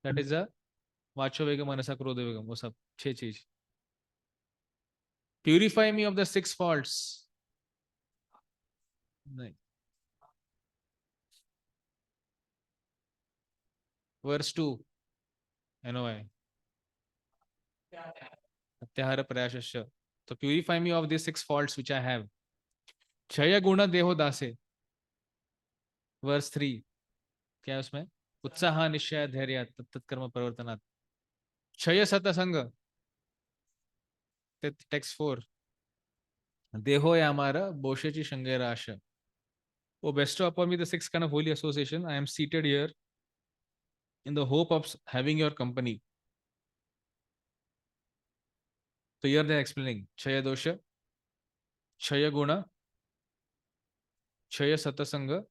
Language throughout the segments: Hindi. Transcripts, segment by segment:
दैट इज अ वाचो वेगम, मनसा क्रोध वेगम, वो सब 6 चीज। Purify me of the 6 faults. नहीं। वर्स 2 एनोवाय अत्याहार प्रयासश्च। तो purify me of this 6 faults which I have. क्षय गुण देहो दासे। वर्स 3 क्या है उसमें? उत्साह निश्चय धैर्य तत्कर्म प्रवर्तनात्। क्षय सतसंग। टेक्स्ट 4। देहो या हमारा बोशेची शंगेरा आश। Oh, bestow upon me the 6 kind of holy association. I am seated here in the hope of having your company. So here they are explaining Chaya dosha, Chaya guna, Chaya satasanga.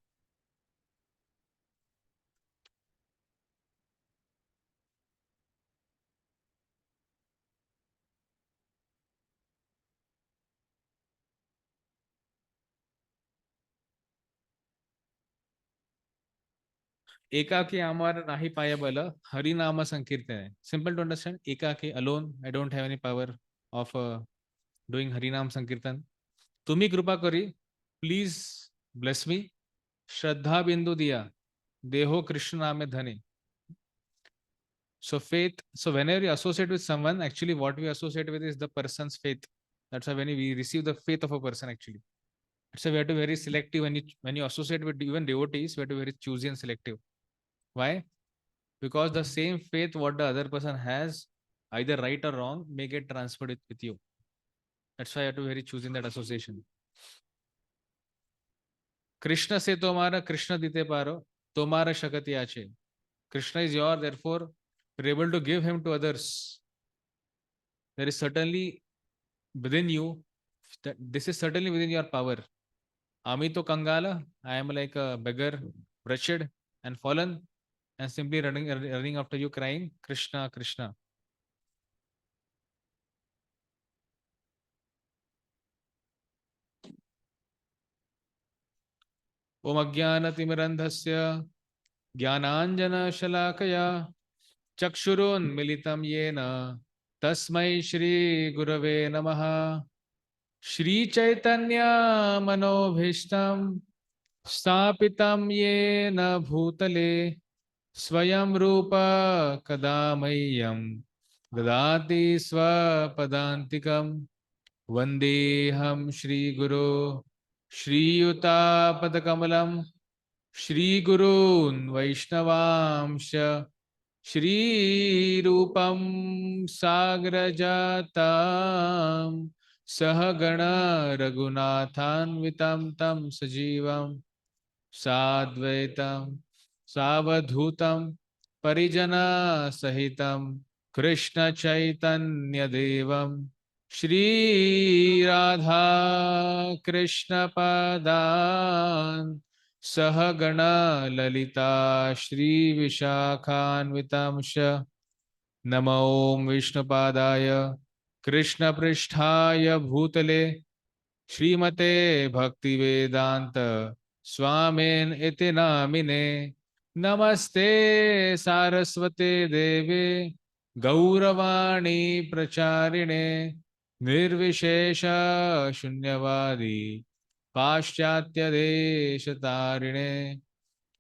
Ekaki amar nahi paya bala, Hari nama sankirtan. Simple to understand. Ekaki alone, I don't have any power of doing Harinam sankirtan. Tumi kripa kari, please bless me. Shraddha bindu diya, Deho Krishna name dhane. So faith, so whenever you associate with someone, actually what we associate with is the person's faith. That's why when we receive the faith of a person, actually. That's why we have to be very selective when you associate with even devotees, we have to be very choosy and selective. Why? Because the same faith what the other person has, either right or wrong, may get transferred with you. That's why you have to be very choosy in that association. Krishna se tomara Krishna dite paro, tomara shakati ache. Krishna is your, therefore, you're able to give him to others. There is certainly within you, that this is certainly within your power. Amito Kangala, I am like a beggar, wretched and fallen, and simply running after you, crying, Krishna, Krishna. Om Ajnanatimirandhasya Jnananjana Chakshurun Militam Yena Tasmai Shri Gurave Namaha. Shri Chaitanya Manobhishtam Stapitam Yena Bhutale Swayam Rupa Kadamayam Dadati Swapadantikam Vandeham Shri Guru Shri Yuta Padakamalam Shri Gurun Vaishnavamsha Shri Rupam Sagrajatam Sahagana Raghunathanvitam Tam Sajivam Sadvaitam Savadhutam Parijana Sahitam Krishna Chaitanya Devam Shri Radha Krishna Padan Sahagana Lalita Shri Vishakhanvitamsha Namo Vishnupadaya Krishna Pristhaya Bhutale Shrimate Bhaktivedanta Swamin iti namine Namaste Saraswate Deve Gauravani Pracharine Nirvishesha Shunyavadi Paschatya Deshatarine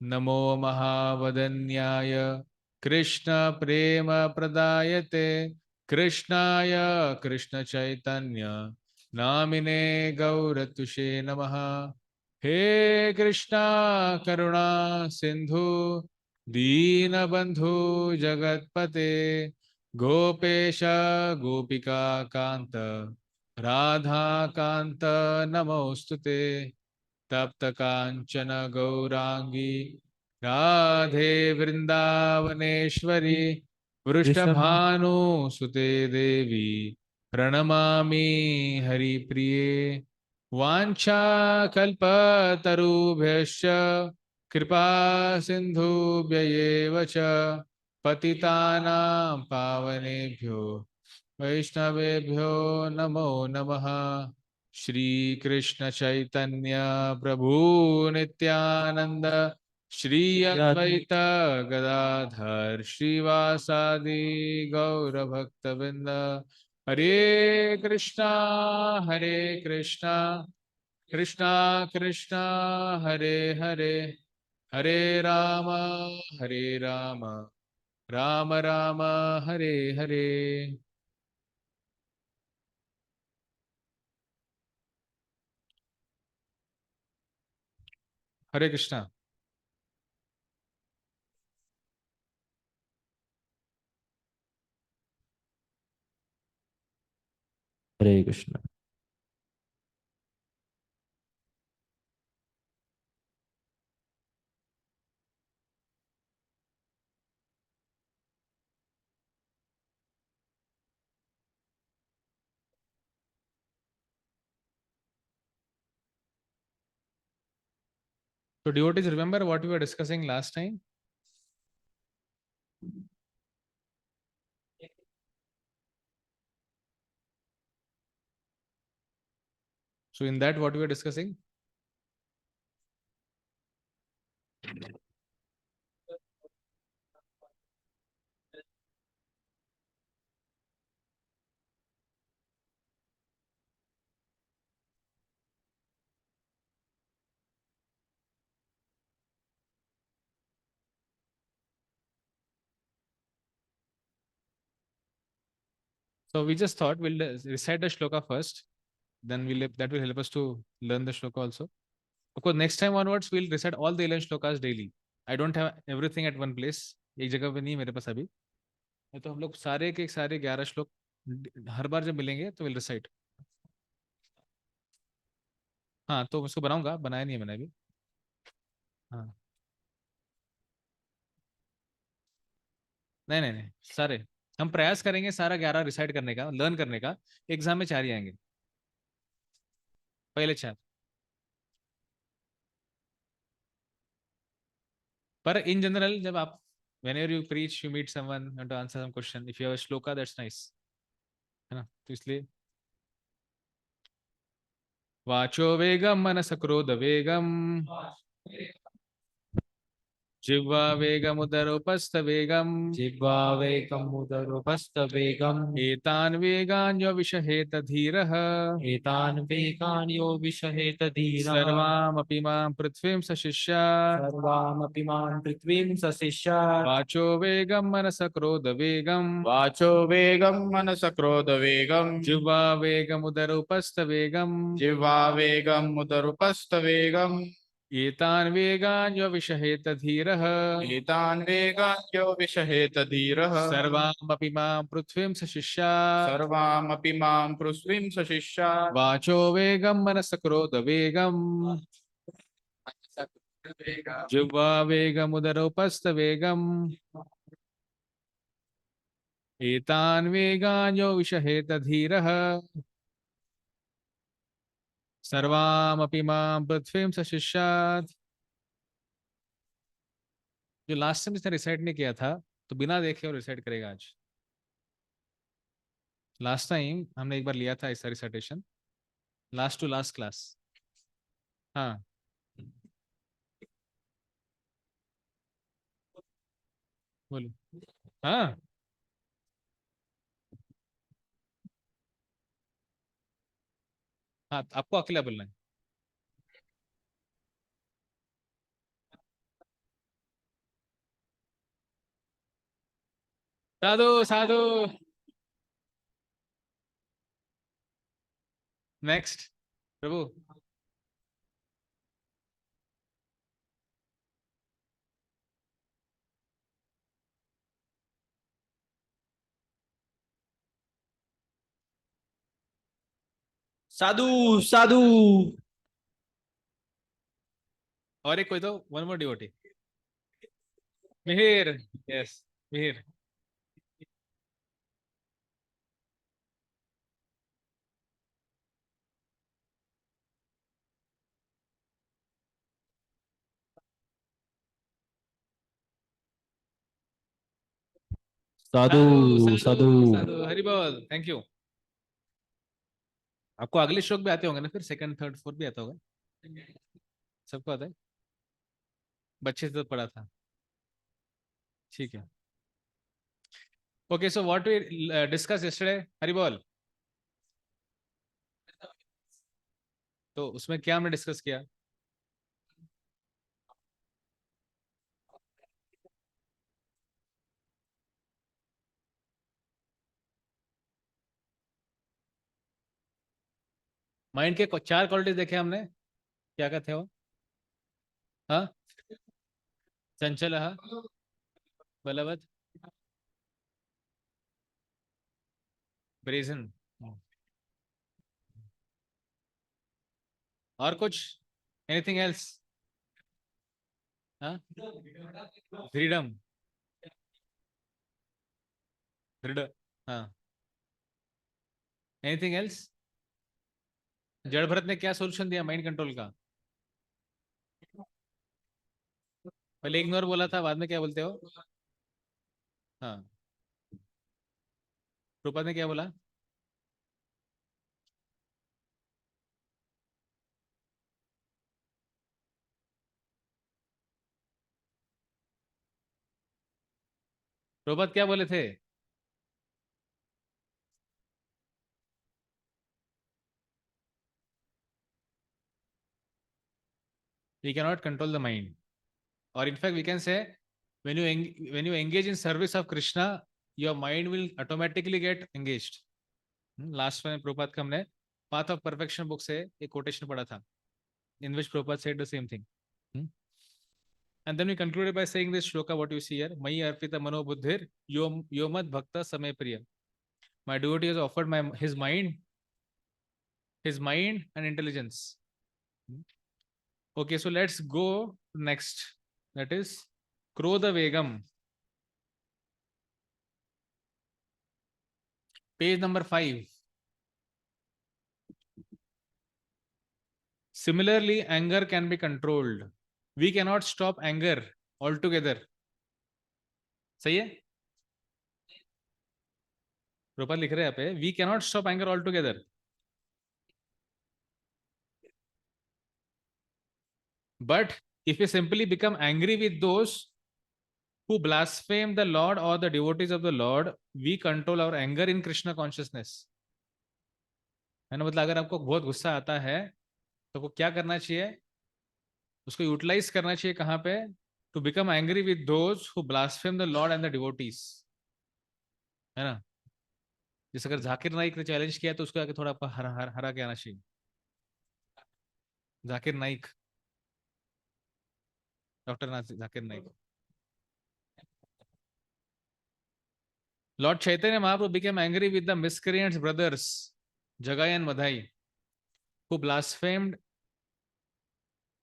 Namo Mahavadanyaya Krishna Prema Pradayate Krishnaya Krishna Chaitanya Namine Gauratushe Namaha. He Krishna Karuna Sindhu Deenabandhu Jagatpate Gopesha Gopika Kanta Radha Kanta Namostute तप्त कांचन गौरांगी राधे वृंदावनेश्वरी वृषभानु सुते देवी प्रणमामि हरिप्रिये वाञ्छा कल्पतरुभ्यश्च कृपा सिन्धुभ्य च पतितानां पावनेभ्यो वैष्णवेभ्यो नमो नमः। श्री कृष्ण चैतन्य प्रभु नित्यानंद श्री अद्वैत गदाधर श्रीवासादि गौर भक्तवृंद। हरे कृष्णा हरे कृष्णा कृष्णा कृष्णा हरे हरे, हरे राम हरे राम राम राम हरे हरे। हरे कृष्णा। हरे Krishna. So devotees, remember what we were discussing last time? So in that, what we were discussing? So we just thought we'll recite the shloka first, then that will help us to learn the shloka also. Of course, next time onwards we'll recite all the 11 shlokas daily. I don't have everything at one place. एक जगह पे नहीं है मेरे पास अभी। तो हम लोग सारे के सारे 11 श्लोक हर बार जब मिलेंगे तो विल रिसाइट। हाँ तो उसको बनाऊंगा, बनाया नहीं है मैंने अभी। हाँ। नहीं नहीं नहीं, सारे हम प्रयास करेंगे सारा 11 रिसाइट करने का, लर्न करने का। एग्जाम में 4 ही आएंगे, पहले 4। पर इन जनरल जब आप whenever you preach you meet someone and to answer some question, if you have a shloka that's nice, है ना? तो इसलिए वाचो वेगम मनस क्रोध वेगम जिह्वा वेगम उदरोपस्थ वेगम जिह्वावेगमुदरुपस्थवेगम् एतान वेगान यो विषहेत धीरः एतान् वेगान् यो विषहेत धीरः सर्वामपि मां पृथ्वीं सशिष्यात् सर्वामपि मां पृथ्वीं सशिष्यात् वाचो वेगम मनस क्रोध वेगम वाचो वेगं मनस क्रोध वेगं जिह्वा वेगम उदरोपस्थ वेगम जिह्वा वेगं उदरुपस्थ वेगं एतान वेगान यो विषहेत धीरः एतान् वेगान् यो विषहेत धीरः सर्वामपि मां पृथ्वीं सशिष्यात् सर्वामपि मां पृथ्वीं सशिष्यात् वाचो वेगम मनस क्रोध वेगम जिह्वा वेगम उदरोपस्थ वेगम एतान वेगान यो विषहेत धीरः सर्वामपि मां पृथ्वीं सशिष्यात्। जो लास्ट टाइम इसने रिसाइट नहीं किया था तो बिना देखे और रिसाइट करेगा आज। लास्ट टाइम हमने एक बार लिया था ऐसा recitation, last to last class. हाँ बोलो। हाँ हाँ, आपको अकेला बोलना है। साधु साधु। नेक्स्ट प्रभु। साधु साधु। और एक कोई तो one more devotee. Mihir. Yes Mihir. साधु साधु साधु। साधु साधु, हरि बोल, थैंक यू। आपको अगले श्लोक भी आते होंगे ना, फिर सेकंड थर्ड फोर्थ भी आता होगा, सबको आता है। बच्चे से तो पढ़ा था, ठीक है। Okay, so what we discuss yesterday, Hari बोल। तो उसमें क्या हमने डिस्कस किया? माइंड के चार क्वालिटीज देखे हमने, क्या क्या थे वो? हाँ, चंचल, बलवत, ब्रेजन, और कुछ? Anything else? हाँ, फ्रीडम, दृढ़, हाँ। Anything else? जड़ भरत ने क्या सोल्यूशन दिया माइंड कंट्रोल का? पहले इग्नोर बोला था, बाद में क्या बोलते हो? हाँ, रूपा ने क्या बोला? रूपत क्या बोले थे? We cannot control the mind, or in fact we can say, when you engage in service of Krishna, your mind will automatically get engaged. Last में प्रभुपाद का हमने पाथ ऑफ परफेक्शन बुक से एक कोटेशन पढ़ा था, in which Prabhupada said the same thing. And then we concluded by saying this shloka, what you see here, Mayi arpita mano buddhir yomad bhakta samay priya. My devotee has offered his mind and intelligence. Okay, so let's go next. That is Krodha Vegam. Page number 5. Similarly, anger can be controlled. We cannot stop anger altogether. सही है? रूपा लिख रहे हैं यहाँ पे, we cannot stop anger altogether. But if we simply become angry with those who blaspheme the Lord or the devotees of the Lord, we control our anger in Krishna consciousness. है ना? मतलब अगर आपको बहुत गुस्सा आता है तो आपको क्या करना चाहिए? उसको यूटिलाइज करना चाहिए कहाँ पे? To become angry with those who blaspheme the lord and the devotees, है ना? जैसे अगर जाकिर नाइक ने चैलेंज किया तो उसको आके थोड़ा आपको हरा के आना चाहिए। Zakir Naik, doctor Zakir Naik. Lord Chaitanya Mahaprabhu became angry with the miscreants brothers Jagai and Madhai, who blasphemed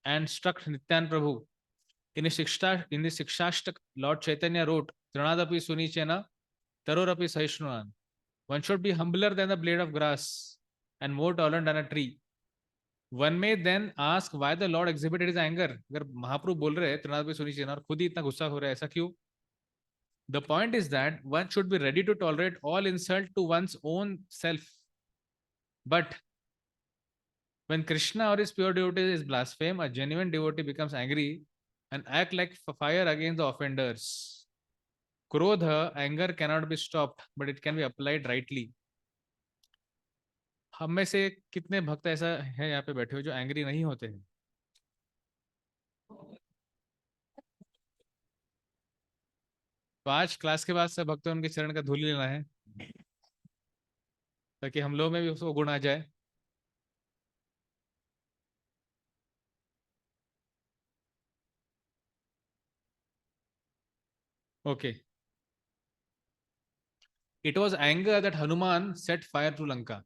and struck Nityan Prabhu. In the Sikshashtak, Lord Chaitanya wrote, Tranadapi Sunichena, Tarorapi Saishnunan. One should be humbler than the blade of grass and more tolerant than a tree. One may then ask why the Lord exhibited his anger. अगर महाप्रभु बोल रहे हैं त्रिनादपि सुनिचेना और खुद ही इतना गुस्सा हो रहा है, ऐसा क्यों? The point is that one should be ready to tolerate all insult to one's own self. But when Krishna or his pure devotee is blasphemed, a genuine devotee becomes angry and act like fire against the offenders. Krodha, anger cannot be stopped, but it can be applied rightly. हम में से कितने भक्त ऐसा है यहाँ पे बैठे हुए जो एंग्री नहीं होते हैं? तो आज क्लास के बाद सब भक्तों उनके चरण का धूल लेना है ताकि हम लोग में भी उसको गुण आ जाए। Okay, it was anger that Hanuman set fire to Lanka.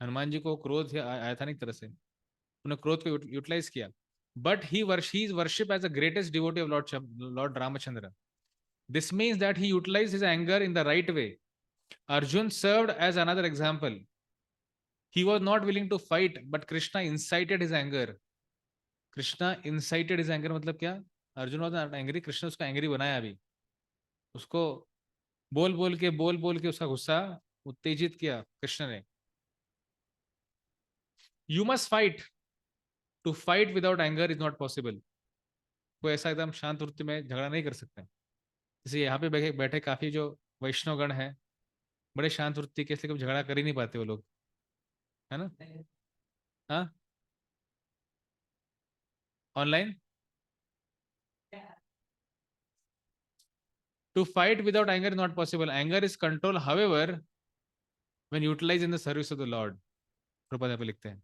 Hanuman ji को क्रोध आया था, नहीं तरह से उन्होंने क्रोध को यूटिलाइज किया। But he is worship as the greatest devotee of lord Ramchandra. This means that he utilize his anger in the right way. Arjun served as another example. He was not willing to fight, but Krishna incited his anger. Krishna incited his anger मतलब क्या? Arjun was not angry, Krishna उसको एंग्री बनाया अभी, उसको बोल बोल के उसका गुस्सा उत्तेजित किया कृष्ण ने. You must fight. To fight without anger is not possible. कोई ऐसा एकदम शांत वृत्ति में झगड़ा नहीं कर सकता है। जैसे यहाँ पे बैठे बैठे काफी जो वैष्णवगण है, बड़े शांत वृत्ति के, इसलिए कभी झगड़ा कर ही नहीं पाते वो लोग, है ना। हाँ, online. To fight without anger is not possible. Anger is control, however, when utilized in the service of the Lord. Prabhupada यहाँ पे लिखते हैं।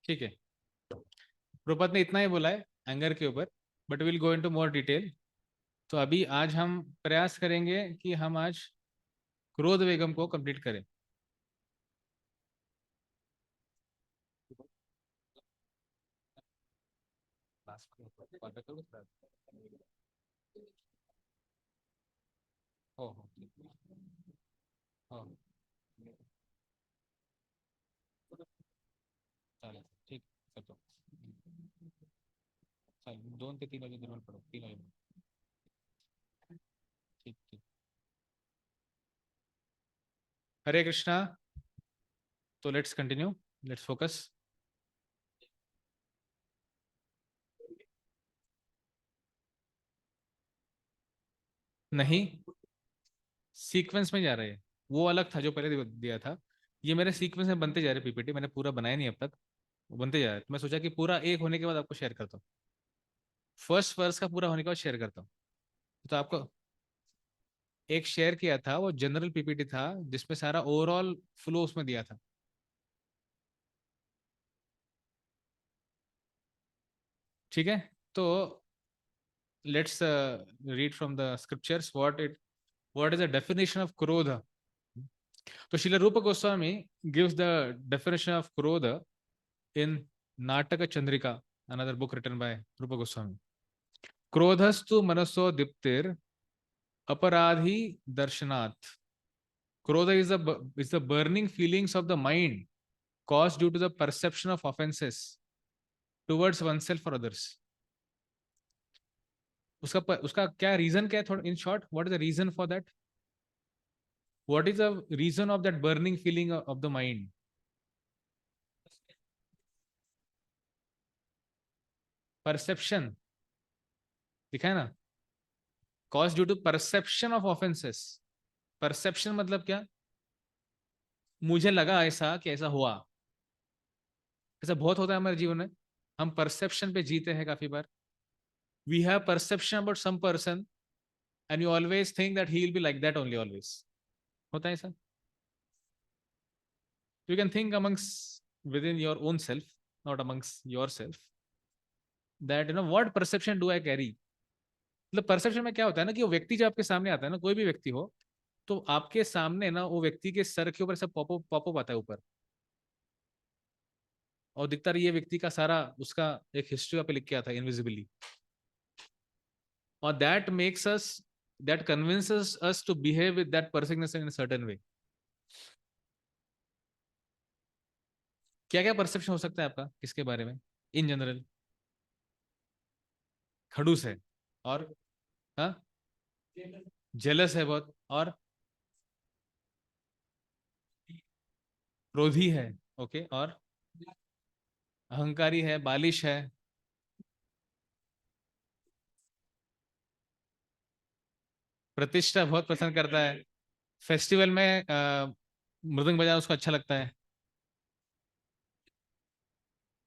ठीक है, प्रभुपाद ने इतना ही बोला है एंगर के ऊपर, but will go into more detail. तो अभी आज हम प्रयास करेंगे कि हम आज क्रोध वेगम को कंप्लीट करें। हो हो हो, चालेल, ठीक, करतो। चालेल, 2 ते 3 वाजे दरम्यान पडो, 3 वाजे, ठीक ठीक। हरे कृष्णा। तो लेट्स कंटिन्यू, लेट्स फोकस। नहीं, सीक्वेंस में जा रहे हैं। वो अलग था जो पहले दिया था, ये मेरे सीक्वेंस में बनते जा रहे पीपीटी, मैंने पूरा बनाया नहीं अब तक, वो बनते जा रहे हैं। तो मैं सोचा कि पूरा एक होने के बाद आपको शेयर करता हूँ, फर्स्ट वर्स का पूरा होने के बाद शेयर करता हूँ। तो आपको एक शेयर किया था, वो जनरल पीपीटी था जिसमें सारा ओवरऑल फ्लो उसमें दिया था। ठीक है, तो let's read from the scriptures what is the definition of क्रोध। तो श्रील रूप Goswami gives the definition of क्रोध इन नाटक Chandrika, another book written by Rupa Goswami. क्रोधस्तु मनसो दीप्तिर अपराधी दर्शनात्। Krodha is the burning feelings of the mind caused due to the perception of offenses towards oneself or others. उसका क्या रीजन क्या है, थोड़ा in short, what is the reason for that, what is the reason of that burning feeling of the mind. Perception लिखा है ना, cause due to perception of offences. Perception मतलब क्या, मुझे लगा ऐसा कि ऐसा हुआ। ऐसा बहुत होता है हमारे जीवन में, हम परसेप्शन पे जीते हैं काफी बार। We have perception about some person and you always think that he will be like that only, always होता है ऐसा। You can think amongst with in your own self, not amongst your self, that you know what perception do I carry. मतलब परसेप्शन में क्या होता है ना, कि वो व्यक्ति जो आपके सामने आता है ना, कोई भी व्यक्ति हो, तो आपके सामने ना वो व्यक्ति के सर के ऊपर सब पॉपअप पॉपअप आता है ऊपर, और दिखता रही ये व्यक्ति का सारा उसका एक हिस्ट्री पे लिख के आता है इनविजिबली, और that makes us, that convinces us to behave with that person in a certain way. क्या क्या परसेप्शन हो सकता है आपका किसके बारे में इन जनरल। खड़ूस है, और हाँ, जेलस है बहुत, और क्रोधी है, ओके, और अहंकारी है, बालिश है, प्रतिष्ठा बहुत पसंद करता है, फेस्टिवल में मृदंग बजाना उसको अच्छा लगता है,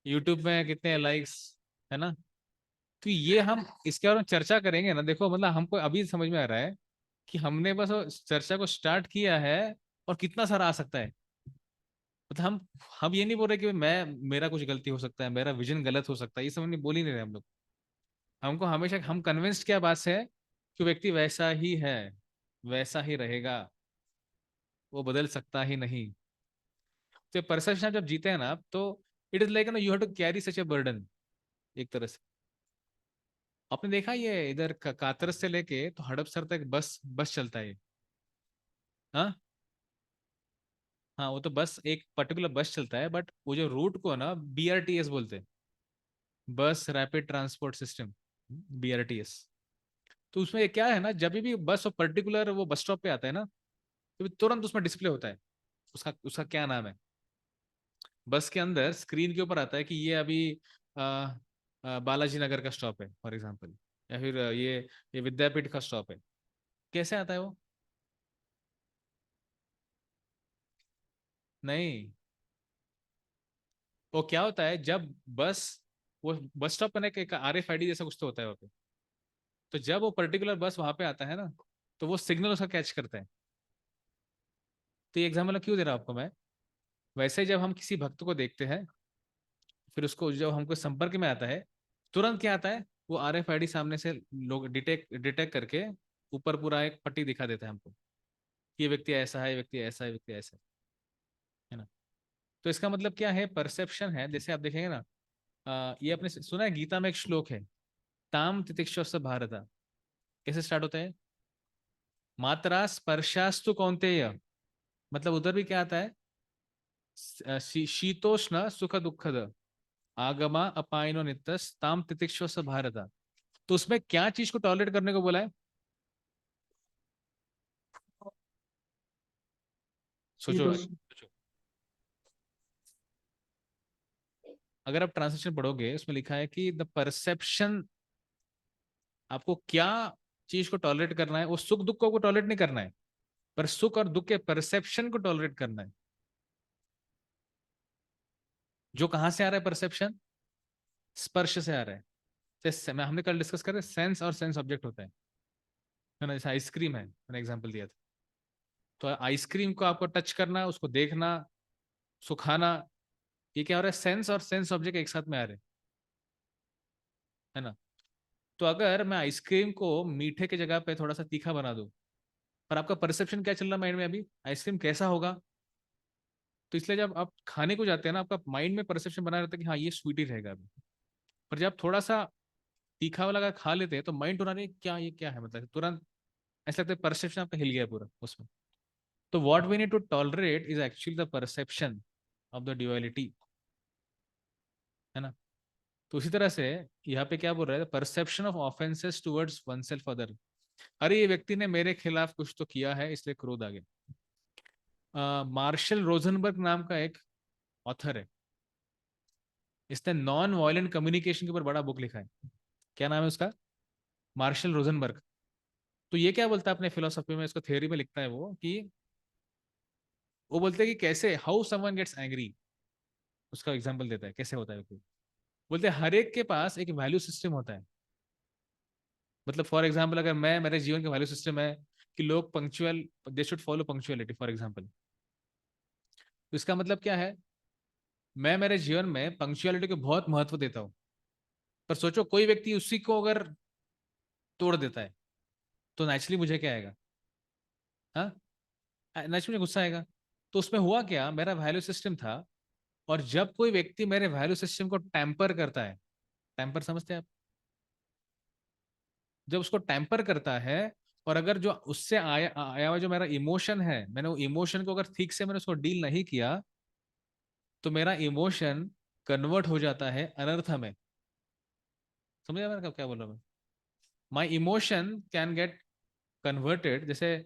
यूट्यूब में कितने लाइक्स, है ना। तो ये हम इसके बारे में चर्चा करेंगे ना, देखो मतलब हमको अभी समझ में आ रहा है कि हमने बस वो चर्चा को स्टार्ट किया है, और कितना सारा आ सकता है। मतलब हम ये नहीं बोल रहे कि मैं, मेरा कुछ गलती हो सकता है, मेरा विजन गलत हो सकता है, ये सब नहीं, बोल ही नहीं रहे हम लोग। हमको हमेशा हम कन्विंस्ड क्या बात से है कि व्यक्ति वैसा ही है, वैसा ही रहेगा, वो बदल सकता ही नहीं। तो परसेप्शन जब जीते हैं ना आप, तो इट इज लाइक ना you have to carry such a burden एक तरह से। आपने देखा ये इधर कातरस से लेके तो हड़पसर तक बस बस चलता है। हाँ हाँ, वो तो बस एक पर्टिकुलर बस चलता है, बट वो जो रूट को ना BRTS बोलते हैं, बस रैपिड ट्रांसपोर्ट सिस्टम, BRTS। तो उसमें क्या है ना, जब भी बस और पर्टिकुलर वो बस स्टॉप पे आता है ना, तो तुरंत उसमें डिस्प्ले होता है। उसका उसका क्या नाम है, बस के अंदर स्क्रीन के ऊपर आता है कि ये अभी बालाजी नगर का स्टॉप है फॉर एग्जाम्पल, या फिर ये विद्यापीठ का स्टॉप है। कैसे आता है वो? नहीं, वो क्या होता है जब बस, वो बस स्टॉप पर एक RFID जैसा कुछ तो होता है वहाँ पे। तो जब वो पर्टिकुलर बस वहां पे आता है ना, तो वो सिग्नल उसका कैच करता है। तो ये एग्जाम्पल क्यों दे रहा हूं आपको मैं, वैसे ही जब हम किसी भक्त को देखते हैं, फिर उसको जब हमको संपर्क में आता है, तुरंत क्या आता है, वो RFID सामने से लोग डिटेक्ट डिटेक्ट करके ऊपर पूरा एक पट्टी दिखा देता है हमको, ये व्यक्ति ऐसा है, ये व्यक्ति ऐसा है, व्यक्ति ऐसा है ना। तो इसका मतलब क्या है, परसेप्शन है। जैसे आप देखेंगे ना, ये आपने सुना है गीता में एक श्लोक है, ताम तितिक्षव भारत। कैसे स्टार्ट होता है, मात्रा स्पर्शास्तु कौन्तेय, मतलब उधर भी क्या आता है, शीतोष्ण सुख दुखद आगमा अपायनो नित्यस ताम तितिक्षव भारत। तो उसमें क्या चीज को टॉलरेट करने को बोला है, सोचो सोचो। अगर आप ट्रांसलेशन पढ़ोगे, उसमें लिखा है कि द परसेप्शन, आपको क्या चीज को टॉलरेट करना है, वो सुख दुख को टॉलरेट नहीं करना है, पर सुख और दुख के परसेप्शन को टॉलरेट करना है। जो कहां से आ रहा है परसेप्शन, स्पर्श से आ रहा है। जैसे मैं हमने कल डिस्कस कर रहे सेंस और सेंस ऑब्जेक्ट होता है ना। जैसे आइसक्रीम है, मैंने एग्जांपल दिया था, तो आइसक्रीम को आपको टच करना, उसको देखना, सुखाना, ये क्या हो रहा है, सेंस और सेंस ऑब्जेक्ट एक साथ में आ रहे हैं, है ना। तो अगर मैं आइसक्रीम को मीठे की जगह पे थोड़ा सा तीखा बना दूं, पर आपका परसेप्शन क्या चल रहा है माइंड में अभी, आइसक्रीम कैसा होगा। तो इसलिए जब आप खाने को जाते हैं ना, आपका माइंड में परसेप्शन बना रहता है कि हाँ ये स्वीट ही रहेगा अभी। पर जब थोड़ा सा तीखा वाला अगर खा लेते हैं, तो माइंड टुना नहीं क्या ये क्या है, मतलब तुरंत ऐसा लगता है परसेप्शन आपका हिल गया पूरा उसमें। तो what we need to tolerate is actually the perception of the duality, है ना। तो उसी तरह से यहाँ पे क्या बोल रहा है, perception of offences towards one self other. अरे ये व्यक्ति ने मेरे खिलाफ कुछ तो किया है, इसलिए क्रोध आ गया। मार्शल रोजनबर्ग नाम का एक ऑथर है, इसने नॉन वायलेंट कम्युनिकेशन के ऊपर बड़ा बुक लिखा है। क्या नाम है उसका, मार्शल रोजनबर्ग। तो ये क्या बोलता है अपने फिलोसफी में, इसको थ्योरी में लिखता है वो, कि वो बोलते हैं कि कैसे हाउ समवन गेट्स एंग्री, उसका एग्जांपल देता है कैसे होता है वो। बोलते हैं हर एक के पास एक वैल्यू सिस्टम होता है। मतलब फॉर एग्जांपल, अगर मैं, मेरे जीवन का वैल्यू सिस्टम है कि लोग punctual, they should follow punctuality for example. तो इसका मतलब क्या है, मैं मेरे जीवन में पंक्चुअलिटी को बहुत महत्व देता हूँ। पर सोचो कोई व्यक्ति उसी को अगर तोड़ देता है, तो नेचुरली मुझे क्या आएगा, हाँ, नेचुरली गुस्सा आएगा। तो उसमें हुआ क्या, मेरा वैल्यू सिस्टम था, और जब कोई व्यक्ति मेरे वैल्यू सिस्टम को टेम्पर करता है, टेम्पर समझते हैं आप, जब उसको टेम्पर करता है, और अगर जो उससे आया आया हुआ जो मेरा इमोशन है, मैंने वो इमोशन को अगर ठीक से मैंने उसको डील नहीं किया, तो मेरा इमोशन कन्वर्ट हो जाता है अनर्थ में। समझ मैं क्या बोल रहा हूँ, माई इमोशन कैन गेट कन्वर्टेड। जैसे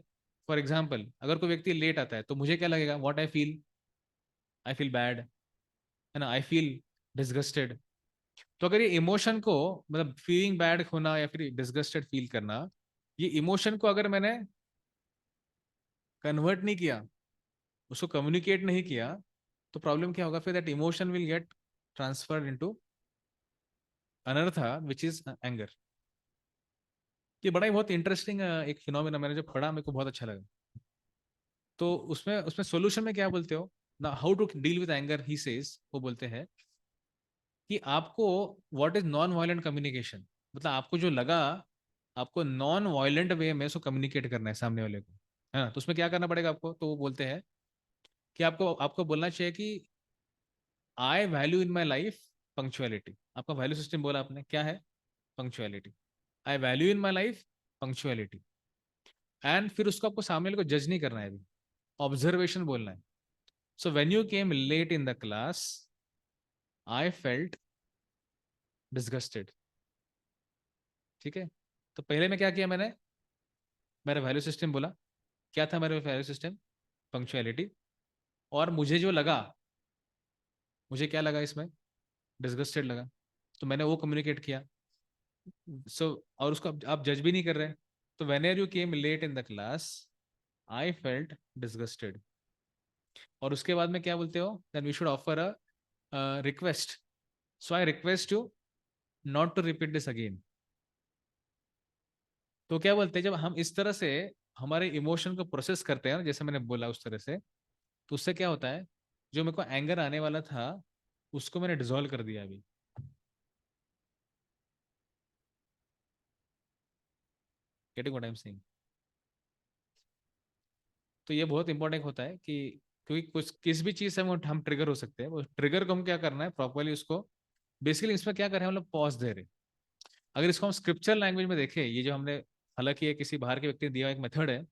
फॉर एग्जाम्पल, अगर कोई व्यक्ति लेट आता है, तो मुझे क्या लगेगा, व्हाट आई फील बैड, है ना, आई फील डिसगस्टेड। तो अगर ये इमोशन को, मतलब फीलिंग बैड होना या फिर डिसगस्टेड फील करना, ये इमोशन को अगर मैंने कन्वर्ट नहीं किया, उसको कम्युनिकेट नहीं किया, तो प्रॉब्लम क्या होगा, फिर that emotion will get transferred into अनर्था विच इज एंगर। ये बड़ा ही बहुत इंटरेस्टिंग एक फिनोमेना, मैंने जो पढ़ा मेरे को बहुत अच्छा लगा। तो उसमें उसमें सॉल्यूशन में क्या बोलते हो ना, how to deal with anger, he says, वो बोलते हैं कि आपको what is non violent communication, मतलब आपको जो लगा, आपको नॉन वायलेंट वे में उसको कम्युनिकेट करना है सामने वाले को, है ना। तो उसमें क्या करना पड़ेगा आपको, तो वो बोलते हैं कि आपको आपको बोलना चाहिए कि I value in my life punctuality. आपका वैल्यू सिस्टम बोला आपने क्या है? Punctuality. I value in my life punctuality. And फिर उसको आपको सामने वाले को जज नहीं करना है अभी, ऑब्जर्वेशन बोलना है। So when you came late in the class I felt disgusted. ठीक है, तो पहले में क्या किया मैंने? मेरा वैल्यू सिस्टम बोला। क्या था मेरा वैल्यू सिस्टम? पंक्चुअलिटी। और मुझे जो लगा, मुझे क्या लगा इसमें? डिसगस्टेड लगा। तो मैंने वो कम्युनिकेट किया। और उसको आप जज भी नहीं कर रहे। तो when you came late in the class I felt disgusted. और उसके बाद में क्या बोलते हो? Then we should offer a request. So I request you not to repeat this again. तो क्या बोलते हैं, जब हम इस तरह से हमारे इमोशन को प्रोसेस करते हैं, जैसे मैंने बोला उस तरह से, तो उससे क्या होता है, जो मेरे को एंगर आने वाला था उसको मैंने डिसॉल्व कर दिया अभी। Getting what I am saying? तो ये बहुत इंपॉर्टेंट होता है कि क्योंकि कुछ किस भी चीज से हम ट्रिगर हो सकते हैं, वो ट्रिगर को हम क्या करना है प्रॉपरली उसको। बेसिकली इसमें क्या कर रहे हैं हम लोग? पॉज दे रहे हैं। अगर इसको हम स्क्रिप्चर लैंग्वेज में देखें, ये जो हमने, हालांकि ये किसी बाहर के व्यक्ति ने दिया हुआ एक मेथड है,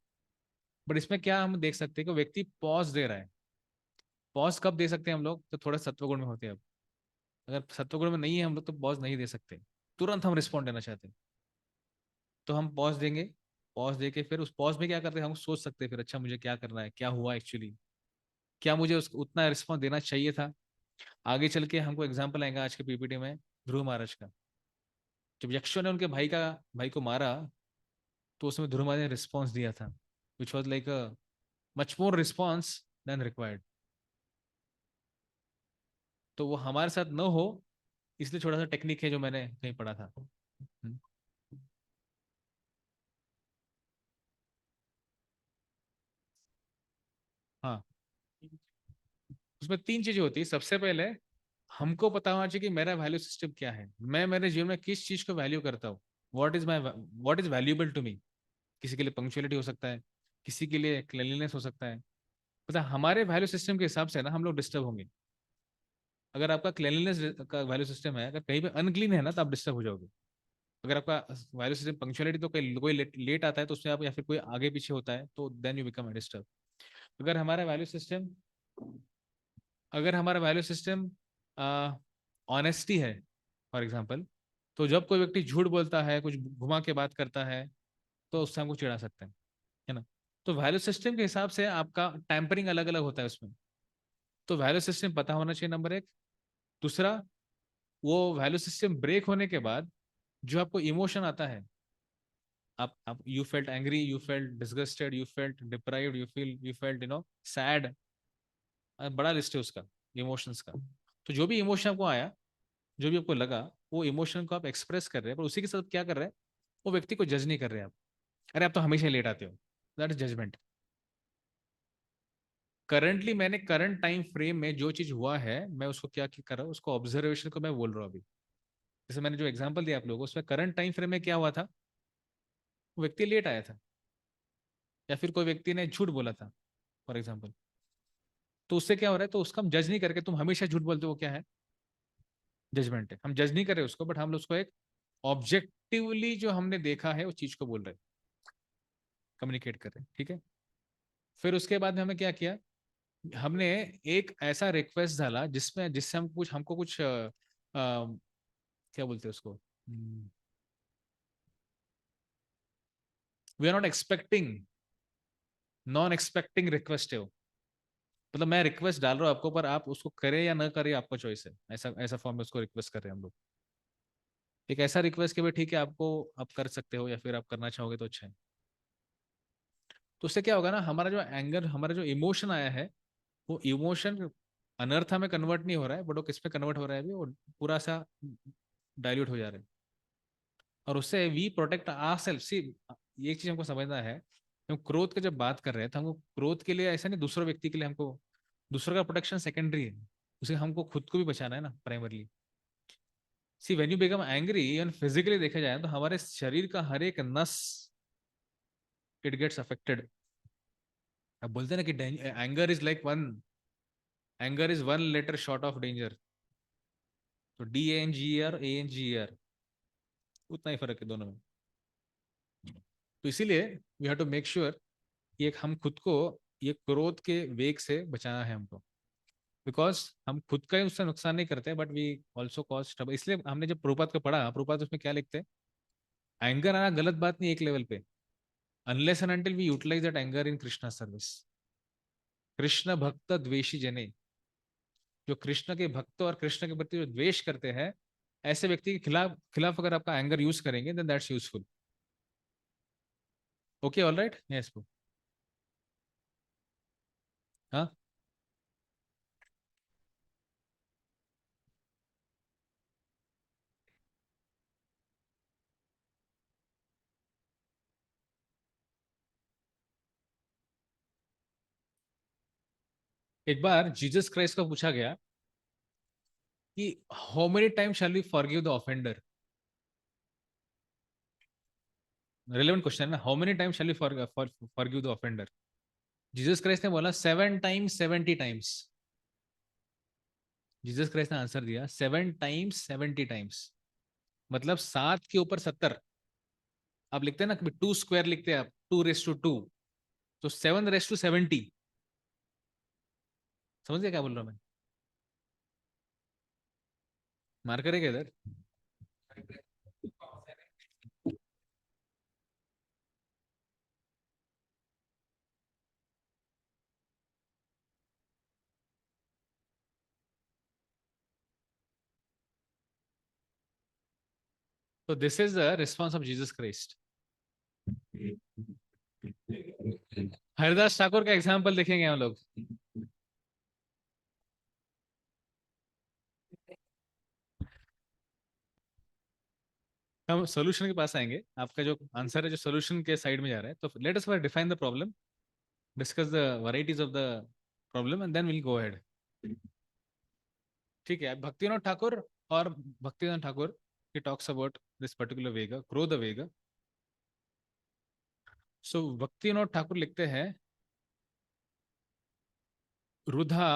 बट इसमें क्या हम देख सकते हैं कि व्यक्ति पॉज दे रहा है। पॉज कब दे सकते हैं हम लोग? तो थोड़ा सत्वगुण में होते हैं। अब अगर सत्वगुण में नहीं है हम लोग तो पॉज नहीं दे सकते, तुरंत हम रिस्पॉन्ड देना चाहते हैं, तो हम पॉज देंगे। पॉज दे के फिर उस पॉज में क्या करते हैं, हम सोच सकते हैं फिर, अच्छा मुझे क्या करना है, क्या हुआ एक्चुअली, क्या मुझे उस उतना रिस्पॉन्स देना चाहिए था। आगे चल के हमको एग्जाम्पल आएगा आज के पीपीटी में, ध्रुव महाराज का। जब यक्षों ने उनके भाई को मारा, तो उसमें ध्रुव महाराज ने रिस्पॉन्स दिया था, which was like a much more response than required. तो वो हमारे साथ न हो, इसलिए छोटा सा टेक्निक है जो मैंने कहीं पढ़ा था। हम्म, हाँ, उसमें तीन चीजें होती है। सबसे पहले हमको पता होना चाहिए कि मेरा वैल्यू सिस्टम क्या है, मैं मेरे जीवन में किस चीज को वैल्यू करता हूँ। What is valuable to me. किसी के लिए पंक्चुअलिटी हो सकता है, किसी के लिए क्लीनलीनेस हो सकता है। पता है, हमारे वैल्यू सिस्टम के हिसाब से ना हम लोग डिस्टर्ब होंगे। अगर आपका क्लीनलीनेस का वैल्यू सिस्टम है, अगर कहीं पे अनक्लीन है ना, तो आप डिस्टर्ब हो जाओगे। अगर आपका वैल्यू सिस्टम पंक्चुअलिटी, तो कोई लेट आता है तो उसमें आप, या फिर कोई आगे पीछे होता है तो देन यू बिकम डिस्टर्ब। अगर हमारा वैल्यू सिस्टम अगर हमारा वैल्यू सिस्टम ऑनेस्टी है, फॉर एग्जाम्पल, तो जब कोई व्यक्ति झूठ बोलता है, कुछ घुमा के बात करता है, तो उससे हमको चिढ़ा सकते हैं, है ना। तो वैल्यू सिस्टम के हिसाब से आपका टेम्परिंग अलग अलग होता है उसमें। तो वैल्यू सिस्टम पता होना चाहिए, नंबर एक। दूसरा, वो वैल्यू सिस्टम ब्रेक होने के बाद जो आपको इमोशन आता है, आप you felt angry, you felt disgusted, you felt deprived, you felt sad, बड़ा लिस्ट है उसका, इमोशंस का। तो जो भी इमोशन आपको आया, जो भी आपको लगा, वो इमोशन को आप एक्सप्रेस कर रहे हैं, पर उसी के साथ क्या कर रहे हैं, वो व्यक्ति को जज नहीं कर रहे हैं आप। अरे आप तो हमेशा लेट आते हो, दैट इज जजमेंट। करंटली मैंने करंट टाइम फ्रेम में जो चीज हुआ है, मैं उसको क्या कर रहा हूँ, उसको ऑब्जर्वेशन को मैं बोल रहा हूँ अभी। जैसे मैंने जो एग्जांपल दिया आप लोगों को, उसमें करंट टाइम फ्रेम में क्या हुआ था, वो व्यक्ति लेट आया था, या फिर कोई व्यक्ति ने झूठ बोला था, फॉर एग्जाम्पल। तो उससे क्या हो रहा है, तो उसका हम जज नहीं करके, तुम हमेशा झूठ बोलते हो, क्या है? जजमेंट है। हम जज नहीं कर रहे उसको, बट हम उसको एक ऑब्जेक्टिवली जो हमने देखा है, वो चीज को बोल रहे, कम्युनिकेट कर रहे हैं, ठीक है। फिर उसके बाद में हमने क्या किया, हमने एक ऐसा रिक्वेस्ट डाला जिसमें जिससे हमको कुछ क्या बोलते हैं उसको, we are not expecting, non expecting request है वो। मतलब मैं रिक्वेस्ट डाल रहा हूँ आपको, पर आप उसको करें या ना करें आपका चॉइस है, ऐसा ऐसा फॉर्म में उसको रिक्वेस्ट कर रहे हैं हम लोग। एक ऐसा रिक्वेस्ट कि भाई ठीक है, आपको आप कर सकते हो, या फिर आप करना चाहोगे तो अच्छा है। तो उससे क्या होगा ना, हमारा जो एंगर, हमारा जो इमोशन आया है, वो इमोशन अनर्था में कन्वर्ट नहीं हो रहा है, बट वो किस में कन्वर्ट हो रहा है अभी, वो पूरा सा डाइल्यूट हो जा रहा है। और उससे वी प्रोटेक्ट आर सेल्फ। सी, ये एक चीज हमको समझना है, हम क्रोध की जब बात कर रहे हैं, तो हमको क्रोध के लिए ऐसा नहीं, दूसरे व्यक्ति के लिए हमको, दूसरों का प्रोटेक्शन सेकेंडरी है, उसे हमको खुद को भी बचाना है ना, primarily. See, when you become angry, even physically देखा जाए तो हमारे शरीर का हर एक नस, इट गेट्स अफेक्टेड। अब बोलते हैं ना कि anger is like one anger is one letter short of danger. तो DANGER ANGER, उतना ही फर्क है दोनों में. तो इसीलिए we have to make sure कि एक हम खुद को ये क्रोध के वेग से बचाना है हमको. बिकॉज हम खुद का ही उससे नुकसान नहीं करते, but we also cause trouble. इसलिए हमने जब प्रभुपाद को पढ़ा, प्रभुपाद उसमें क्या लिखते हैं, एंगर आना गलत बात नहीं एक लेवल पे, unless and until we utilize that anger in Krishna service. Krishna भक्त द्वेषी जने, जो कृष्ण के भक्त और कृष्ण के प्रति जो द्वेष करते हैं, ऐसे व्यक्ति के खिलाफ खिलाफ अगर आपका एंगर यूज करेंगे, then that's useful. Okay, all right. Yes. हाँ. एक बार जीसस क्राइस्ट को पूछा गया कि how many time shall we forgive the offender. Relevant question है ना, how many time shall we forgive the offender. Jesus Christ ने बोला 7 times 70 times. जीसस क्राइस्ट ने आंसर दिया 7 times 70 times, मतलब 7 के ऊपर 70. आप लिखते हैं ना, 2 स्क्वायर लिखते हैं आप, 2 raised to 2, तो 7 raised to 70. समझ गया क्या बोल रहा हूं मैं? मार करेगा इधर. तो this is the response of Jesus Christ. Haridas Thakur का एग्जाम्पल देखेंगे हम लोग. हम सोल्यूशन के पास आएंगे. आपका जो आंसर है जो सोल्यूशन के साइड में जा रहा है, तो let us define the problem, discuss the varieties of the problem, and then will go ahead. ठीक है. भक्तिनाथ ठाकुर और Bhaktinath Thakur he talks about this particular vega, क्रोध वेग. सो भक्तिनाथ ठाकुर लिखते हैं, रुधा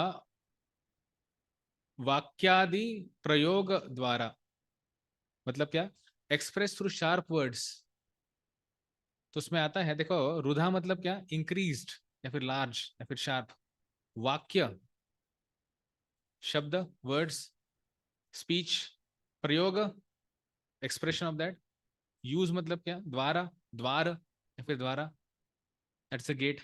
वाक्यादि प्रयोग द्वारा, मतलब क्या, एक्सप्रेस थ्रू शार्प वर्ड्स. तो उसमें आता है, देखो, रुधा मतलब क्या, इंक्रीज्ड या फिर लार्ज या फिर शार्प. वाक्य, शब्द, वर्ड्स, स्पीच, प्रयोग, एक्सप्रेशन ऑफ दैट. यूज मतलब क्या, द्वारा, द्वार या फिर द्वारा, दैट्स अ गेट.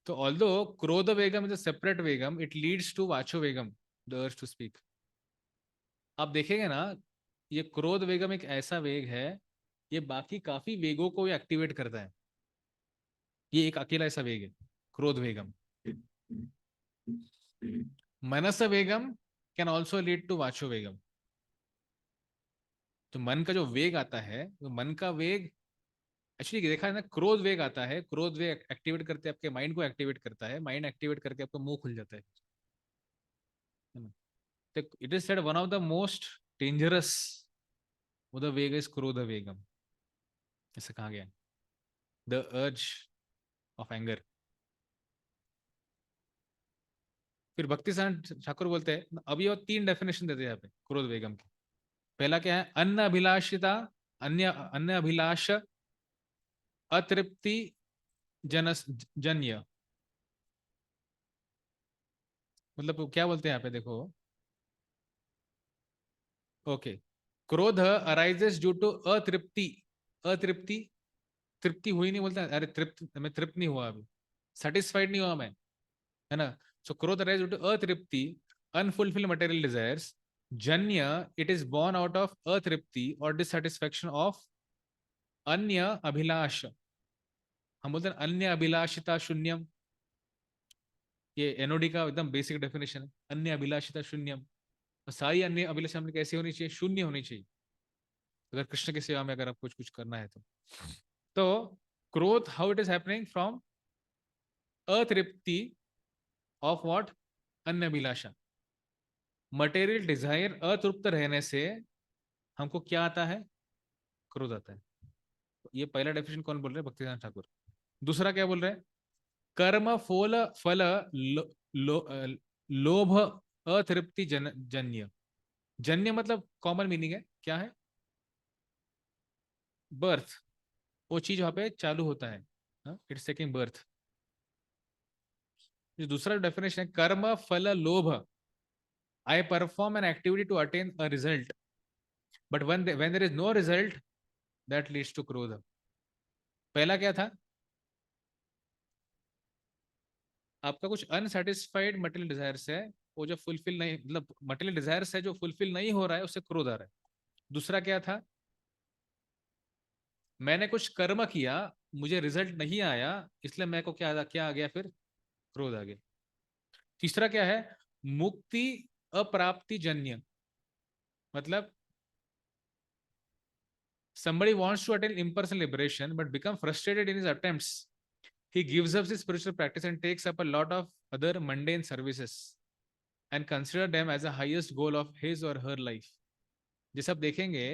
तो ऑल्दो क्रोध वेगम इज अ सेपरेट वेगम, इट लीड्स टू वाचो वेगम, द अर्ज टू स्पीक. आप देखेंगे ना, ये क्रोध वेगम एक ऐसा वेग है, ये बाकी काफी वेगों को एक्टिवेट करता है. ये एक अकेला ऐसा वेग है, क्रोध वेगम. मनस वेगम कैन ऑल्सो लीड टू वाचो वेगम. तो मन का जो वेग आता है, तो मन का वेग एक्चुअली देखा है ना, क्रोध वेग आता है, क्रोध वेग एक्टिवेट करते आपके माइंड को एक्टिवेट करता है, माइंड एक्टिवेट करके आपका मुंह खुल जाता है ना. तो it is said one of the most dangerous वो द वेग इज क्रोध वेगम, ऐसा कहा गया, द अर्ज ऑफ एंगर. फिर भक्ति ठाकुर बोलते हैं, अब ये 3 डेफिनेशन देते हैं यहाँ पे क्रोध वेगम की. पहला क्या है, अन्न अभिलाषिता, अन्य अन्य अभिलाष, अतृप्ति, जनस जन्य. मतलब क्या बोलते हैं यहाँ पे, देखो. ओके. क्रोध अराइजेस ड्यू टू अतृप्ति. अतृप्ति, तृप्ति हुई नहीं बोलते, अरे तृप्त, मैं तृप्त नहीं हुआ अभी, सेटिस्फाइड नहीं हुआ मैं, है ना. सो क्रोध अराइज ड्यू टू अतृप्ति, अनफुलफिल्ड मटेरियल डिजायर्स. जन्य, it is born out of अतृप्ति और डिससेटिस्फैक्शन ऑफ अन्य अभिलाष. हम बोलते हैं अन्य अभिलाषिता शून्यम, ये एनओडी का एकदम बेसिक डेफिनेशन है, अन्य अभिलाषिता शून्यम. तो सारी अन्य अभिलाषा हमने कैसी होनी चाहिए, शून्य होनी चाहिए, अगर कृष्ण की सेवा में अगर आप कुछ कुछ करना है तो क्रोध, how it is happening, from अतृप्ति ऑफ व्हाट, अन्य अभिलाषा. मटेरियल डिजायर अतृप्त रहने से हमको क्या आता है, क्रोध आता है. ये पहला डेफिनेशन कौन बोल रहे हैं, भक्तिनाथ ठाकुर. दूसरा क्या बोल रहे हैं, कर्म फल फल लो, लो, लोभ अतृप्ति जन्य। जन्य मतलब कॉमन मीनिंग है, क्या है? बर्थ, वो चीज वहां पे चालू होता है, इट्स टेकिंग बर्थ। जो दूसरा डेफिनेशन है कर्म फल लोभ, I perform an activity to attain a result, but when there is no result, that leads to क्रोध। पहला क्या था? आपका कुछ अनसेटिस्फाइड मटेरियल डिजायर्स है, वो जो फुलफिल नहीं, मतलब मटेरियल डिजायर्स है जो फुलफिल नहीं हो रहा है, उससे क्रोध आ रहा है। दूसरा क्या था? मैंने कुछ कर्म किया, मुझे रिजल्ट नहीं आया, इसलिए मेरे को क्या आ गया? फिर क्रोध आ गया। तीसरा क्या है? मुक्ति अप्राप्ति जन्य, मतलब somebody wants to attain impersonal liberation but become frustrated in his attempts. He gives up his spiritual practice and takes up a lot of other mundane services and consider them as the highest goal of his or her life. जैसे आप देखेंगे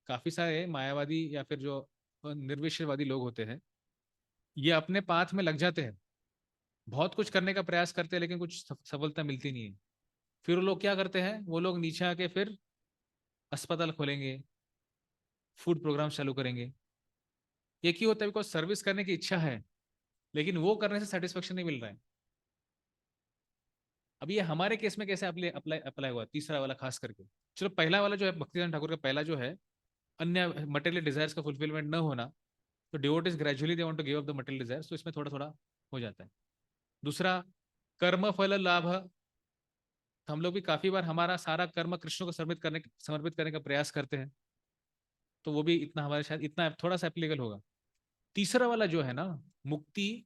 काफी सारे मायावादी या फिर जो निर्विशेषवादी लोग होते हैं, ये अपने पाथ में लग जाते हैं, बहुत कुछ करने का प्रयास करते हैं, लेकिन कुछ सफलता मिलती नहीं है। फिर वो लोग क्या करते हैं? वो लोग नीचे आके फिर अस्पताल खोलेंगे, फूड प्रोग्राम चालू करेंगे। ये क्यों होता है? बिकॉज सर्विस करने की इच्छा है, लेकिन वो करने से सेटिस्फेक्शन नहीं मिल रहा है। अब ये हमारे केस में कैसे अप्लाई अप्लाई हुआ, तीसरा वाला खास करके? चलो पहला वाला जो है भक्तिदान ठाकुर का पहला जो है, अन्य मटेरियल डिजायर्स का फुलफिलमेंट न होना, तो devotees gradually they want to give up the material desires, तो इसमें थोड़ा थोड़ा हो जाता है। दूसरा, कर्म फल लाभ, तो हम लोग भी काफी बार हमारा सारा कर्म कृष्ण को समर्पित करने का प्रयास करते हैं, तो वो भी इतना हमारे शायद इतना थोड़ा सा एप्लीकेबल होगा। तीसरा वाला जो है ना, मुक्ति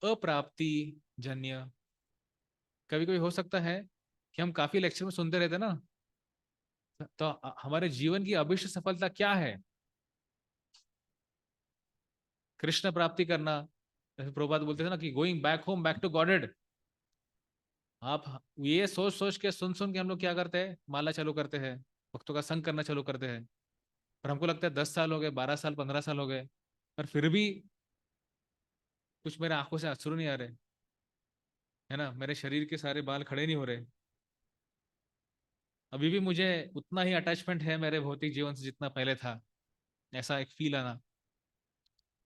अप्राप्ति जन्य, कभी कभी हो सकता है कि हम काफी लेक्चर में सुनते रहते हैं ना, तो हमारे जीवन की अभिष्ट सफलता क्या है? कृष्ण प्राप्ति करना। जैसे प्रभुपाद बोलते थे ना कि going back home, back to Godhead. आप ये सोच सोच के, सुन सुन के हम लोग क्या करते हैं? माला चालू करते हैं, भक्तों का संग करना चालू करते हैं, पर हमको लगता है 10 साल हो गए, 12 साल, 15 साल हो गए, पर फिर भी कुछ मेरे आंखों से अश्रु नहीं आ रहे, है ना, मेरे शरीर के सारे बाल खड़े नहीं हो रहे, अभी भी मुझे उतना ही अटैचमेंट है मेरे भौतिक जीवन से जितना पहले था, ऐसा एक फील आना।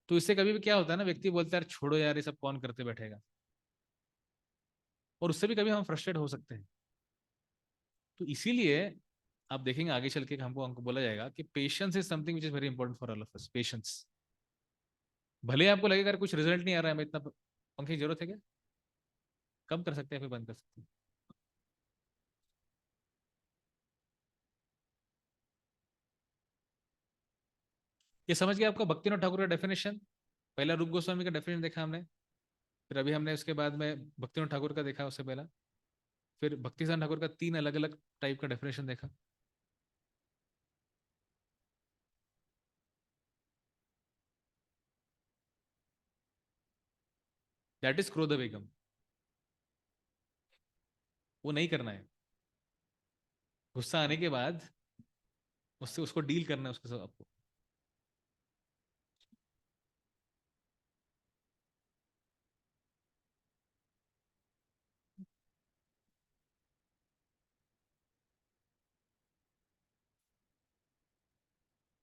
तो इससे कभी भी क्या होता है ना, व्यक्ति बोलता है यार छोड़ो यार, ये सब कौन करते बैठेगा, और उससे भी कभी हम फ्रस्ट्रेट हो सकते हैं। तो इसीलिए आप देखेंगे आगे चल के हमको बोला जाएगा कि patience is something which is very important for all of us. Patience, भले आपको लगेगा यार कुछ रिजल्ट नहीं आ रहा है, हमें इतना पंखे की जरूरत है क्या? कम कर सकते हैं, फिर बंद कर सकते हैं। ये समझ गया आपका भक्तिनाथ ठाकुर का डेफिनेशन? पहला रूप गोस्वामी का डेफिनेशन देखा हमने, फिर अभी हमने उसके बाद में भक्तिनाथ ठाकुर का देखा उससे पहला, फिर भक्तिसार ठाकुर का 3 अलग अलग टाइप का डेफिनेशन देखा। दैट इज क्रोध वेगम। वो नहीं करना है, गुस्सा आने के बाद उससे उसको डील करना है उसके साथ आपको।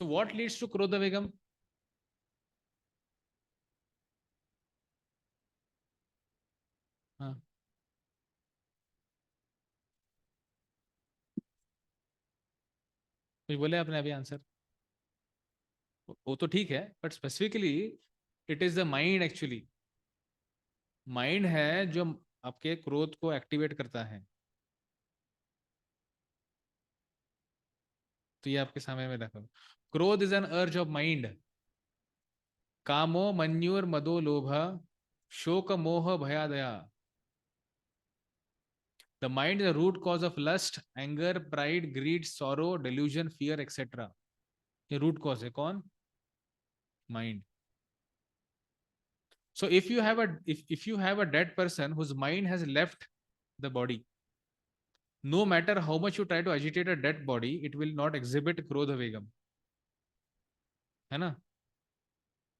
तो व्हाट लीड्स टू क्रोध वेगम? हाँ, कुछ बोले आपने अभी आंसर? वो तो ठीक है, but specifically it is the mind actually. Mind है जो आपके क्रोध को एक्टिवेट करता है। तो ये आपके सामने में रखा, क्रोध is an urge of mind. कामो मन्युर मदो लोभ शोक मोह भयादया। The mind is the root cause of lust, anger, pride, greed, sorrow, delusion, fear etcetera. ये रूट कॉज है, कौन? Mind. So if you have a dead person whose mind has left the body, no matter how much you try to agitate a dead body, it will not exhibit krodha vegam, है ना?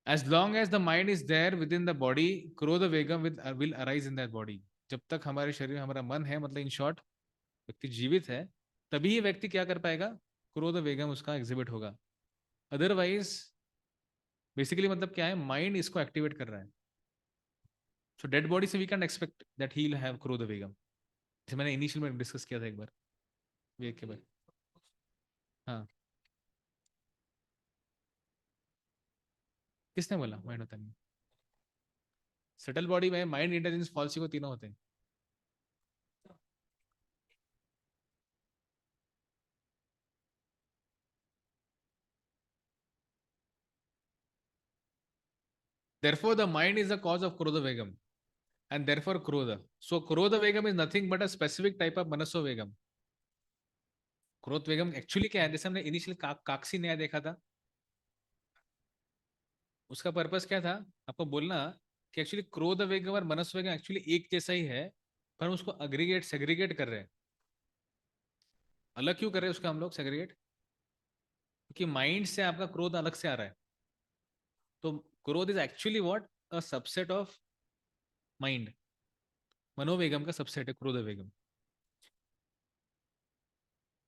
As long as the mind is there within the body, krodha vegam will arise in that body. जब तक हमारे शरीर में हमारा मन है, मतलब इन शॉर्ट व्यक्ति जीवित है, तभी ये व्यक्ति क्या कर पाएगा, क्रोध वेगम उसका एग्जिबिट होगा। अदरवाइज बेसिकली मतलब क्या है, माइंड इसको एक्टिवेट कर रहा है। सो डेड बॉडी से we can expect that he will have क्रोध वेगम, जैसे मैंने इनिशियल में डिस्कस किया था एक बार वेग के बारे। हाँ, किसने बोला माइंड होता नहीं? सेटल बॉडी में माइंड, इंटेलिजेंस, फॉल्सी को तीनों होते हैं। Therefore, the mind is the cause of Krodha Vegam, and therefore Krodha. So, Krodha Vegam is nothing but a specific type of Manaso Vegam. क्रोध वेगम एक्चुअली क्या है, जैसे हमने इनिशियल काकसी न्याय देखा था, उसका पर्पस क्या था आपको बोलना कि एक्चुअली क्रोध वेगम और मनस वेगम एक्चुअली एक जैसा ही है, पर हम उसको अग्रीगेट सेग्रीगेट कर रहे हैं। अलग क्यों कर रहे हैं उसका हम लोग सेग्रीगेट? क्योंकि माइंड से आपका क्रोध अलग से आ रहा है। तो क्रोध is actually what, a subset of mind. मनोवेगम का सबसेट है क्रोध वेगम।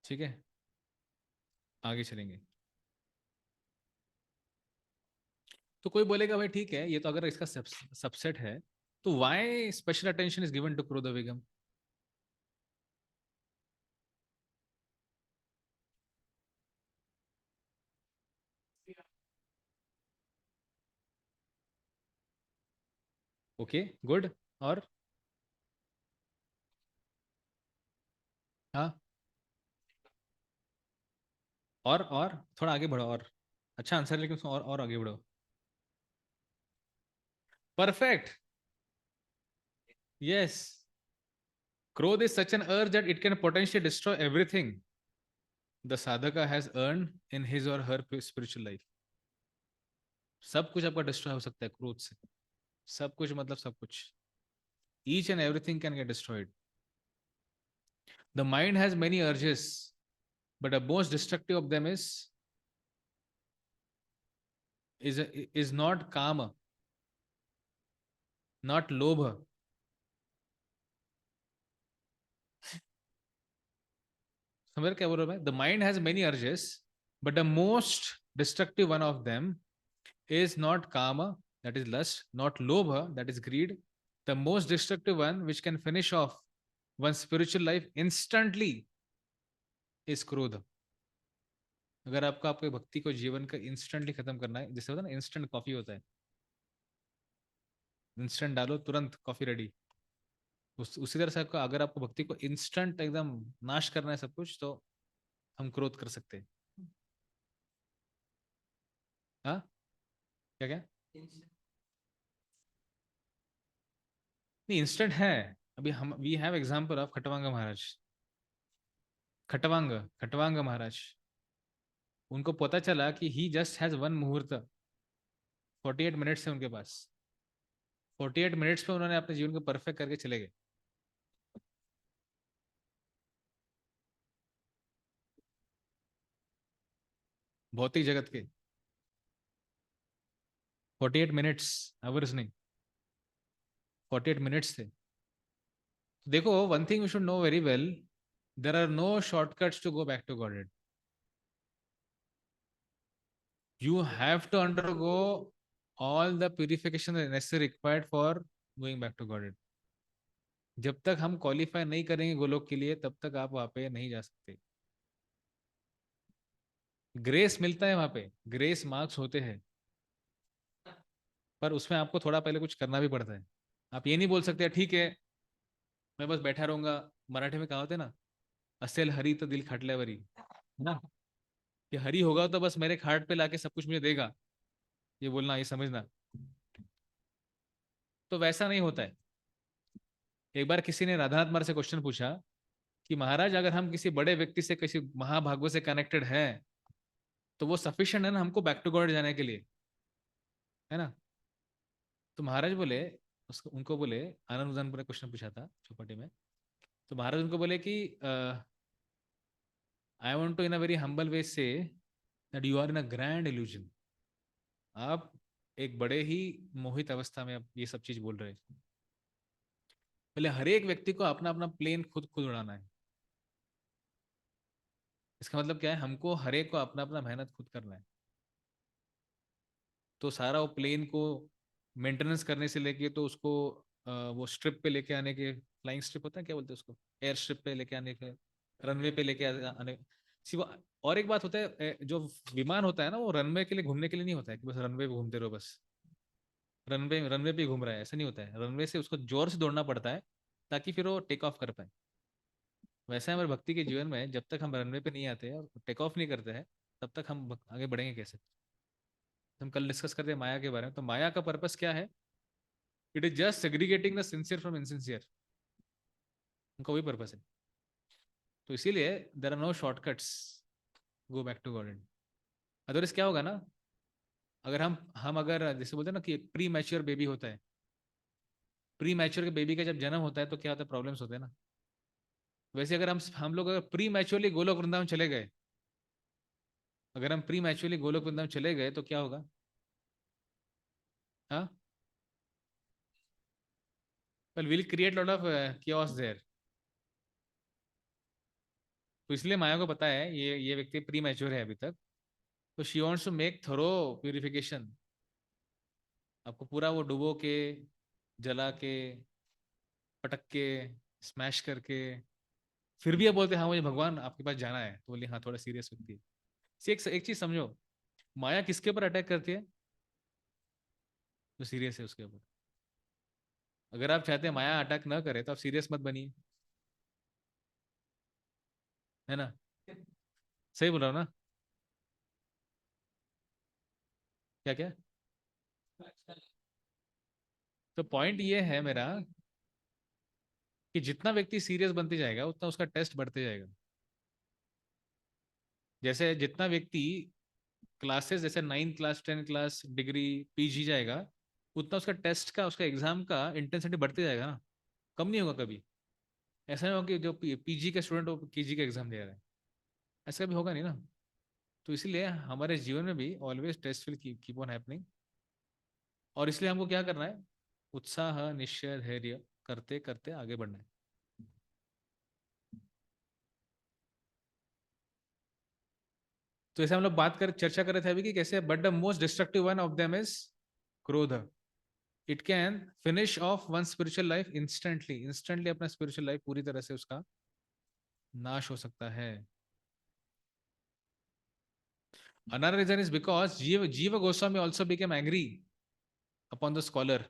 ठीक है, आगे चलेंगे। तो कोई बोलेगा भाई ठीक है, ये तो अगर इसका सबसेट है, तो why special attention is given to क्रोध वेगम? Okay, good. और हाँ, और थोड़ा आगे बढ़ो, और अच्छा आंसर, लेकिन उसमें और आगे बढ़ो। Perfect, yes. क्रोध is such an urge that it can potentially destroy everything the साधका has earn in his or her spiritual life. सब कुछ आपका डिस्ट्रॉय हो सकता है क्रोध से, सब कुछ मतलब सब कुछ। Each and everything can get destroyed. The mind has many urges, but the most destructive of them is not kama, not lobha. समझ क्या बोल रहा हूं? The mind has many urges, but the most destructive one of them is not kama, that is lust, not lobha, that is greed. The most destructive one, which can finish off one's spiritual life instantly, is krodha. अगर आपको आपके भक्ति को जीवन का इंस्टेंटली खत्म करना है, जैसे होता है ना इंस्टेंट कॉफी होता है, इंस्टेंट डालो तुरंत कॉफी रेडी, उसी तरह से आपको, अगर आपको भक्ति को इंस्टेंट एकदम नाश करना है सब कुछ, तो हम क्रोध कर सकते हैं। हाँ, क्या क्या? नहीं, इंस्टेंट है। अभी हम we have example of Khatvanga Maharaj. Khatvanga Khatvanga Maharaj, उनको पता चला कि ही जस्ट हैज वन मुहूर्त, 48 मिनट्स है उनके पास। 48 मिनट्स पे उन्होंने अपने जीवन को परफेक्ट करके चले गए। भौतिक जगत के 48 मिनट्स, आवर्स नहीं, 48 मिनट्स थे। देखो, one thing you should know very well, there are no shortcuts to go back to God. You have to undergo all the purification necessary required for going back to Godhead. जब तक हम क्वालिफाई नहीं करेंगे गोलोक के लिए, तब तक आप वहां पे नहीं जा सकते। ग्रेस मिलता है वहां पे, ग्रेस मार्क्स होते हैं, पर उसमें आपको थोड़ा पहले कुछ करना भी पड़ता है। आप ये नहीं बोल सकते ठीक है मैं बस बैठा रहूंगा। मराठी में कहा होते ना, असेल हरी तो दिल खाटल्यावरी, है ना, कि हरी होगा तो बस मेरे खाट पे लाके सब कुछ मुझे देगा, ये बोलना, ये समझना। तो वैसा नहीं होता है। एक बार किसी ने राधानाथ महाराज से क्वेश्चन पूछा कि महाराज, अगर हम किसी बड़े व्यक्ति से, किसी महाभागवत से कनेक्टेड है, तो वो सफिशिएंट है ना हमको बैक टू गॉड जाने के लिए, है ना? तो महाराज बोले, उसको उनको बोले, आनंद उदान पर क्वेश्चन पूछा था चौपाटी में, तो महाराज उनको बोले कि I want to in a very humble way say that you are in a grand illusion. आप एक बड़े ही मोहित अवस्था में आप ये सब चीज बोल रहे हैं। पहले हर एक व्यक्ति को अपना अपना प्लेन खुद खुद उड़ाना है। इसका मतलब क्या है, हमको हर एक को अपना अपना मेहनत खुद करना है। तो सारा वो प्लेन को मेंटेनेंस करने से लेके तो उसको वो स्ट्रिप पे लेके आने के, फ्लाइंग स्ट्रिप होता है क्या बोलते हैं उसको, एयर स्ट्रिप पे लेके आने के, रनवे पे लेके आने सिवा। और एक बात होता है, जो विमान होता है ना, वो रनवे के लिए घूमने के लिए नहीं होता है कि बस रनवे पे घूमते रहो बस, रनवे रनवे पे ही घूम रहा है, ऐसा नहीं होता है। रनवे से उसको जोर से दौड़ना पड़ता है ताकि फिर वो टेक ऑफ कर पाए। वैसे हमारे भक्ति के जीवन में जब तक हम रनवे पे नहीं आते और टेक ऑफ नहीं करते हैं, तब तक हम आगे बढ़ेंगे कैसे। हम कल डिस्कस करते हैं माया के बारे में, तो माया का पर्पस क्या है? It is just segregating the sincere from insincere, उनका वही पर्पस है। तो इसीलिए there are no shortcuts, go back to God. Otherwise क्या होगा ना, अगर हम अगर जैसे बोलते हैं ना कि प्री मैच्योर बेबी होता है, प्री मैच्योर के बेबी का जब जन्म होता है तो क्या होता है, प्रॉब्लम्स होते हैं ना। वैसे अगर हम लोग अगर प्री मैच्योरली गोलोक वृंदावन चले गए, अगर हम प्री मैच्योरली गोलोक वृंदावन चले गए तो क्या होगा? हाँ, well we'll create lot of chaos there। तो इसलिए माया को पता है ये व्यक्ति प्री मैच्योर है अभी तक, तो she wants to make thorough purification. आपको पूरा वो डुबो के, जला के, पटक के, स्मैश करके, फिर भी ये बोलते हैं हाँ मुझे भगवान आपके पास जाना है, तो बोले हाँ थोड़ा सीरियस व्यक्ति है। एक चीज समझो, माया किसके ऊपर अटैक करती है? जो सीरियस है उसके ऊपर। अगर आप चाहते हैं माया अटैक ना करे तो आप सीरियस मत बनिए, है ना? सही बोल रहा हूँ ना? क्या क्या? तो पॉइंट ये है मेरा कि जितना व्यक्ति सीरियस बनते जाएगा उतना उसका टेस्ट बढ़ते जाएगा। जैसे जितना व्यक्ति क्लासेस जैसे 9 क्लास 10 क्लास डिग्री पीजी जाएगा, उतना उसका टेस्ट का, उसका एग्जाम का इंटेंसिटी बढ़ते जाएगा ना, कम नहीं होगा कभी। ऐसा नहीं होगा कि जो पीजी का स्टूडेंट वो पीजी का एग्जाम दे रहा है, ऐसा भी होगा नहीं ना। तो इसलिए हमारे जीवन में भी always test will keep on happening. और इसलिए हमको क्या करना है? उत्साह निश्चय धैर्य करते करते आगे बढ़ना है। तो ऐसे हम लोग बात कर चर्चा कर रहे थे अभी कि कैसे, but the most destructive one of them is क्रोध। It can finish off one spiritual life instantly, instantly अपना स्पिरिचुअल लाइफ पूरी तरह से उसका नाश हो सकता है। Another reason is because Jiva Goswami also became angry upon the scholar।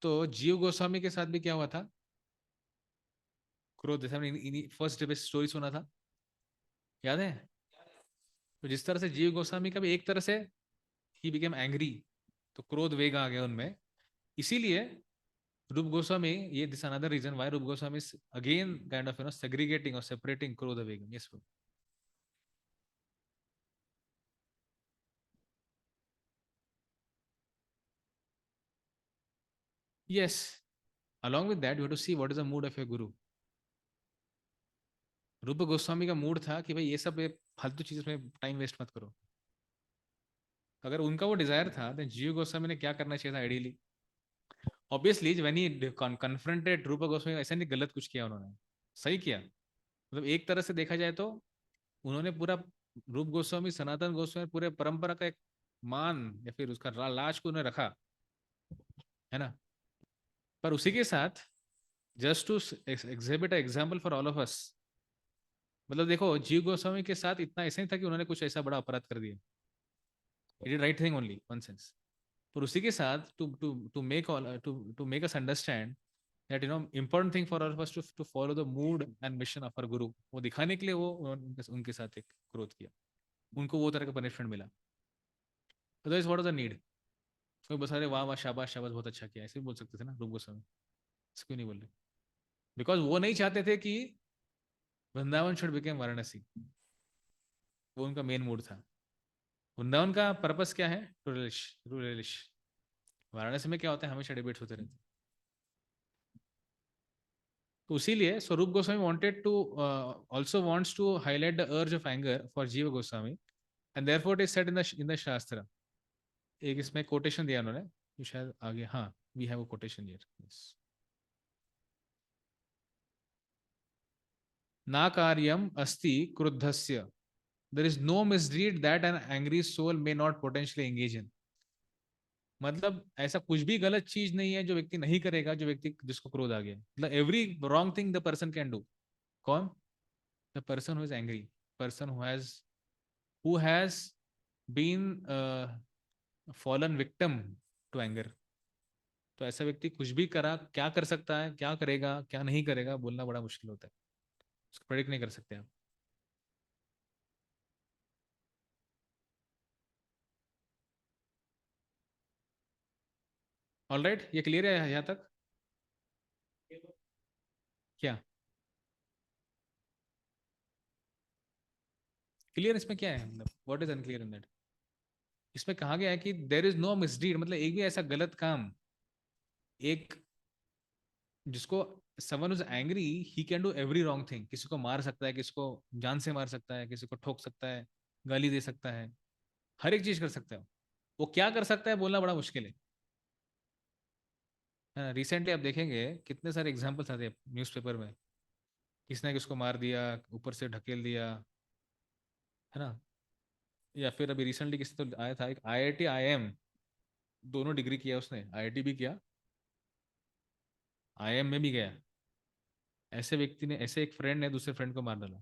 तो जीव गोस्वामी के साथ भी क्या हुआ था? क्रोध, जैसे हमने फर्स्ट डे स्टोरी सुना था, याद है? तो जिस तरह से जीव गोस्वामी का भी एक तरह से ही बिकेम एंग्री, तो क्रोध वेग आ गया उनमें। इसीलिए रूप गोस्वामी, ये दिस अनदर रीजन व्हाई रूप Goswami is again kind of segregating और सेपरेटिंग क्रोध वेग। Yes, yes, along with that you have to see what is the mood of your guru। रूप गोस्वामी का मूड था कि भाई ये सब फालतू चीज में टाइम वेस्ट मत करो। अगर उनका वो डिजायर था तो जीव गोस्वामी ने क्या करना चाहिए था ideally? Obviously when he confronted रूप गोस्वामी, ऐसा नहीं गलत कुछ किया उन्होंने, सही किया। मतलब एक तरह से देखा जाए तो उन्होंने पूरा, रूप गोस्वामी सनातन गोस्वामी पूरे परंपरा का एक मान या फिर उसका लाज को उन्हें रखा, है ना? पर उसी के साथ just to exhibit example for all of us, मतलब देखो जीव गोस्वामी के साथ इतना ऐसा नहीं था कि उन्होंने कुछ ऐसा बड़ा अपराध कर दिया, it is right thing only one sense. पर उसी के साथ to to to make to make us understand that important thing for all of us to follow the mood and mission of our guru, वो दिखाने के लिए वो उनके साथ एक क्रोध किया, उनको वो तरह का पनिशमेंट मिला। Otherwise what is the need? कोई बस अरे वाह वाह शाबाश शाबाश बहुत अच्छा किया, ऐसे भी बोल सकते थे ना रूप गोस्वामी, ऐसे क्यों नहीं बोल रहे? बिकॉज वो नहीं चाहते थे कि वृंदावन शुड बिकेम वाराणसी, वो उनका मेन मूड था। वृंदावन का पर्पस क्या है? रूरलिश। वाराणसी में क्या होता है, हमेशा डिबेट्स होते रहते हैं। तो इसीलिए Swarup Goswami wanted to also wants to highlight the urge of anger for Jiva Goswami, and therefore it is said in the शास्त्र। एक इसमें कोटेशन दिया उन्होंने ये शायद आगे, हाँ, we have a quotation here, yes. ना कार्यम अस्ति क्रुद्धस्य, there is no misdeed that an angry soul may not potentially engage in. मतलब ऐसा कुछ भी गलत चीज नहीं है जो व्यक्ति नहीं करेगा, जो व्यक्ति जिसको क्रोध आ गया। मतलब every wrong thing the person can do. कौन? The person who is angry, person who has been fallen victim to anger. तो ऐसा व्यक्ति कुछ भी करा, क्या कर सकता है, क्या करेगा, क्या नहीं करेगा, बोलना बड़ा मुश्किल होता है, उसको प्रेडिक्ट नहीं कर सकते आप। ऑलराइट, ये क्लियर है यहाँ तक? क्या क्लियर? इसमें क्या है, मतलब what is unclear in that? इसमें कहा गया है कि देर इज नो मिसडीड, मतलब एक भी ऐसा गलत काम, एक जिसको someone is angry he can do every wrong thing. किसी को मार सकता है, किसी को जान से मार सकता है, किसी को ठोक सकता है, गाली दे सकता है, हर एक चीज कर सकता है। वो क्या कर सकता है बोलना बड़ा मुश्किल है। रिसेंटली आप देखेंगे कितने सारे एग्जाम्पल्स आते हैं न्यूज़पेपर में, किसने किसको मार दिया, ऊपर से ढकेल दिया, है ना। या फिर अभी रिसेंटली किसी तो आया था, एक आईआईटी आईएम, दोनों डिग्री किया उसने, आईआईटी भी किया, आईएम में भी गया। ऐसे व्यक्ति ने, ऐसे एक फ्रेंड ने दूसरे फ्रेंड को मार डाला।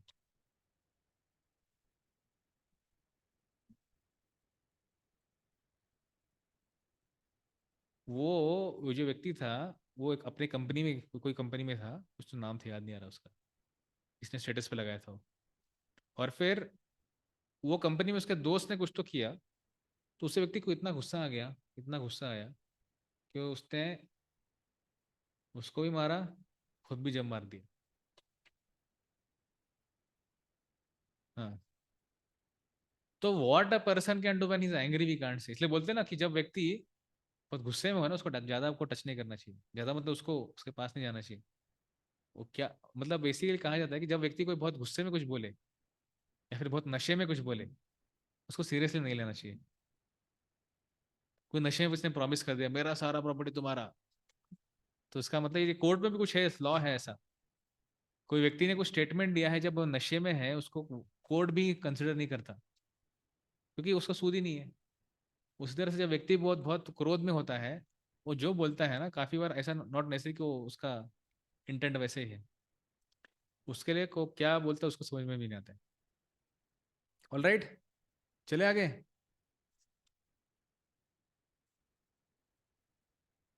वो जो व्यक्ति था, वो एक अपने कंपनी में, कोई कंपनी में था, कुछ तो नाम था, याद नहीं आ रहा उसका, इसने स्टेटस पे लगाया था वो। और फिर वो कंपनी में उसके दोस्त ने कुछ तो किया, तो उसे व्यक्ति को इतना गुस्सा आ गया, इतना गुस्सा आया कि उसने उसको भी मारा, खुद भी जब मार दिया। हाँ, तो what a person can do when he is angry we can't say. इसलिए बोलते हैं ना कि जब व्यक्ति बहुत गुस्से में हो ना, उसको ज्यादा आपको टच नहीं करना चाहिए, ज्यादा मतलब उसको, उसके पास नहीं जाना चाहिए। वो क्या मतलब, बेसिकली कहा जाता है कि जब व्यक्ति कोई बहुत गुस्से में कुछ बोले या फिर बहुत नशे में कुछ बोले, उसको सीरियसली नहीं लेना चाहिए। कोई नशे में उसने प्रॉमिस कर दिया मेरा सारा प्रॉपर्टी तुम्हारा, तो उसका मतलब ये कोर्ट में भी कुछ है, लॉ है ऐसा। कोई व्यक्ति ने कुछ स्टेटमेंट दिया है, जब वो नशे में है, उसको कोर्ट भी कंसिडर नहीं करता, क्योंकि उसका सूद ही नहीं है। उसी तरह से जब व्यक्ति बहुत बहुत क्रोध में होता है, वो जो बोलता है ना, काफी बार ऐसा नॉट नेसेसरी कि वो उसका इंटेंट वैसे ही है, उसके लिए को क्या बोलता है उसको समझ में भी नहीं आता है। ऑलराइट, चले आगे।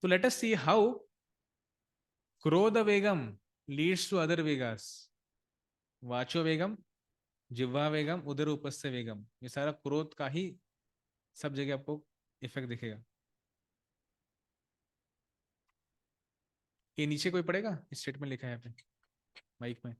तो लेट अस सी हाउ क्रोध वेगम लीड्स टू अदर वेगास। वाचो वेगम, जिह्वा वेगम, उदर उपस्थ वेगम, ये सारा क्रोध का ही सब जगह आपको इफेक्ट दिखेगा। ये नीचे कोई पड़ेगा, स्टेटमेंट लिखा है यहाँ पे माइक में।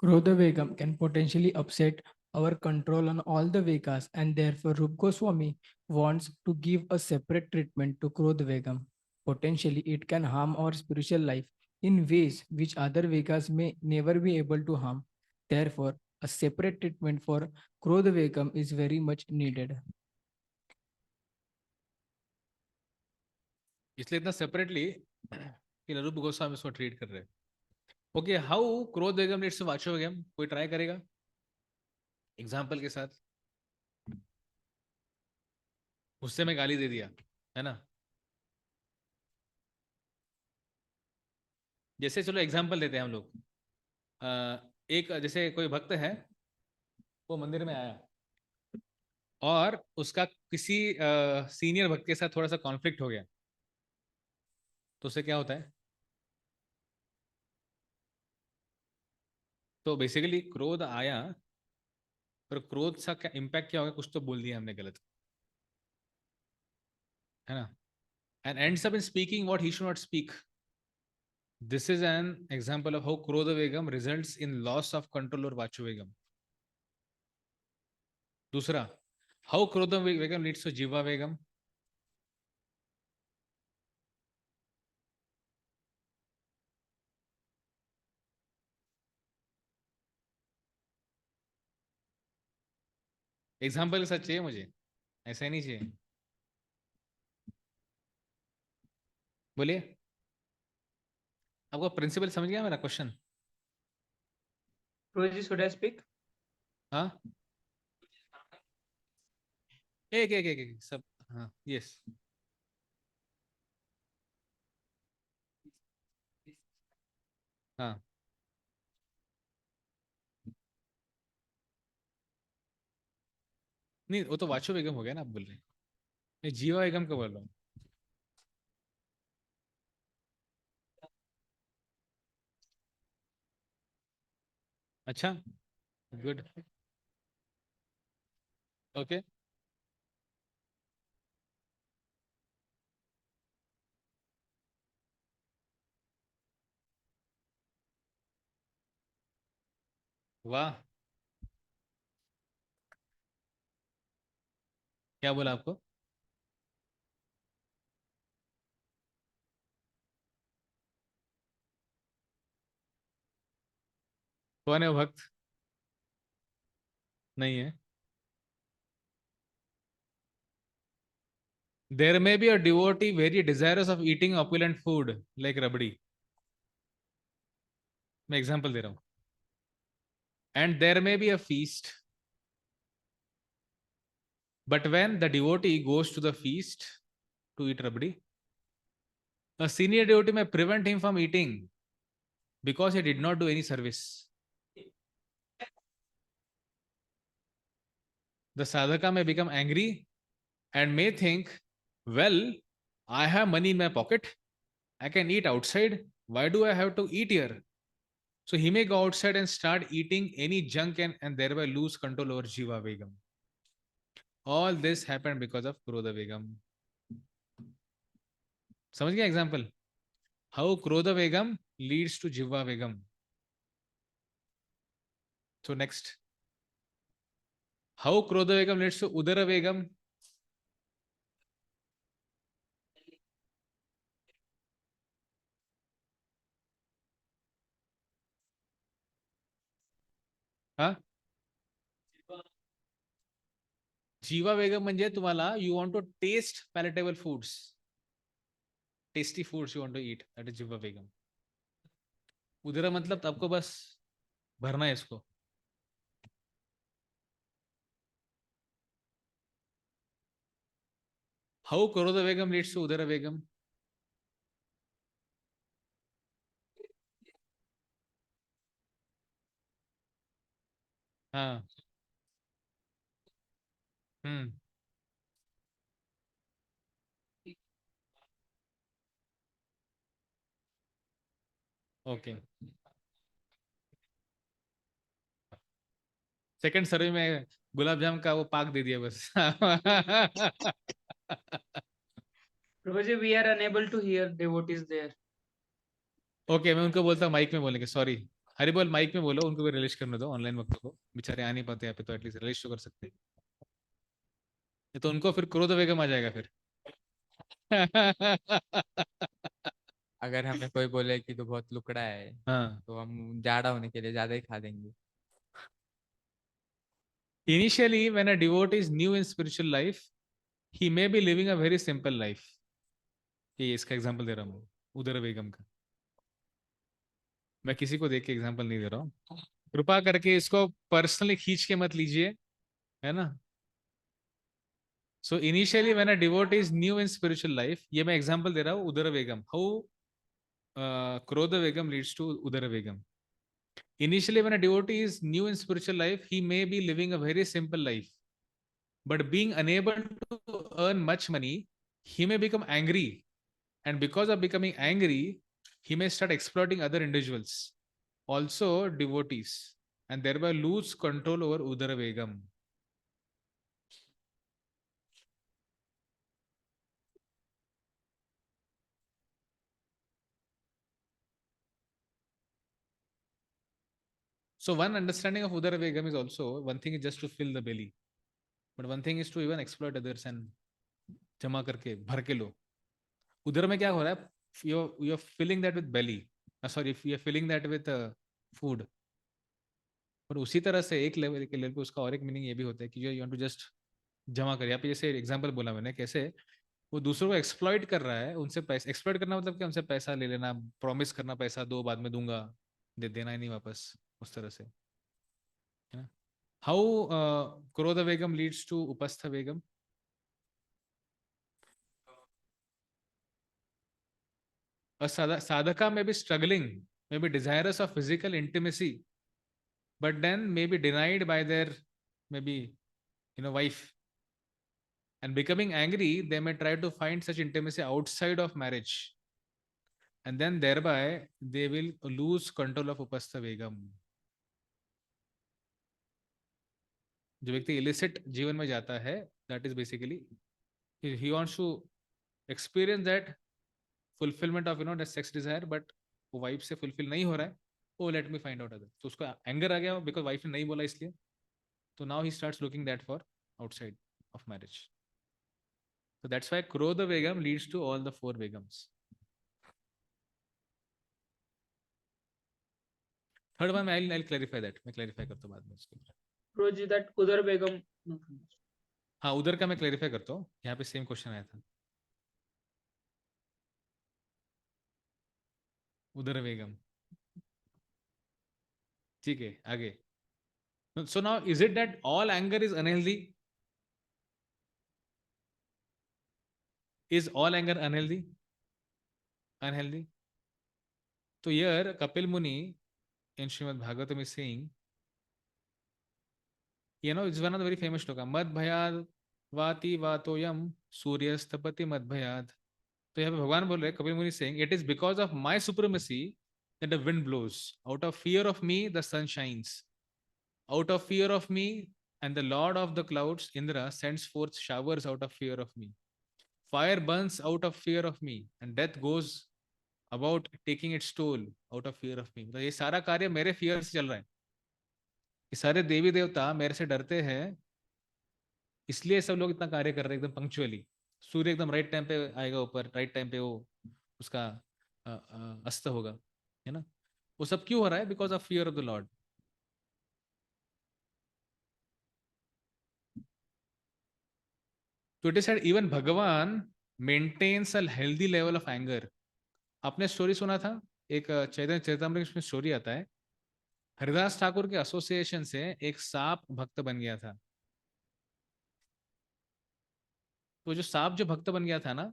Krodhavegam can potentially upset our control on all the Vegas, and therefore Rup Goswami wants to give a separate treatment to Krodhavegam. Potentially, it can harm our spiritual life in ways which other Vegas may never be able to harm. Therefore, a separate treatment for Krodhavegam is very much needed. इसलिए इतना सेपरेटली कि नरूप गोस्वामी इसको ट्रीट कर रहे हैं। ओके, हाउ क्रोध वेगम लीड्स टू वाचो वेगम, कोई ट्राई करेगा एग्जांपल के साथ? गुस्से में गाली दे दिया, है ना। जैसे चलो एग्जांपल देते हैं हम लोग। एक जैसे कोई भक्त है, वो मंदिर में आया और उसका किसी सीनियर भक्त के साथ थोड़ा सा कॉन्फ्लिक्ट हो गया, तो उससे क्या होता है? तो बेसिकली क्रोध आया, पर क्रोध सा क्या इम्पैक्ट क्या होगा, कुछ तो बोल दिया हमने गलत, है ना। And ends up in speaking what he should not speak. This is an example of how क्रोध वेगम results in loss of control और वाचो वेगम। दूसरा, हाउ क्रोध वेगम लीड्स टू जीवा वेगम। एग्जाम्पल के साथ चाहिए मुझे, ऐसा ही नहीं चाहिए। बोलिए, आपको प्रिंसिपल समझ गया मेरा question? Guruji, should I speak? हाँ, एक एक एक एक सब। हाँ, यस। हाँ, नहीं वो तो वाचो बेगम हो गया ना, आप बोल रहे हैं। मैं जीवा बेगम का बोल रहा हूँ। अच्छा, गुड, ओके। वाह, क्या बोला आपको? कौन है वो भक्त? नहीं है। There may be a devotee very desirous of eating opulent food like rabdi. मैं एग्जांपल दे रहा हूँ। And there may be a feast, but when the devotee goes to the feast to eat rabdi, a senior devotee may prevent him from eating because he did not do any service. The sadhaka may become angry and may think, well, I have money in my pocket, I can eat outside, why do I have to eat here? So he may go outside and start eating any junk and thereby lose control over Jiva Begum. All this happened because of Krodha Begum. समझ गया एग्जाम्पल? हाउ क्रोध बेगम लीड्स टू जिह्वा बेगम. So next, how Krodha Begum leads to Udara Begum? हा, जीवा बेगम म्हणजे तुम्हाला you want to taste palatable foods, tasty foods you want to eat, that is जिह्वा बेगम. उदरा मतलब आपको बस भरना है इसको. How Krodha Begum leads to Udara Begum? हाँ. हम्म. ओके. सेकंड सर्वे में गुलाब जाम का वो पाक दे दिया बस. Guruji, we are unable to hear devotees there. Okay, मैं उनको बोलता हूँ माइक में बोलेंगे. सॉरी, हरी बोल, माइक में बोलो, उनको भी रिलीज करने दो. ऑनलाइन वक्तों को बेचारे आ नहीं पाते यहाँ पे, तो एटलीस्ट रिलीज तो कर सकते हैं. ये तो उनको फिर क्रोध बेगम आ जाएगा फिर. अगर हमें कोई बोले कि तो बहुत लुकड़ा है, हाँ. तो हम जाड़ा होने के लिए ज्यादा ही खा देंगे. Initially, when a devotee is new in spiritual life, he may be living a very simple life. ये इसका एग्जांपल दे रहा हूँ, उदर बेगम का. मैं किसी को देख के एग्जांपल नहीं दे रहा हूँ. कृपा करके इसको पर्सनली खींच के मत लीजिए, है ना. So initially when a devotee is new in spiritual life, ये मैं एग्जांपल दे रहा हूँ उदर बेगम. How क्रोध बेगम leads to उदर बेगम. Initially when a devotee is new in spiritual life, he may be living a very simple life, but being unable to earn much money, he may become angry, and because of becoming angry, he may start exploiting other individuals, also devotees, and thereby lose control over Udara Begum. So one understanding of Udara Begum is also, one thing is just to fill the belly, but one thing is to even exploit others and जमा करके भर के लो. उधर में क्या हो रहा है? You're filling that with belly. Sorry, if you're filling that with food. और उसी तरह से एक लेवल के लेवल पे उसका और एक मीनिंग ये भी होता है कि यू वांट टू जस्ट जमा कर, यहाँ पे जैसे एग्जांपल बोला मैंने कैसे वो दूसरों को एक्सप्लॉइट कर रहा है, उनसे पैसा एक्सप्लॉइट करना मतलब कि उनसे पैसा ले लेना, प्रॉमिस करना पैसा दो बाद में दूंगा, देना ही नहीं वापस, उस तरह से, है ना। हाउ क्रोध वेगम लीड्स टू उपस्थ वेगम? A sadhaka may be struggling, may be desirous of physical intimacy, but then may be denied by their maybe wife. And becoming angry, they may try to find such intimacy outside of marriage. And then thereby they will lose control of upastha vegam. जो व्यक्ति इलिसिट जीवन में जाता है, that is basically he wants to experience that fulfillment of the sex desire, but वो वाइफ से फुलफिल नहीं हो रहा है, oh let me find out other, तो उसको एंगर आ गया बिकॉज वाइफ ने नहीं बोला इसलिए, तो now he starts looking that for outside of marriage. So that's why Krodha Vegam leads to all the four Vegams. Third one, I'll clarify that. मैं clarify करता हूँ बाद में उसको. Roji, that Udar Begum. हाँ, उधर का मैं clarify करता हूँ. यहाँ पे same question आया था. उधर Vegam. ठीक है, आगे. So now, is it that all anger is unhealthy? Is all anger unhealthy? Unhealthy. So here, Kapil Muni in Srimad Bhagavatam is saying, it's one of the very famous shloka. Mad bhayad vati vatoyam suryastapati mad bhayad. तो यहाँ पे भगवान बोल रहे, कपिल मुनि saying, it is because of my supremacy that the wind blows. Out of fear of me, the sun shines. Out of fear of me, and the Lord of the clouds, Indra, sends forth showers out of fear of me. Fire burns out of fear of me, and death goes about taking its toll out of fear of me. तो ये सारा कार्य मेरे fear से चल रहा है. ये सारे देवी देवता मेरे से डरते हैं, इसलिए सब लोग इतना कार्य कर रहे हैं एकदम पंक्चुअली. सूर्य एकदम राइट टाइम पे आएगा ऊपर, राइट टाइम पे वो उसका अस्त होगा, है ना. वो सब क्यों हो रहा है? Because of fear of the lord. तो इट इज सेड इवन भगवान maintains a healthy level of anger. आपने स्टोरी सुना था, एक चैतन्य चरितमृत में स्टोरी आता है, हरिदास ठाकुर के एसोसिएशन से एक सांप भक्त बन गया था. तो जो सांप जो भक्त बन गया था ना,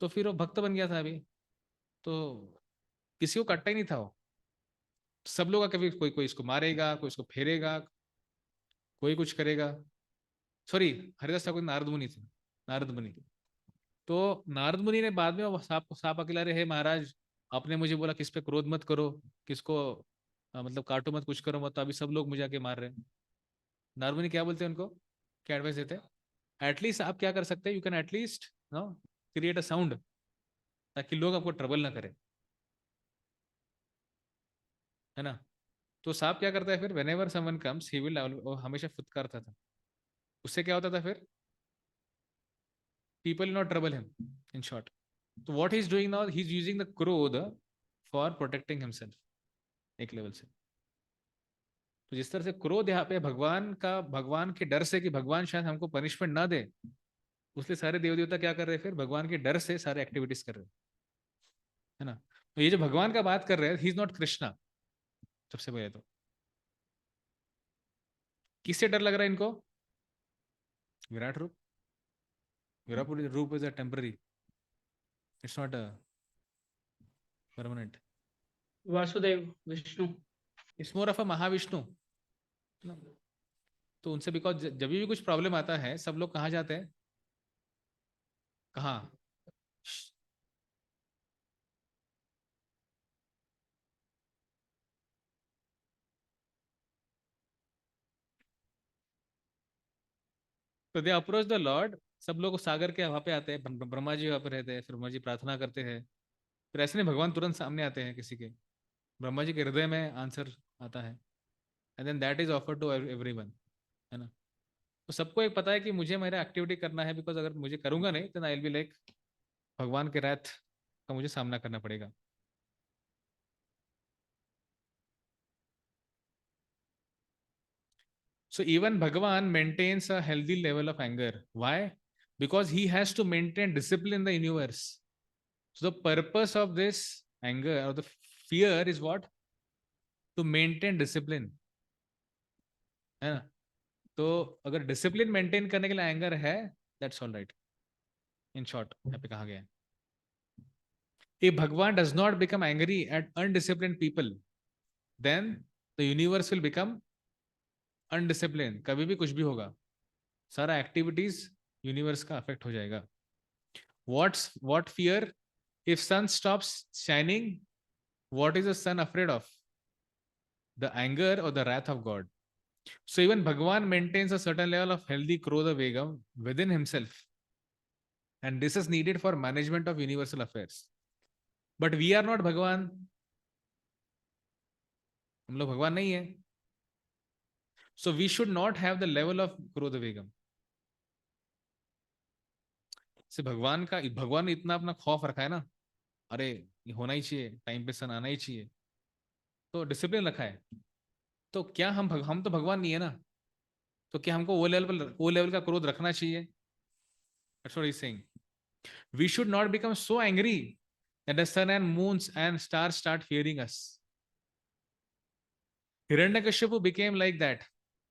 तो फिर वो भक्त बन गया था अभी, तो किसी को कटता ही नहीं था वो. सब लोग कभी कोई कोई इसको मारेगा, कोई इसको फेरेगा, कोई कुछ करेगा. सॉरी, हरिदास ठाकुर नारद मुनि थे, नारद मुनि. तो नारद मुनि ने बाद में वो सांप सांप अकेला रहे, हे महाराज आपने मुझे बोला किस पे क्रोध मत करो, किसको मतलब काटो मत, कुछ करो मत, तो अभी सब लोग मुझे आके मार रहे हैं. नारद मुनि क्या बोलते हैं उनको, क्या एडवाइस देते हैं? एटलीस्ट आप क्या कर सकते हैं, you can at least create a sound, ताकि लोग आपको ट्रबल ना करें, है ना. तो सांप क्या करता है फिर, when ever someone comes he will, हमेशा फुतकारता था. उससे क्या होता था फिर, people will not trouble him, in short. So what he's doing now, he's using the क्रोध for protecting himself एक लेवल से. तो जिस तरह से क्रोध यहाँ पे भगवान के डर से कि भगवान शायद हमको पनिशमेंट ना दे, उसलिए सारे देव देवता क्या कर रहे हैं फिर, भगवान के डर से सारे एक्टिविटीज कर रहे हैं, है ना. तो ये जो भगवान का बात कर रहे हैं, ही इज नॉट कृष्णा. सबसे पहले तो किससे डर लग रहा है इनको? विराट रूप. विराट रूप is a temporary, it's not a permanent. Vasudev, Vishnu. It's more of a Mahavishnu. तो उनसे बिकॉज जब भी कुछ प्रॉब्लम आता है, सब लोग कहाँ जाते हैं, कहाँ? तो दे अप्रोच द लॉर्ड. सब लोग सागर के वहां पे आते हैं, ब्रह्मा जी वहां पे रहते हैं, फिर ब्रह्मा जी प्रार्थना करते हैं, फिर ऐसे नहीं भगवान तुरंत सामने आते हैं किसी के, ब्रह्मा जी के हृदय में आंसर आता है, and then that is offer to everyone, है ना. तो सबको एक पता है कि मुझे मेरा एक्टिविटी करना है, बिकॉज अगर मुझे करूंगा नहीं तो आई विल बी लाइक भगवान के रैथ का मुझे सामना करना पड़ेगा. So even Bhagavan maintains a healthy level of anger. Why? Because he has to maintain discipline in the universe. So the purpose of this anger or the fear is what? To maintain discipline. है ना? तो अगर डिसिप्लिन मेंटेन करने के लिए एंगर है, that's all right. In short यहाँ पे कहा गया है. If Bhagwan does not become angry at undisciplined people, then the universe will become undisciplined. कभी भी कुछ भी होगा, सारा एक्टिविटीज यूनिवर्स का अफेक्ट हो जाएगा. What fear? If sun stops shining, what is the sun afraid of? The anger or the wrath of God. So even Bhagwan maintains a certain level of healthy krodha vegam within himself, and this is needed for management of universal affairs. But we are not Bhagwan. हम लोग भगवान नहीं है. So we should not have the level of krodha vegam. से भगवान ने इतना अपना खौफ रखा है ना, अरे ये होना ही चाहिए, टाइम पे सन आना ही चाहिए, तो डिसिप्लिन रखा है. तो क्या हम तो भगवान नहीं है ना, तो क्या हमको वो लेवल का क्रोध रखना चाहिए? That's what he's saying. We should not become so angry that the sun and moons and stars start fearing us. Hiranyakashipu became like that.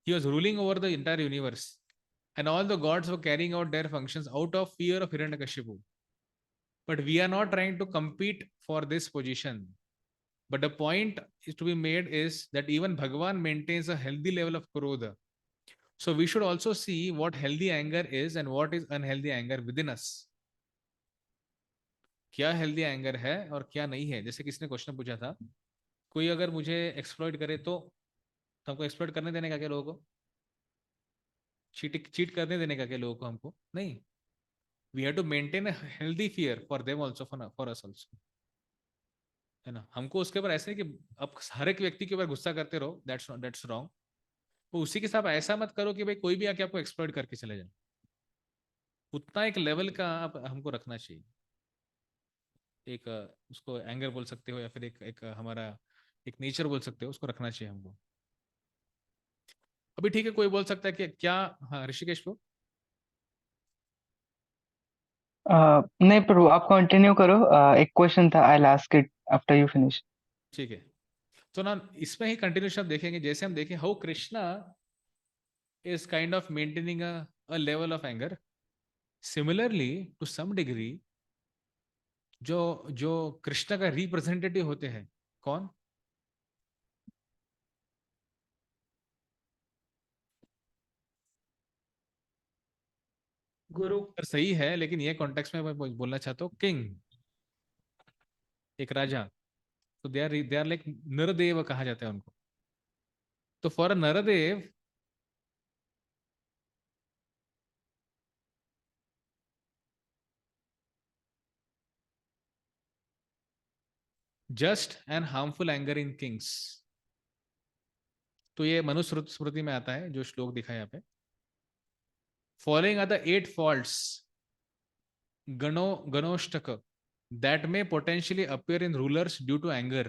He was ruling over the entire universe, and all the gods were carrying out their functions out of fear of Hiranyakashipu. But we are not trying to compete for this position. But the point is to be made is that even Bhagavan maintains a healthy level of krodha. So we should also see what healthy anger is and what is unhealthy anger within us. क्या हेल्दी एंगर है और क्या नहीं है. जैसे किसी ने क्वेश्चन पूछा था, कोई अगर मुझे एक्सप्लॉइट करे तो हमको एक्सप्लॉइट करने देने का क्या लोगों को? चीट करने देने का क्या लोगों को? हमको नहीं. We have to maintain a healthy fear for them also, for us also, है ना. हमको उसके ऊपर ऐसे कि अब हर एक व्यक्ति के ऊपर गुस्सा करते रहो, दैट्स रॉन्ग. तो उसी के साथ ऐसा मत करो कि भाई कोई भी आके आपको एक्सप्लॉइट करके चले जाए. उतना एक लेवल का आप हमको रखना चाहिए. एक उसको एंगर बोल सकते हो या फिर एक हमारा एक नेचर बोल सकते हो, उसको रखना चाहिए हमको. अभी ठीक है, कोई बोल सकता है कि क्या. हाँ ऋषिकेश को. नहीं प्रभु, आप कंटिन्यू करो. एक क्वेश्चन था, I ask it after you finish. ठीक है, तो ना इसमें ही कंटिन्यूशन आप देखेंगे. जैसे हम देखें how Krishna is kind of maintaining a level of anger, similarly to some degree जो कृष्णा का रिप्रेजेंटेटिव होते हैं, कौन? गुरु. सही है, लेकिन ये कॉन्टेक्स्ट में मैं बोलना चाहता हूँ किंग, एक राजा. तो दे आर लाइक नरदेव कहा जाता है उनको. तो फॉर नरदेव just and harmful anger in kings. तो ये मनुस्मृति स्मृति में आता है जो श्लोक दिखा है यहाँ पे. फॉलोइंग आर द 8 faults गणोष्टक that may potentially appear in rulers due to anger.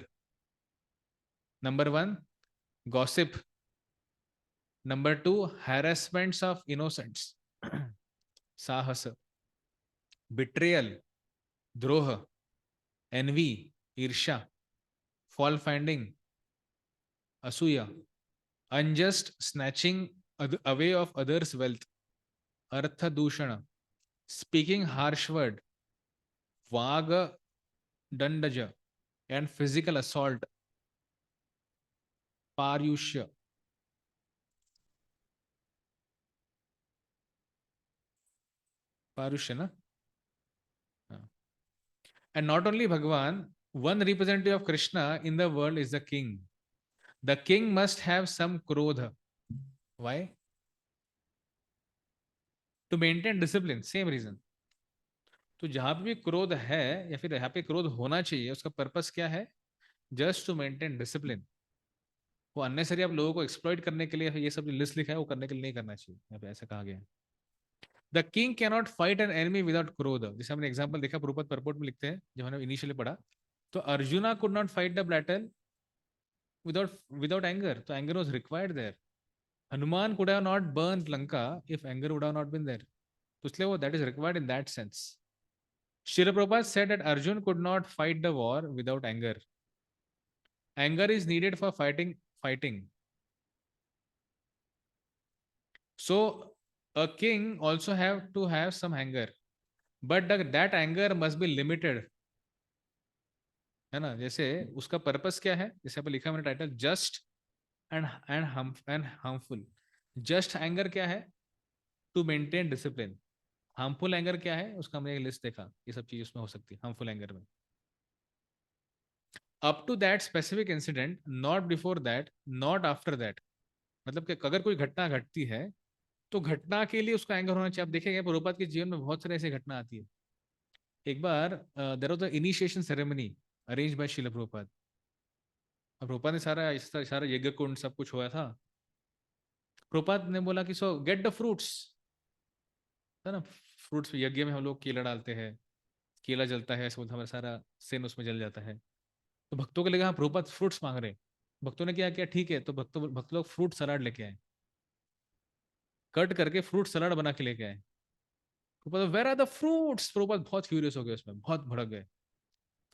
Number 1, gossip. Number 2, harassments of innocents. Sahasa. Betrayal. Droha. Envy. Irsha. Fault finding. Asuya. Unjust snatching away of others' wealth. Artha dushana. Speaking harsh word. Vaga dandaja. And physical assault. Paryushya. Parushya, na? And not only Bhagavan, one representative of Krishna in the world is the king. The king must have some krodha. Why? To maintain discipline. Same reason. तो जहां पे भी क्रोध है या फिर यहाँ पे क्रोध होना चाहिए, उसका पर्पस क्या है? Just to maintain discipline. वो अननेसरी आप लोगों को एक्सप्लॉइट करने के लिए ये सब लिस्ट लिखा है वो करने के लिए नहीं करना चाहिए. यहाँ पे ऐसा कहा गया है. The king can not fight an enemy without क्रोध. जैसे हमने एग्जाम्पल देखा, प्रभुपद परपोर्ट में लिखते हैं, जब हमने इनिशियली पढ़ा, तो arjuna could not fight the battle without anger. So anger was required there. Hanuman could have not burned Lanka if anger would have not been there. तो इसलिए वो that is required in that sense. Srila Prabhupada said that Arjun could not fight the war without anger. Anger is needed for fighting. So a king also have to have some anger, but that anger must be limited. है ना, जैसे उसका पर्पस क्या है, जैसे पे लिखा मैंने title just and harmful. Just anger क्या है? To maintain discipline. Harmful anger क्या है? उसका हमने एक लिस्ट देखा, ये सब चीज उसमें हो सकती है हार्मफुल एंगर में. Up to that specific incident, not before that, not after that. मतलब कि अगर कोई घटना घटती है तो घटना के लिए उसका एंगर होना चाहिए. आप देखेंगे प्रभुपाद के जीवन में बहुत सारे ऐसी घटना आती है. एक बार there was the initiation ceremony arrange by Srila Prabhupada. अब प्रभुपाद ने सारा यज्ञ कुंड सब कुछ हुआ था. प्रभुपाद ने बोला कि सो गेट द फ्रूट्स, है ना. फ्रूट्स यज्ञ में हम लोग केला डालते हैं, केला जलता है, ऐसे बोलते हमारा सारा सिन उसमें जल जाता है. तो भक्तों को लगा हाँ प्रभुपाद फ्रूट्स मांग रहे हैं. भक्तों ने क्या किया, ठीक है, तो भक्त लोग फ्रूट सलाड लेके आए, कट करके फ्रूट सलाड बना के लेके आए. Prabhupada where are the fruits. Prabhupada बहुत फ्यूरियस हो गए, उसमें बहुत भड़क गए.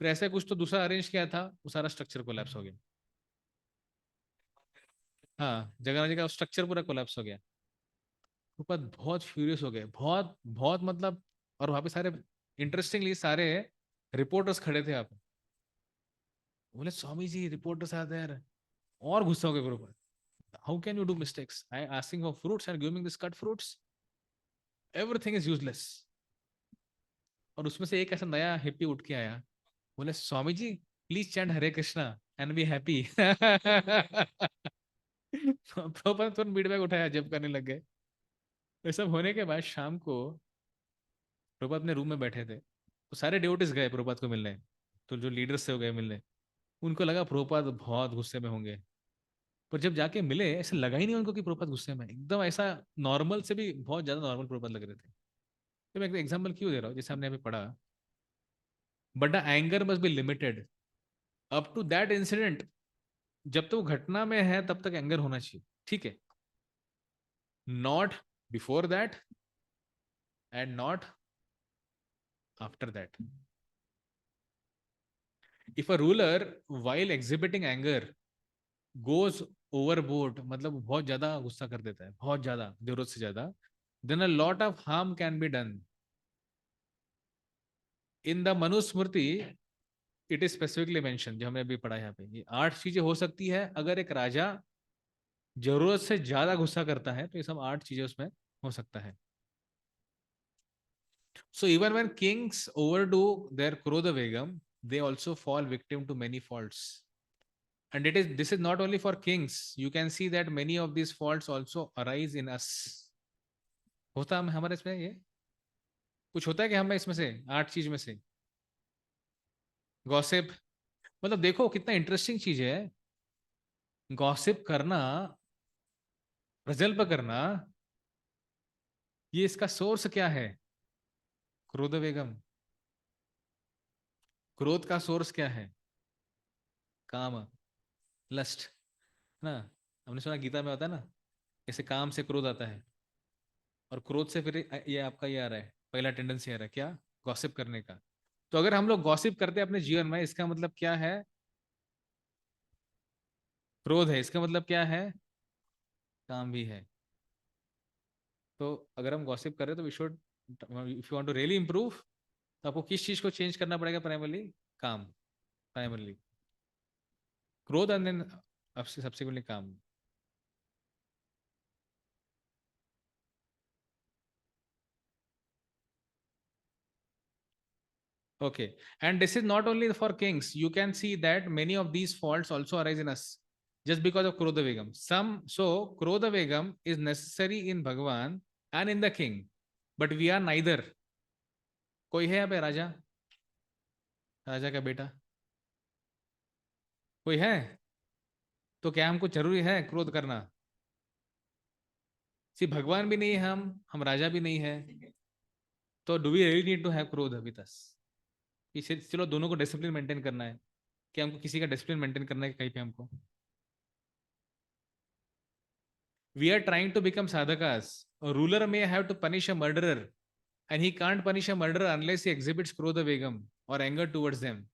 फिर ऐसे कुछ तो दूसरा अरेंज किया था, वो सारा स्ट्रक्चर कोलैप्स हो गया. हाँ, जगन्नाथ जी का स्ट्रक्चर पूरा कोलैप्स हो गया. प्रभुपाद बहुत फ्यूरियस हो गए, बहुत बहुत मतलब. और वहां पे सारे इंटरेस्टिंगली सारे रिपोर्टर्स खड़े थे. आप बोले स्वामी जी रिपोर्टर्स आर देयर. और गुस्सा हो गए Prabhupada. How can you do mistakes, I asking for fruits and giving this cut fruits. Everything is useless. और उसमें से एक ऐसा नया हिप्पी उठ के आया, बोले Swami ji please chant Hare Krishna and be happy. Prabhupada तुरंत फीडबैक उठाया, जब करने लग गए. ये सब होने के बाद शाम को प्रभुपाद अपने रूम में बैठे थे, तो सारे डिवोटीज गए प्रभुपाद को मिलने. तो जो लीडर्स थे वो गए मिलने. उनको लगा प्रभुपाद बहुत गुस्से में होंगे, पर जब जाके मिले ऐसा लगा ही नहीं उनको कि प्रभुपाद गुस्से में. एकदम ऐसा नॉर्मल से भी बहुत ज्यादा नॉर्मल प्रभुपाद लग रहे थे. तो मैं एक एग्जाम्पल क्यों दे रहा हूँ, जैसे हमने अभी पढ़ा, but the anger must be limited up to that incident. जब तो घटना में है तब तक एंगर होना चाहिए, ठीक है. Not before that and not after that. If a ruler while exhibiting anger goes overboard, मतलब बहुत ज्यादा गुस्सा कर देता है, बहुत ज्यादा, जरूरत से ज्यादा, then a lot of harm can be done. In the Manusmriti it is specifically mention, जो हमने अभी पढ़ा यहाँ पे, ये 8 चीजें हो सकती है अगर एक राजा जरूरत से ज्यादा गुस्सा करता है, तो ये सब 8 चीजें उसमें हो सकता है. So even when kings overdo their Krodhavegam, they also fall victim to many faults. And this is not only for kings. You can see that many of these faults also arise in us. होता है हमारे इसमें ये कुछ होता है कि हमें इसमें से 8 चीज में से गॉसिप. मतलब देखो कितना इंटरेस्टिंग चीज है गॉसिप करना, प्रजल्प करना. ये इसका सोर्स क्या है? क्रोधवेगम. क्रोध का सोर्स क्या है? काम, लस्ट, ना. हमने सुना गीता में होता है ना, ऐसे काम से क्रोध आता है, और क्रोध से फिर ये आपका ये आ रहा है, पहला टेंडेंसी आ रहा है क्या? गॉसिप करने का. तो अगर हम लोग गॉसिप करते हैं अपने जीवन में, इसका मतलब क्या है? क्रोध है. इसका मतलब क्या है? काम भी है. तो अगर हम गॉसिप कर रहे हैं तो we should, if you want to really improve, तो आपको किस चीज को चेंज करना पड़ेगा? प्राइमरली काम, प्राइमरली क्रोध, एंड देन सबसेक्वेंटली काम. Okay. And this is not only for kings. You can see that many of these faults also arise in us just because of Krodhavegam. So Krodhavegam is necessary in Bhagavan and in the king. But we are neither. कोई है यहाँ पे राजा, राजा का बेटा कोई है? तो क्या हमको जरूरी है क्रोध करना? सिर्फ भगवान भी नहीं है, हम राजा भी नहीं है, तो do we really need to have क्रोध विद अस? चलो दोनों को डिसिप्लिन मेंटेन करना है, क्या हमको किसी का डिसिप्लिन मेंटेन करना है कहीं पे हमको? We are trying to become sadhakas. A ruler may have to punish a murderer, and he can't punish a murderer unless he exhibits krodha vegam or anger towards them.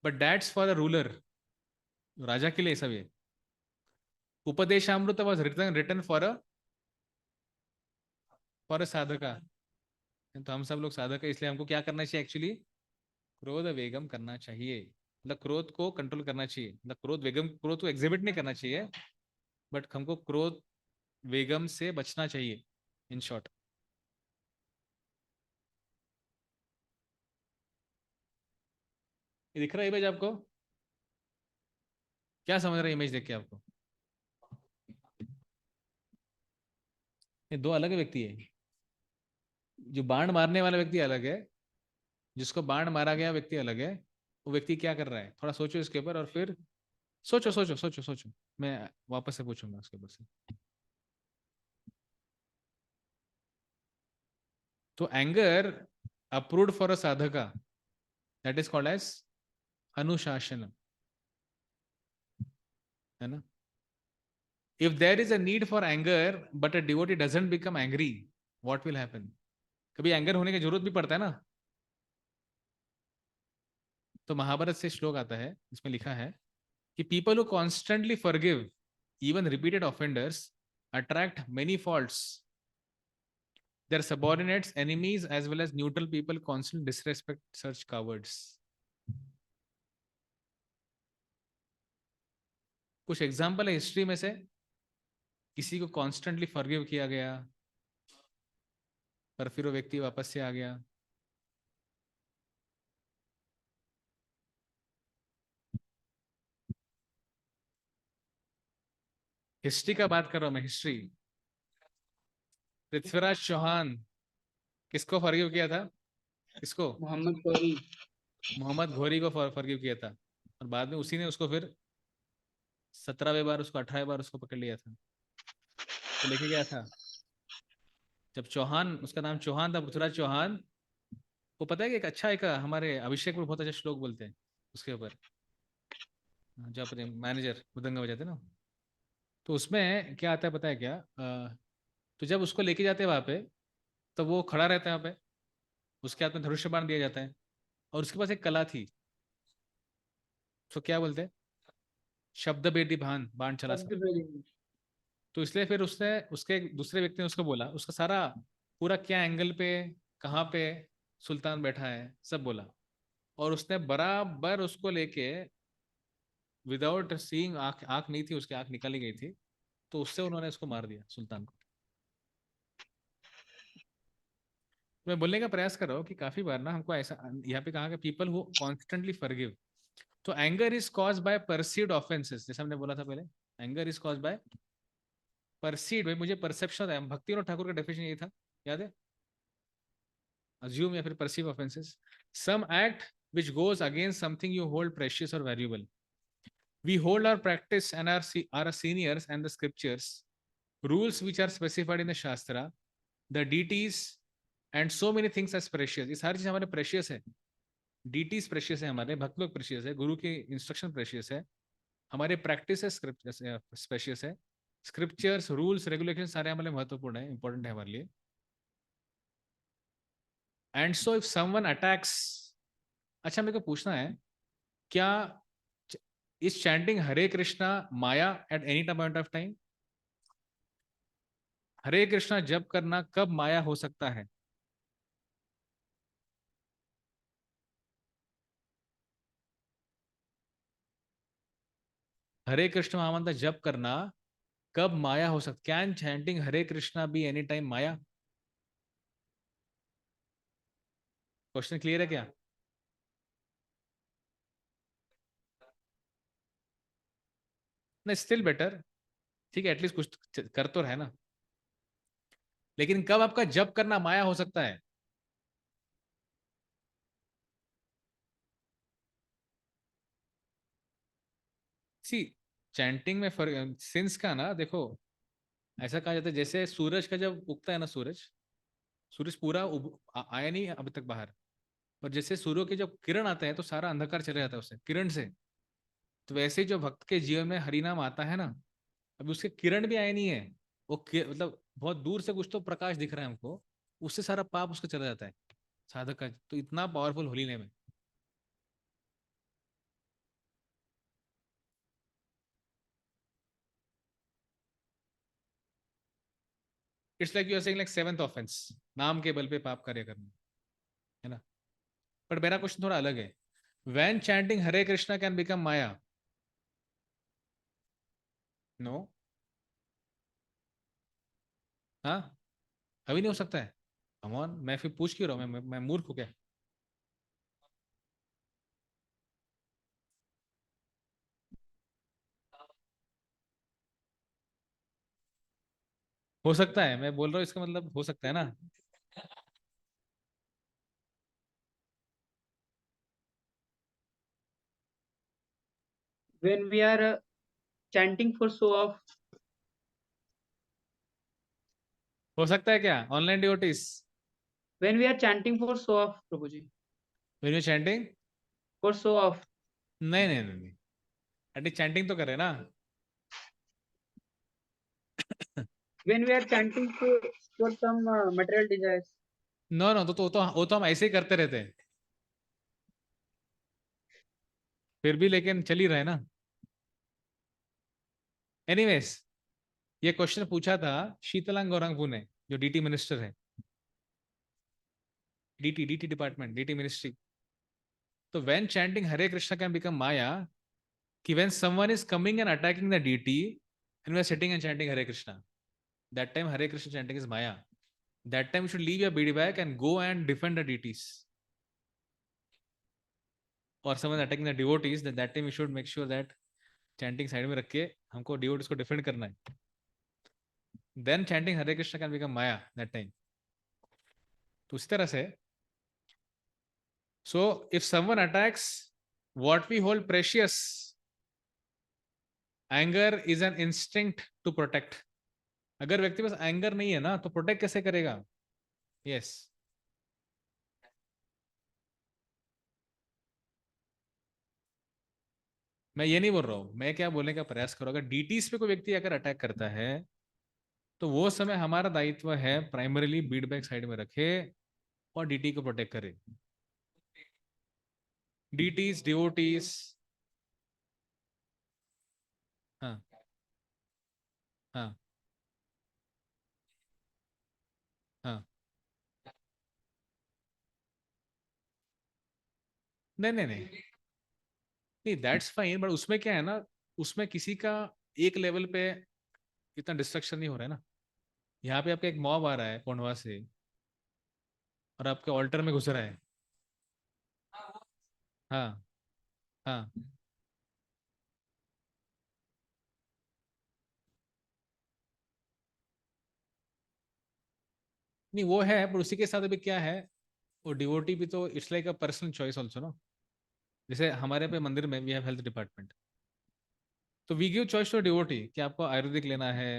But that's for a ruler. राजा के लिए सब ये. Upadeshamrita was written for a sadhaka. तो हम सब लोग साधक है, इसलिए हमको क्या करना चाहिए एक्चुअली? क्रोध वेगम करना चाहिए. मतलब क्रोध को कंट्रोल करना चाहिए. मतलब क्रोध को एग्जिबिट नहीं करना चाहिए, बट हमको क्रोध वेगम से बचना चाहिए. In short. ये दिख रहा है इमेज आपको? क्या समझ रहा है इमेज देख के आपको? ये दो अलग व्यक्ति है. जो बाण मारने वाला व्यक्ति अलग है, जिसको बाण मारा गया व्यक्ति अलग है. वो व्यक्ति क्या कर रहा है, थोड़ा सोचो इसके ऊपर, और फिर सोचो सोचो सोचो सोचो. मैं वापस से पूछूंगा उसके ऊपर से. तो एंगर अप्रूव्ड फॉर अ साधका, दैट इज कॉल्ड एज अनुशासन, है ना? If there is a need for anger but a devotee doesn't become angry, what will happen? कभी एंगर होने की जरूरत भी पड़ता है ना. तो महाभारत से श्लोक आता है, इसमें लिखा है कि people who constantly forgive even repeated offenders attract many faults. Their subordinates, enemies, as well as neutral people constantly disrespect such cowards. कुछ एग्जाम्पल है हिस्ट्री में से, किसी को कॉन्स्टेंटली फॉरगिव किया गया पर फिर वो व्यक्ति वापस से आ गया. हिस्ट्री का बात कर रहा हूं मैं, हिस्ट्री. पृथ्वीराज चौहान किसको फॉरगिव किया था? किसको? मोहम्मद गौरी. मोहम्मद घोरी को फॉरगिव किया था, और बाद में उसी ने उसको फिर 17वें बार, उसको 18वें बार उसको पकड़ लिया था. तो लेके गया था. जब चौहान, उसका नाम चौहान था, पृथ्वीराज चौहान. वो पता है कि एक अच्छा, एक हमारे अभिषेक में बहुत अच्छा श्लोक बोलते हैं उसके ऊपर, जो अपने मैनेजर मृदंग बजाते ना. तो उसमें क्या आता है पता है क्या? तो जब उसको लेके जाते हैं वहां पे, तो वो खड़ा रहता है वहां पे, उसके हाथ में धनुष्य बाण दिया जाता है, और उसके पास एक कला थी. तो क्या बोलते हैं? शब्द बेदी भान, बाण चला सा. तो इसलिए फिर उसने, उसके दूसरे व्यक्ति ने उसको बोला, उसका सारा पूरा क्या एंगल पे, कहाँ पे सुल्तान बैठा है, सब बोला. और उसने बराबर उसको लेके, विदाउट सीइंग, आंख नहीं थी उसकी, आंख निकाली गई थी, तो उससे उन्होंने उसको मार दिया, सुल्तान को. मैं बोलने का प्रयास कर रहा हूँ कि काफी बार ना हमको ऐसा यहाँ पे कहा कि पीपल हु कॉन्स्टेंटली फॉरगिव. तो anger is cause by perceived offences, जैसे हमने बोला था पहले. Anger is cause by perceived, भाई मुझे परसेप्शन है. भक्ति और ठाकुर का डेफिनेशन ये था, याद है? अज्यूम या फिर perceive offences, some act which goes against something you hold precious or valuable. We hold our practice and our seniors and the scriptures, rules which are specified in the Shastra, the deities and so many things as precious. ये सारी चीज हमारे precious है. deities precious है, हमारे भक्त लोग precious है, गुरु की instruction precious है, हमारे practice है precious है, scriptures, rules, regulations सारे हमारे महत्वपूर्ण है, important है हमारे लिए. And so if someone attacks, अच्छा मेरे को पूछना है, क्या is chanting Hare Krishna maya at any point of time? Hare Krishna जप करना कब माया हो सकता है? हरे कृष्ण महामंत्र जप करना कब माया हो सकता? Can chanting Hare Krishna be any time Maya? Question clear है क्या? नहीं, स्टिल बेटर. ठीक है, एटलीस्ट कुछ कर तो रहे ना. लेकिन कब आपका जप करना माया हो सकता है? सी, चैंटिंग में सिंस का ना, देखो ऐसा कहा जाता है, जैसे सूरज का जब उगता है ना, सूरज सूरज पूरा आया नहीं अभी तक बाहर, पर जैसे सूर्य के जब किरण आते हैं तो सारा अंधकार चले जाता है उससे, किरण से. तो वैसे ही जो भक्त के जीवन में हरिनाम आता है ना, अभी उसके किरण भी आए नहीं है, ओके, मतलब बहुत दूर से कुछ तो प्रकाश दिख रहा है हमको, उससे सारा पाप उसका चला जाता है साधक का। तो इतना पावरफुल होली नेम है। It's like you are saying like seventh offence, नाम के बल पे पाप कार्य करना, है ना। बट मेरा क्वेश्चन थोड़ा अलग है। When chanting Hare Krishna can become माया? नो। हाँ, अभी नहीं हो सकता है। कम ऑन, मैं फिर पूछ क्यों रहा हूँ? मैं मूर्ख हूँ क्या? हो सकता है, मैं बोल रहा हूँ इसका मतलब हो सकता है ना। When we are chanting for show off, हो सकता है क्या online devotees? when we are chanting for show off, Prabhuji, when you chanting? for show off, नहीं नहीं नहीं, एटलीस्ट चैंटिंग तो करे ना। when we are chanting for some material desires, no no, वो तो हम ऐसे ही करते रहते हैं, फिर भी लेकिन चल ही रहे ना। एनीवेज, ये क्वेश्चन पूछा था शीतलांग गौरंगपू ने, जो डीटी मिनिस्टर है, डीटी डिपार्टमेंट, डीटी मिनिस्ट्री। तो when chanting Hare Krishna can become maya, कि when someone is coming and attacking the deity and we are sitting and chanting Hare Krishna, that time Hare Krishna chanting is maya. That time you should leave your bead bag and go and defend the deities. और someone attacking the devotees, that time you should make sure that chanting side में रख के हमको डिवोटीज को डिफेंड करना है। Then chanting Hare Krishna can become माया दैट टाइम। तो उसी तरह से, so if someone attacks what we hold precious, anger is an instinct to protect. अगर व्यक्ति पास एंगर नहीं है ना, तो प्रोटेक्ट कैसे करेगा? यस। मैं ये नहीं बोल रहा हूं, मैं क्या बोलने का प्रयास करूं, अगर डीटीज पे कोई व्यक्ति अगर अटैक करता है, तो वो समय हमारा दायित्व है प्राइमरीली बीट बैक साइड में रखे और डीटी को प्रोटेक्ट करे। Deities, devotees. हाँ हाँ हाँ। नहीं नहीं नहीं नहीं, दैट्स फाइन, बट उसमें क्या है ना, उसमें किसी का एक लेवल पे इतना डिस्ट्रक्शन नहीं हो रहा है ना। यहाँ पे आपका एक मॉब आ रहा है कोंडवा से और आपके ऑल्टर में घुस रहा है। हाँ हाँ। नहीं वो है, पर उसी के साथ अभी क्या है, वो डिवोटी भी तो it's like a personal choice also ना। जैसे हमारे पे मंदिर में वी हैव हेल्थ डिपार्टमेंट, तो we give choice to devotee कि आपको आयुर्वेदिक लेना है,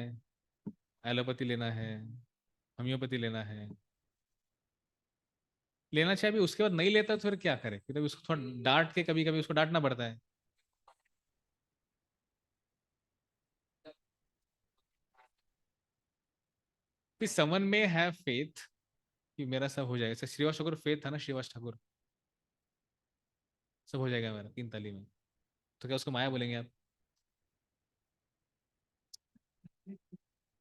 एलोपैथी लेना है, होम्योपैथी लेना है। लेना चाहिए, अभी उसके बाद नहीं लेता तो फिर क्या करे? फिर अभी उसको थोड़ा डांट के, कभी कभी उसको डांटना पड़ता है। फिर समवन में हैव फेथ कि मेरा सब हो जाएगा। जैसे श्रीवास ठाकुर फेथ था ना, श्रीवास ठाकुर, सब हो जाएगा मेरा 3 ताली में। तो क्या उसको माया बोलेंगे आप?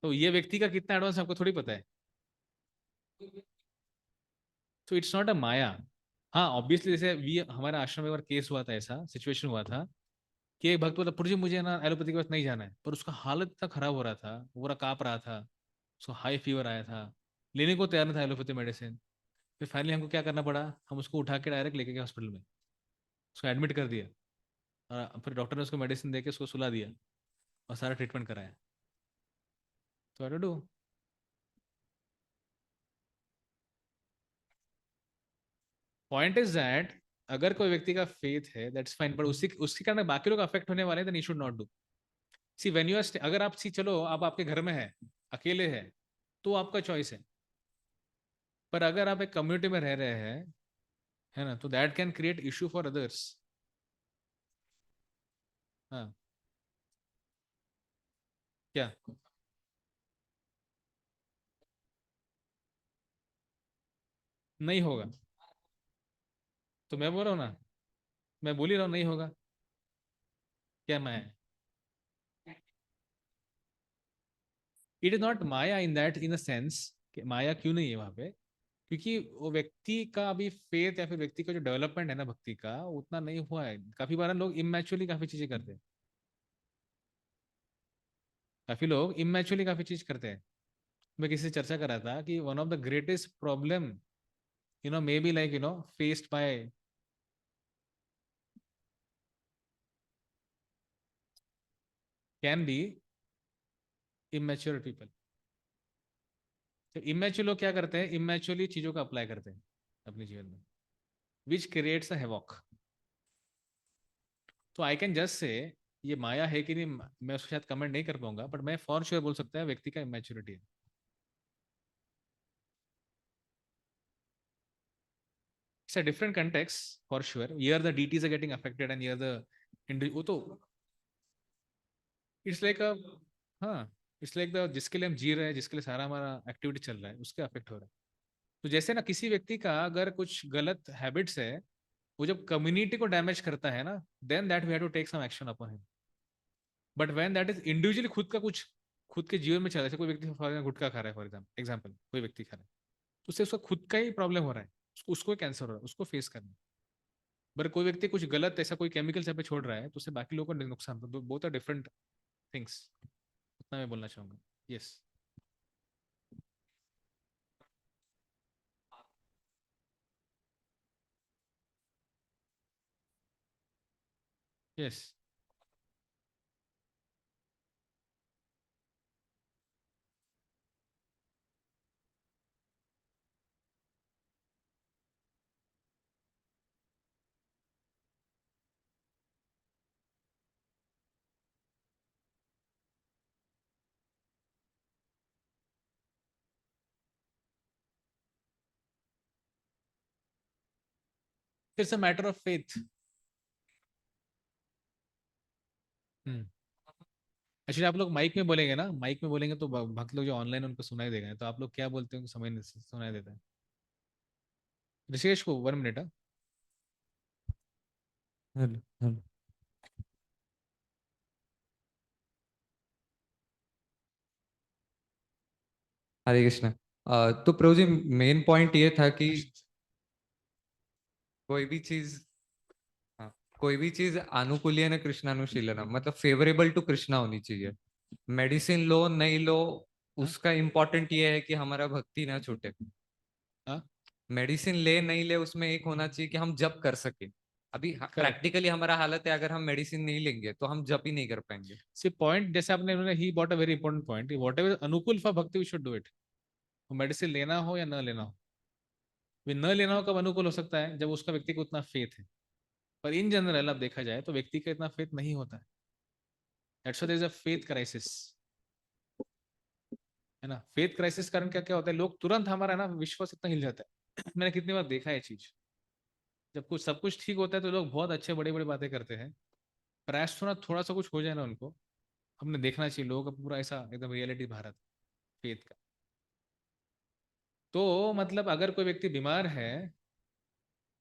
तो ये व्यक्ति का कितना एडवांस आपको थोड़ी पता है। तो इट्स नॉट अ माया। हाँ ऑब्वियसली, जैसे वी हमारे आश्रम में एक बार केस हुआ था, ऐसा सिचुएशन हुआ था कि एक भक्त बोला, प्रभु जी मुझे ना एलोपैथी के पास नहीं जाना है, पर उसका हालत इतना खराब हो रहा था, वो पूरा कांप रहा था, उसको हाई फीवर आया था, लेने को तैयार नहीं था एलोपैथी मेडिसिन। फिर फाइनली हमको क्या करना पड़ा, हम उसको उठा के डायरेक्ट लेके गए हॉस्पिटल में, उसको एडमिट कर दिया, और फिर डॉक्टर ने उसको मेडिसिन दे के उसको सुला दिया और सारा ट्रीटमेंट कराया। तो I do. Point is that अगर कोई व्यक्ति का फेथ है दैट्स फाइन, पर उसी उसके कारण बाकी लोग अफेक्ट होने वाले हैं, then you should not do. See when you are, अगर आप सी चलो आप आपके घर में है, अकेले है, तो आपका चॉइस है। पर अगर आप एक कम्युनिटी में रह रहे हैं, है ना, तो that can create issue for others. हाँ। क्या? नहीं होगा। तो मैं बोल रहा हूँ ना, मैं बोल ही रहा हूँ नहीं होगा। क्या माया है? It is not Maya in that, in a sense कि माया क्यों नहीं है वहां पे, क्योंकि वो व्यक्ति का अभी फेथ या फिर व्यक्ति का जो डेवलपमेंट है ना भक्ति का, उतना नहीं हुआ है। काफी बार लोग इमेचुअली काफी चीजें करते हैं। काफी लोग इमेचुअली काफी चीज करते हैं। मैं किसी से चर्चा कर रहा था कि one of the greatest problem may be like faced by can be immature people. तो इमेच्योर लोग क्या करते हैं? इमेच्योरली चीजों को अप्लाई करते हैं अपने जीवन में, विच क्रिएट्स अ हैवॉक। तो आई कैन जस्ट से ये माया है कि नहीं, मैं उसको शायद कमेंट नहीं कर पाऊंगा, बट मैं फॉर श्योर बोल सकता है व्यक्ति का इमेच्योरिटी है। It's a different context for sure. Here the deities are getting affected and here the वो तो इट्स लाइक अ, हाँ, इट्स लाइक द जिसके लिए हम जी रहे हैं, जिसके लिए सारा हमारा एक्टिविटी चल रहा है, उसके अफेक्ट हो रहा है। तो जैसे ना किसी व्यक्ति का अगर कुछ गलत हैबिट्स है, वो जब कम्युनिटी को डैमेज करता है ना, then that we have to take some action upon him. But when that is individually खुद का कुछ खुद के जीवन में चल रहा है, जैसे कोई व्यक्ति फॉर एग्जाम्पल गुटखा खा रहा है, फॉर एग्जाम्पल कोई व्यक्ति खा रहा है, तो उससे उसका खुद का ही प्रॉब्लम हो रहा है, उसको कैंसर हो रहा है, उसको फेस करना है। बट कोई व्यक्ति कुछ गलत ऐसा कोई केमिकल यहाँ पे छोड़ रहा है, तो उससे बाकी लोगों को नुकसान, तो बोथ आर डिफरेंट थिंग्स। उतना मैं बोलना चाहूंगा। Yes. Yes. It's a matter of faith. Actually आप लोग माइक में बोलेंगे ना, माइक में बोलेंगे तो भक्त लोग जो ऑनलाइन उनको सुनाई देगा, तो आप लोग क्या बोलते हैं उनको समझ नहीं सुनाई देता है। ऋषिकेश को 1 minute. Hello hello. Hare Krishna. तो प्रभु जी, मेन पॉइंट ये था कि कोई भी चीज, हाँ, कोई भी चीज अनुकूल्यन कृष्णानुशीलनम, मतलब फेवरेबल टू कृष्णा होनी चाहिए। मेडिसिन लो नहीं लो, उसका इम्पोर्टेंट ये है कि हमारा भक्ति ना छूटे। हाँ, मेडिसिन ले नहीं ले, उसमें एक होना चाहिए कि हम जप कर सके। अभी करेक्ट। प्रैक्टिकली हमारा हालत है, अगर हम मेडिसिन नहीं लेंगे तो हम जप ही नहीं कर पाएंगे। सी पॉइंट जैसे आपने उन्होंने he bought a very important point, whatever अनुकूल for bhakti we should do it. Medicine लेना हो या न लेना हो, वे न लेना हो कब अनुकूल हो सकता है? जब उसका व्यक्ति को उतना फेथ है। पर इन जनरल अब देखा जाए तो व्यक्ति का इतना फेथ नहीं होता है। That's why there is a faith crisis, है ना। फेथ क्राइसिस कारण क्या क्या होता है, लोग तुरंत हमारा ना विश्वास इतना हिल जाता है। मैंने कितनी बार देखा है चीज, जब कुछ सब कुछ ठीक होता है तो लोग बहुत अच्छे बड़े बड़े बातें करते हैं, पर ऐसा थोड़ा सा कुछ हो जाए ना उनको, हमने देखना चाहिए लोगों का पूरा ऐसा एकदम रियलिटी भारत फेथ का। तो मतलब अगर कोई व्यक्ति बीमार है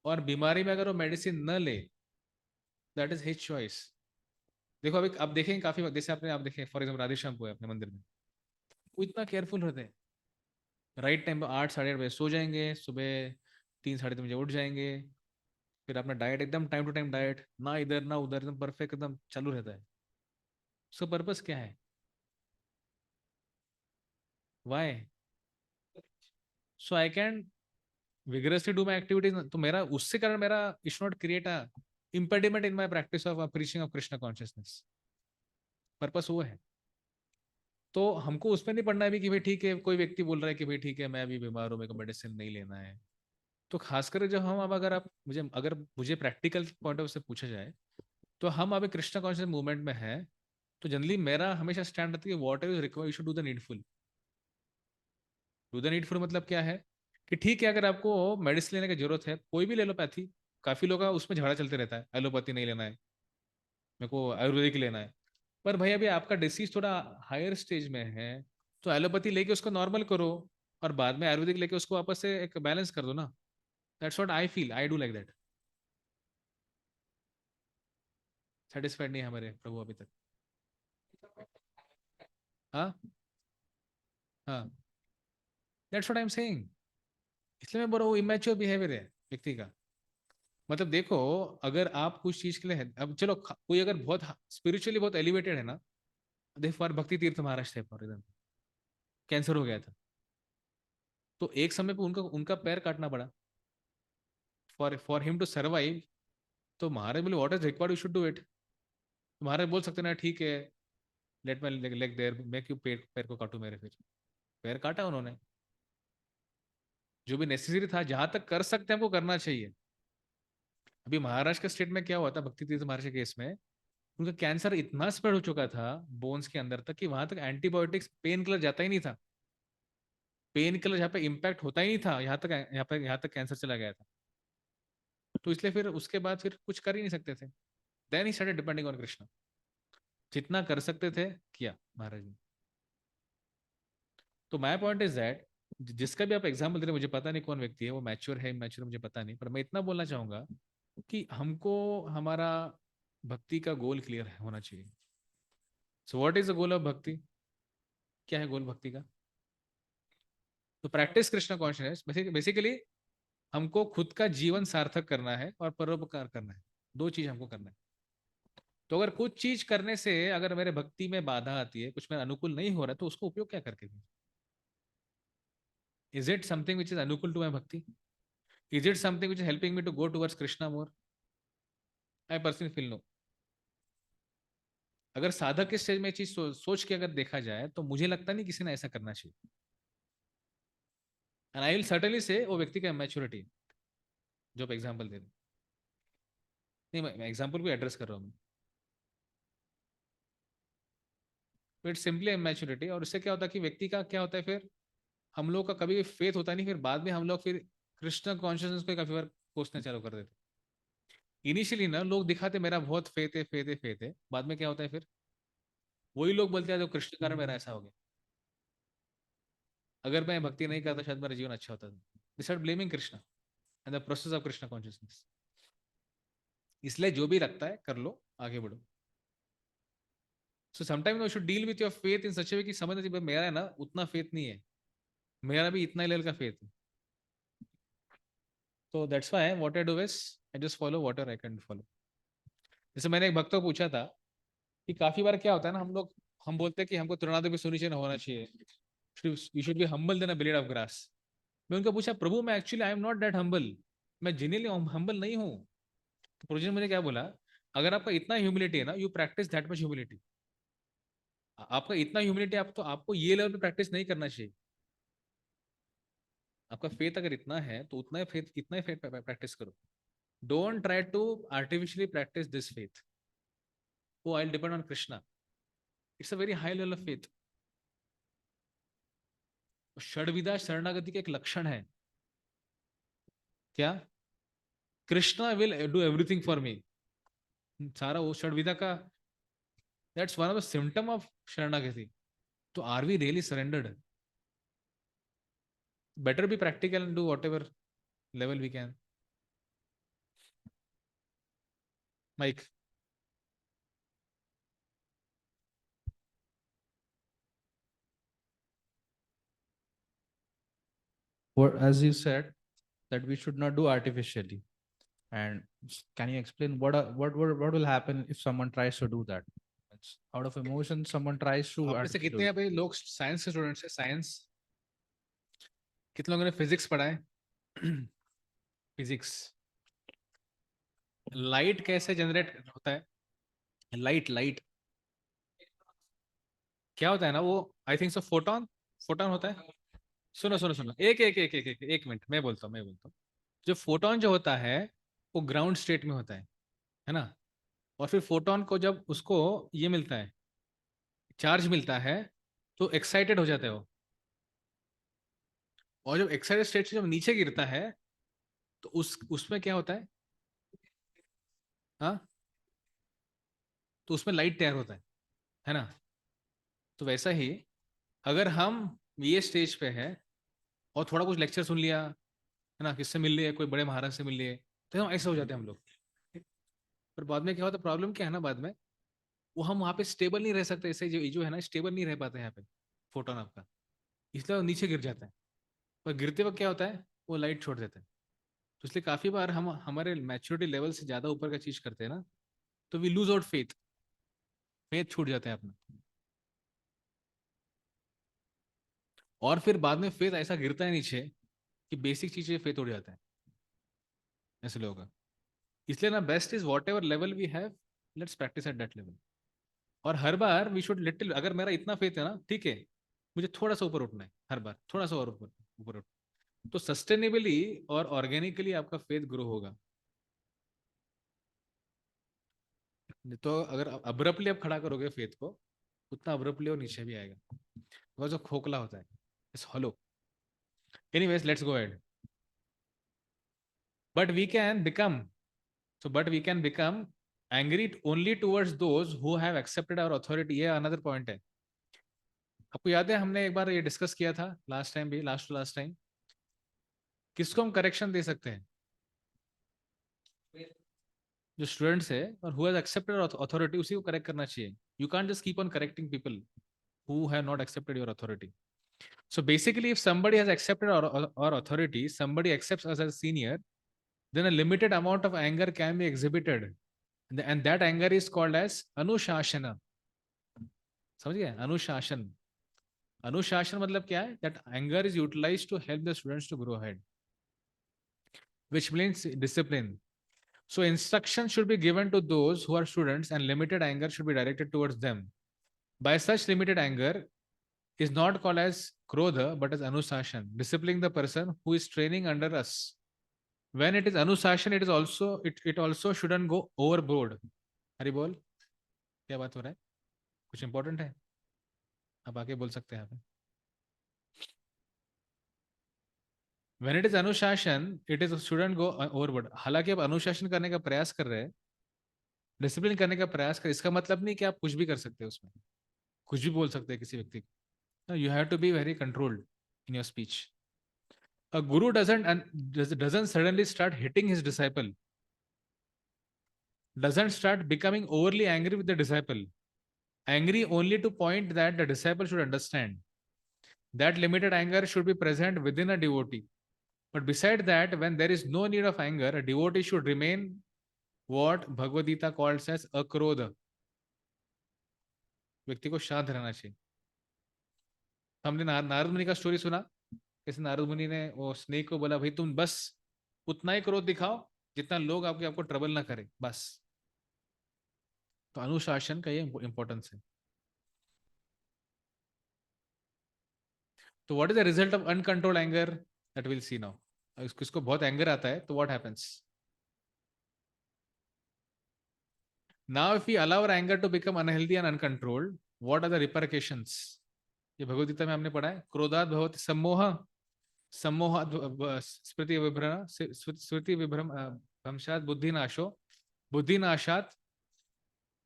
और बीमारी में अगर वो मेडिसिन न ले, दैट इज हिज चॉइस। देखो अभी आप देखेंगे काफी जैसे आपने आप देखें फॉर एग्जाम्पल राधे श्याम को है अपने मंदिर में, वो इतना केयरफुल रहते हैं। राइट टाइम पर 8 साढ़े 8 बजे सो जाएंगे, सुबह 3 साढ़े 3 बजे उठ जाएंगे, फिर अपना डाइट एकदम टाइम टू टाइम डाइट, ना इधर ना उधर, एकदम परफेक्ट एकदम चालू रहता है। उसका पर्पस क्या है? Why? So I can vigorously do my activities, तो मेरा उससे कारण मेरा it should not create a impediment in my practice of preaching of Krishna consciousness। Purpose वो है। तो हमको उसमें नहीं पढ़ना है भी कि भाई ठीक है, कोई व्यक्ति बोल रहा है कि भाई ठीक है मैं अभी बीमार हूँ, मेरे को मेडिसिन नहीं लेना है। तो खासकर जब हम अब अगर मुझे प्रैक्टिकल पॉइंट ऑफ से पूछा जाए, तो हम अभी कृष्णा कॉन्शियस मूवमेंट में है, तो जनरली मेरा हमेशा स्टैंड रहता है कि what ever require you should do the needful. Do the needful मतलब क्या है कि ठीक है, अगर आपको मेडिसिन लेने की जरूरत है, कोई भी ले लो पैथी, काफी लोग का उसमें झगड़ा चलते रहता है, एलोपैथी नहीं लेना है, मेरे को आयुर्वेदिक लेना है। पर भाई अभी आपका डिसीज थोड़ा हायर स्टेज में है, तो एलोपैथी लेके उसको नॉर्मल करो, और बाद में आयुर्वेदिक लेके उसको वापस से एक बैलेंस कर दो ना। That's what I feel, I do like that. Satisfied नहीं है हमारे प्रभु अभी तक। हाँ हाँ, that's what I am saying. इसलिए मैं बोल रहा हूँ इमेच्योर बिहेवियर है व्यक्ति का। मतलब देखो, अगर आप कुछ चीज के लिए है, अब चलो कोई अगर बहुत स्पिरिचुअली बहुत एलिवेटेड है ना, देखो फॉर भक्ति तीर्थ महाराज थे फॉर एग्जाम्पल, कैंसर हो गया था, तो एक समय पे उनका उनका पैर काटना पड़ा फॉर हिम टू सर्वाइव। तो महाराज बोले what is required, you should do it. महाराज बोल सकते ना ठीक है, लेट माई लेग देयर, मैं क्यों पैर पैर को काटू मेरे, फिर पैर काटा उन्होंने। जो भी नेसेसरी था, जहां तक कर सकते हैं हमको करना चाहिए। अभी महाराष्ट्र के स्टेट में क्या हुआ था भक्ति तीर्थ महाराज के केस में, उनका कैंसर इतना स्प्रेड हो चुका था बोन्स के अंदर तक कि वहां तक एंटीबायोटिक्स पेन किलर जाता ही नहीं था। पेन किलर यहाँ पे इम्पैक्ट होता ही नहीं था, यहाँ तक कैंसर चला गया था। तो इसलिए फिर उसके बाद फिर कुछ कर ही नहीं सकते थे। Then he started depending on Krishna. जितना कर सकते थे किया महाराज ने। तो माय पॉइंट इज दैट जिसका भी आप एग्जाम्पल दे रहे, मुझे पता नहीं कौन व्यक्ति है, वो मैच्योर है इमैच्योर मुझे पता नहीं, पर मैं इतना बोलना चाहूंगा कि हमको हमारा भक्ति का गोल क्लियर होना चाहिए। So what is the goal of भक्ति? क्या है गोल भक्ति का? तो प्रैक्टिस कृष्णा कॉन्शियसनेस, बेसिकली हमको खुद का जीवन सार्थक करना है और परोपकार करना है। दो चीज हमको करना है। तो अगर कुछ चीज करने से अगर मेरे भक्ति में बाधा आती है, कुछ मेरे अनुकूल नहीं हो रहा है, तो उसको उपयोग क्या करके? Is it something which is अनुकूल to my bhakti? Is it something which is helping me to go towards Krishna more? I personally feel no. अगर साधक के स्टेज में ये चीज सोच के अगर देखा जाए, तो मुझे लगता नहीं किसी ने ऐसा करना चाहिए। एंड आई विल सर्टेनली से वो व्यक्ति का मैच्योरिटी, जो आप एग्जाम्पल दे रहे हैं। नहीं, मैं एग्जाम्पल को एड्रेस कर रहा हूँ। It's simply maturity. और उससे क्या होता है कि व्यक्ति का क्या होता है, फिर हम लोग का कभी फेथ होता नहीं, फिर बाद में हम लोग फिर कृष्ण कॉन्शियसनेस को काफी बार कोसना चालू कर देते। इनिशियली ना लोग दिखाते मेरा बहुत फेथ है फेथ है फेथ है, बाद में क्या होता है फिर वही लोग बोलते हैं जो कृष्ण कारण मेरा ऐसा हो गया, अगर मैं भक्ति नहीं करता शायद मेरा जीवन अच्छा होता। They start blaming Krishna and the process of Krishna consciousness. इसलिए जो भी लगता है कर लो, आगे बढ़ो। So sometime you should deal with your faith in such a way कि समझना चाहिए मेरा है ना उतना फेथ नहीं है, मेरा भी इतना ही लेवल का फेथ है। तो that's why what I do is I just follow what I can follow. जैसे मैंने एक भक्त को पूछा था कि काफी बार क्या होता है ना, हम बोलते हैं कि हमको तृणादि भी सुनिश्चित होना चाहिए, you should be humble then a blade of grass. मैं उनका पूछा प्रभु मैं actually I am not that humble, मैं जेन्युइनली हम्बल नहीं हूँ। तो प्रभु जी ने मुझे क्या बोला, अगर आपका इतना ह्यूमिलिटी है ना, you practice that much humility. आपका इतना ह्यूमिलिटी, आप तो आपको ये लेवल पे प्रैक्टिस नहीं करना चाहिए। आपका फेथ अगर इतना है तो इतना ही फेथ प्रैक्टिस करो। Don't try to artificially practice this faith. वो I depend on Krishna. It's a very high level of faith. षड्विधा शरणागति का एक लक्षण है क्या? Krishna will do everything for me. सारा वो षड्विधा का, that's one of the symptom of शरणागति। तो are we really surrendered? Better be practical and do whatever level we can. Mike. What, as you said, that we should not do artificially. And can you explain what will happen if someone tries to do that? It's out of emotion, someone tries to आप में से artificially कितने यहाँ पे लोग साइंस के स्टूडेंट्स हैं? साइंस कितने लोगों ने फिजिक्स पढ़ा है? फिजिक्स। लाइट कैसे जनरेट होता है? लाइट लाइट क्या होता है ना, वो I think so photon, photon होता है। सुनो सुनो सुनो, एक मिनट, मैं बोलता हूँ। जो फोटोन जो होता है वो ग्राउंड स्टेट में होता है ना। और फिर फोटोन को जब उसको ये मिलता है, चार्ज मिलता है, तो एक्साइटेड हो जाता है वो। और जब एक्साइटेड स्टेट से जब नीचे गिरता है, तो उसमें क्या होता है? हाँ, तो उसमें लाइट तैयार होता है ना। तो वैसा ही अगर हम ये स्टेज पे है और थोड़ा कुछ लेक्चर सुन लिया, है ना, किससे मिल रही है, कोई बड़े महाराज से मिल रही है, तो हम ऐसे हो जाते हैं हम लोग। पर बाद में क्या होता है, प्रॉब्लम क्या है ना, बाद में वो हम वहाँ पे स्टेबल नहीं रह सकते, ऐसे जो है ना स्टेबल नहीं रह पाते हैं यहाँ पे फोटोन आपका, इसलिए वो नीचे गिर जाता है। पर गिरते वक्त क्या होता है, वो लाइट छोड़ देते हैं। तो इसलिए काफी बार हम हमारे मैच्योरिटी लेवल से ज्यादा ऊपर का चीज करते हैं ना, तो we lose out faith, faith छूट जाते हैं अपना। और फिर बाद में फेथ ऐसा गिरता है नीचे कि बेसिक चीजें फेथ उड़ जाता है, ऐसे लोगों का। इसलिए ना best is whatever level we have, let's practice at that level. और हर बार वी शुड लिटिल, अगर मेरा इतना फेथ है ना, ठीक है, मुझे थोड़ा सा ऊपर उठना है, हर बार थोड़ा सा और ऊपर ऊपर उठ, तो सस्टेनेबली और ऑर्गेनिकली आपका फेथ ग्रो होगा। तो अगर अब्रप्टली आप खड़ा करोगे फेथ को, उतना अब्रप्टली और नीचे भी आएगा, बिकॉज जो खोखला होता है, it's hollow. Anyways let's go ahead. But we can become, so but we can become angry only towards those who have accepted our authority, ये अनदर पॉइंट है। आपको याद है हमने एक बार ये डिस्कस किया था लास्ट टाइम भी, लास्ट टू लास्ट टाइम, किसको हम करेक्शन दे सकते हैं, जो स्टूडेंट्स है और हु हैज एक्सेप्टेड अथॉरिटी, उसी को करेक्ट करना चाहिए। You can't just keep on correcting people who have not accepted your authority. So basically, if somebody has accepted our authority, somebody accepts us as senior, then a limited amount of anger can be exhibited, and that anger is called as anushasana. समझ गए, अनुशासन। अनुशासन मतलब क्या है, that anger is utilized to help the students to grow ahead, which means discipline. So instruction should be given to those who are students, and limited anger should be directed towards them. By such limited anger is not called as krodha but as anusashan, disciplining the person who is training under us. When it is anusashan, it is also it also shouldn't go overboard. हरी बोल, क्या बात हो रहा है, कुछ इंपॉर्टेंट है, आप आके बोल सकते हैं यहाँ पे। When it is अनुशासन, it is shouldn't go overboard. हालांकि आप अनुशासन करने का प्रयास कर रहे हैं, डिसिप्लिन करने का प्रयास कर, इसका मतलब नहीं कि आप कुछ भी कर सकते हैं उसमें, कुछ भी बोल सकते हैं किसी व्यक्ति को। You have to be very controlled in your speech. A guru doesn't suddenly start hitting his disciple, doesn't start becoming overly angry with the disciple, angry only to point that the disciple should understand. That limited anger should be present within a devotee. But beside that, when there is no need of anger, a devotee should remain what Bhagavad Gita calls as akrodha. व्यक्ति को शांत रहना चाहिए। हमने नारद मुनि का स्टोरी सुना, कैसे नारद मुनि ने वो स्नेक को बोला, भाई तुम बस उतना ही क्रोध दिखाओ जितना लोग आपको ट्रबल ना करे, बस। तो अनुशासन का ये इंपॉर्टेंस है। तो what is the result of uncontrolled anger, that will see now. किसको बहुत एंगर आता है तो what happens, now if we allow our anger to become unhealthy and uncontrolled, what are the repercussions. ये भगवद गीता में हमने पढ़ा है, क्रोधात् भवति सम्मोह, सम्मोहात् स्मृति विभ्रम, स्मृति विभ्रम भ्रंशात् बुद्धिनाशो, बुद्धिनाशात्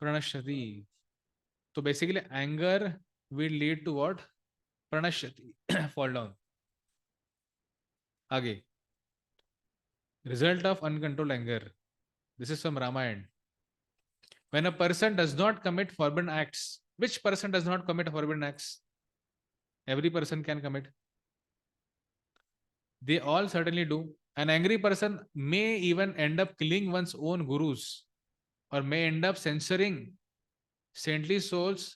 प्रणश्यति। तो basically anger will lead to what, प्रणश्यति, फॉल डाउन। आगे, result of uncontrolled anger, this is from Ramayana. When a person does not commit forbidden acts, which person does not commit forbidden acts? Every person can commit. They all certainly do. An angry person may even end up killing one's own gurus, or may end up censoring saintly souls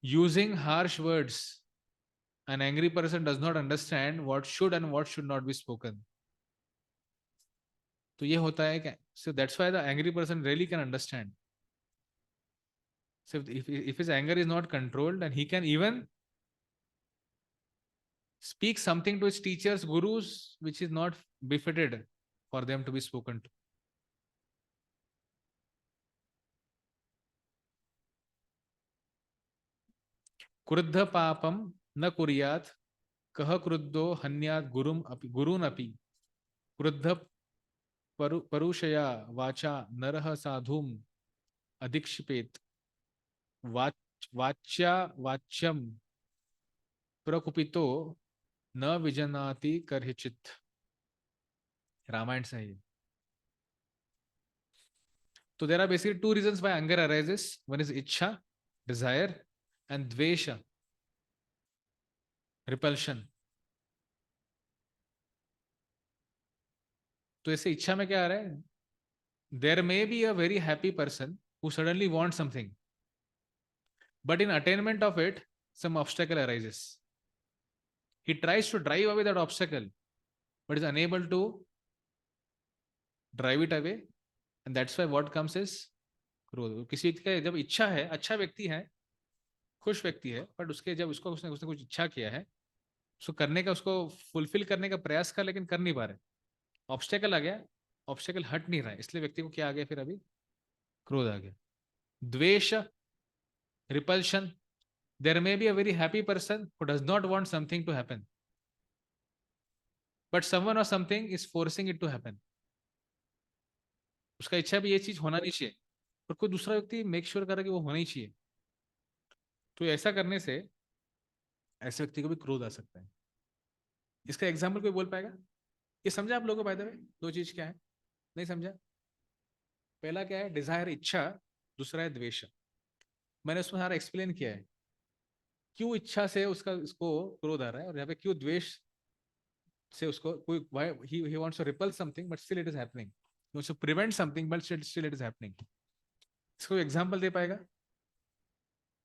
using harsh words. An angry person does not understand what should and what should not be spoken. तो ये होता है क्या? So that's why the angry person really can understand. So if his anger is not controlled, then he can even speak something to his teachers, gurus, which is not befitted for them to be spoken to. क्रुद्ध पापम न कुर्यात्, कह क्रुद्धो हन्यात् गुरुन अपि, क्रुद्ध परुषया वाचा नरः साधुम अधिक्षिपेत, वाच्या वाच्यम प्रकुपितो न विजनाति करहिचित। रामायण से है ये। तो there are basically two reasons why anger arises, one is इच्छा, डिजायर, एंड द्वेष, रिपल्शन। तो ऐसे इच्छा में क्या आ रहा है, there may be a very happy person who suddenly want something, but in attainment of it some obstacle arises. He tries to drive away that obstacle but is unable to drive it away, and that's why what comes is क्रोध। किसी व्यक्ति का जब इच्छा है, अच्छा व्यक्ति है, खुश व्यक्ति है, बट उसके जब उसको उसने कुछ इच्छा किया है, उसको करने का, उसको फुलफिल करने का प्रयास कर, लेकिन कर नहीं पा रहे, ऑब्स्टेकल आ गया, ऑब्स्टेकल हट नहीं रहा है, इसलिए व्यक्ति को क्या आ गया, फिर अभी क्रोध आ गया। द्वेष, repulsion, there may be a very happy person who does not want something to happen, but someone or something is forcing it to happen. उसका इच्छा भी ये चीज होना नहीं चाहिए, पर कोई दूसरा व्यक्ति मेक श्योर कर रहा है कि वो होना ही चाहिए। तो ऐसा करने से ऐसे व्यक्ति को भी क्रोध आ सकता है। इसका एग्जाम्पल कोई बोल पाएगा? ये समझा आप लोगों को? बाय द वे, दो चीज क्या है, नहीं समझा? पहला क्या है, डिजायर, इच्छा, दूसरा है द्वेष। मैंने उसमें सारा एक्सप्लेन किया है, क्यों इच्छा से उसका इसको क्रोध आ रहा है, और यहाँ पे क्यों द्वेष से उसको कोई, why he wants to repel something but still it is happening, he wants to prevent something but still it is happening. इसको एग्जांपल दे पाएगा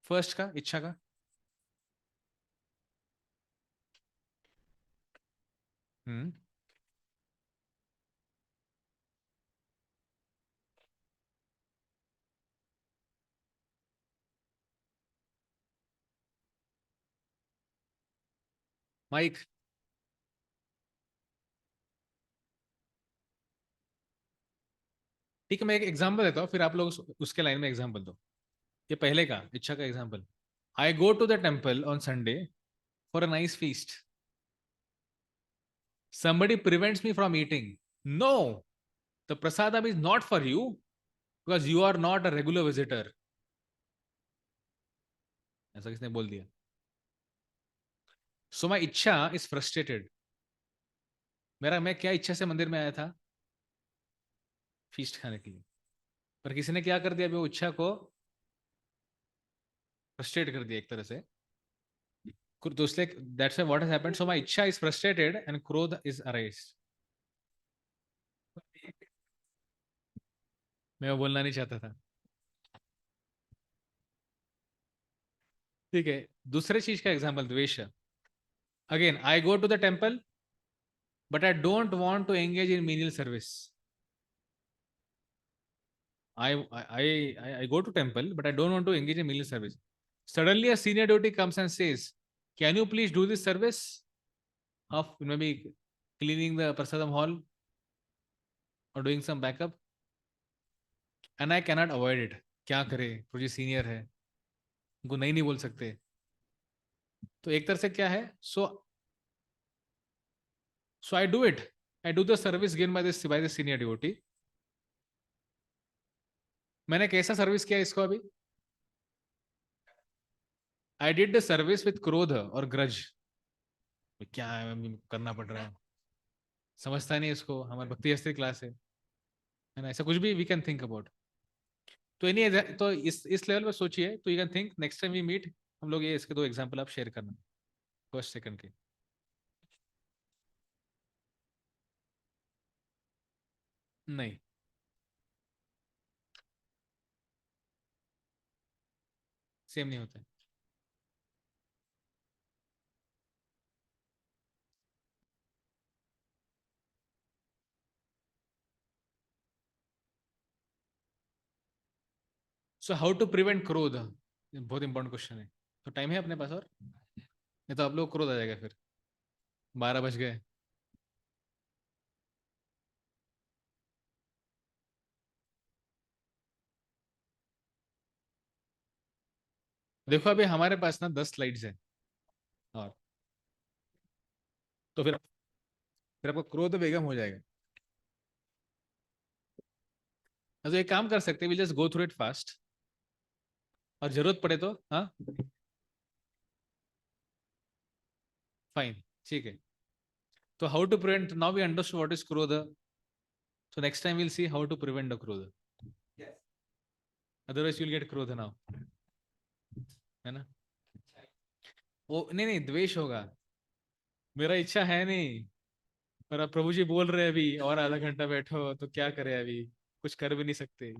फर्स्ट का, इच्छा का? माइक। ठीक है, मैं एक एग्जांपल देता हूँ, फिर आप लोग उसके लाइन में एग्जांपल दो। ये पहले का, इच्छा का example, I go to the temple on Sunday for a nice feast, somebody prevents me from eating. No, the prasadam is not for you because you are not a regular visitor. ऐसा किसने बोल दिया? So my इच्छा is frustrated. मैं क्या इच्छा से मंदिर में आया था? फीस्ट खाने के लिए, पर किसी ने क्या कर दिया, वो इच्छा को फ्रस्ट्रेट कर दिया एक तरह से। तो इसलिए that's why what has happened, so my इच्छा is frustrated and क्रोध is arised. मैं वो बोलना नहीं चाहता था। ठीक है, दूसरे चीज का एग्जांपल, द्वेष। Again, I go to the temple but I don't want to engage in menial service. I go to temple but I don't want to engage in menial service. Suddenly a senior devotee comes and says, can you please do this service of maybe cleaning the prasadam hall or doing some backup, and I cannot avoid it. क्या करे, प्रोजी सीनियर है, उनको नहीं बोल सकते। तो एक तरह से क्या है, so I do it, I do the service given by the senior devotee. मैंने कैसा सर्विस किया इसको अभी? I did the service with क्रोध और ग्रज। क्या करना पड़ रहा है, समझता नहीं इसको, हमारी भक्ति शास्त्री क्लास है ना, ऐसा कुछ भी वी कैन थिंक अबाउट। तो इन्हीं, तो इस लेवल पर सोचिए, तो you can think next time we meet, हम लोग ये इसके दो एग्जांपल आप शेयर करना, फर्स्ट सेकंड के। नहीं, सेम नहीं होता है। सो हाउ टू प्रिवेंट क्रोध, बहुत इंपॉर्टेंट क्वेश्चन है। तो टाइम है अपने पास, और नहीं तो आप लोग क्रोध आ जाएगा, फिर 12 बज गए। देखो अभी हमारे पास ना 10 स्लाइड्स हैं, और तो फिर आपको क्रोध बेगम हो जाएगा। तो एक काम कर सकते हैं, will just go through it fast, और जरूरत पड़े तो हाँ, फाइन, ठीक है। तो how to prevent, now we understood what is क्रोध, So next time we'll see how to prevent the krodha. Otherwise you'll get krodha now. है ना? वो नहीं द्वेष होगा. मेरा इच्छा है नहीं, पर अब प्रभु जी बोल रहे हैं अभी और आधा घंटा बैठो, तो क्या करें, अभी कुछ कर भी नहीं सकते.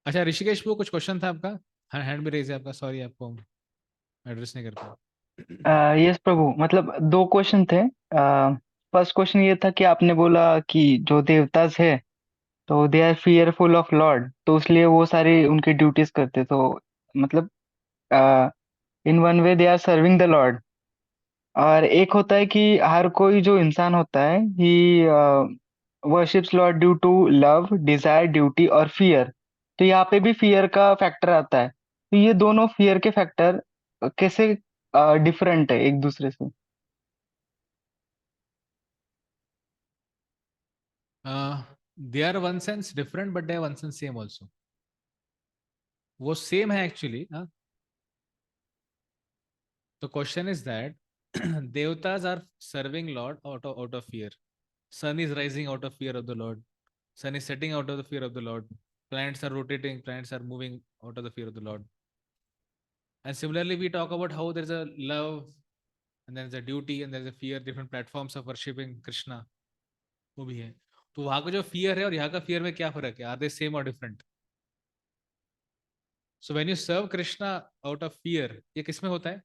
अच्छा ऋषिकेश, वो कुछ क्वेश्चन था आपका, हैंड भी रेज है आपका, सॉरी आपको एड्रेस नहीं कर पाया. यस प्रभु, मतलब दो क्वेश्चन थे. फर्स्ट क्वेश्चन ये था कि आपने बोला कि जो देवतास है तो they are fearful of lord, तो इसलिए वो सारी उनकी ड्यूटीज करते, तो मतलब in one way they are serving the lord. और एक होता है कि हर कोई जो इंसान होता है he worships lord due to love, desire, duty और फियर. तो यहाँ पे भी फियर का फैक्टर आता है. तो ये दोनों फियर के फैक्टर कैसे डिफरेंट है एक दूसरे से? They are one sense different, but they are one sense same also. वो सेम है actually. The question is that devatas are serving Lord out of fear. Sun is rising out of fear of the Lord. Sun is setting out of the fear of the Lord. Planets are rotating. Planets are moving out of the fear of the Lord. And similarly, we talk about how there's a love, and there's a duty, and there's a fear. Different platforms of worshipping Krishna. वो भी है. तो वहां का जो फियर है और यहाँ का फियर में क्या फर्क है? आर दे सेम और different? So when you serve Krishna out of fear, ये किस में होता है?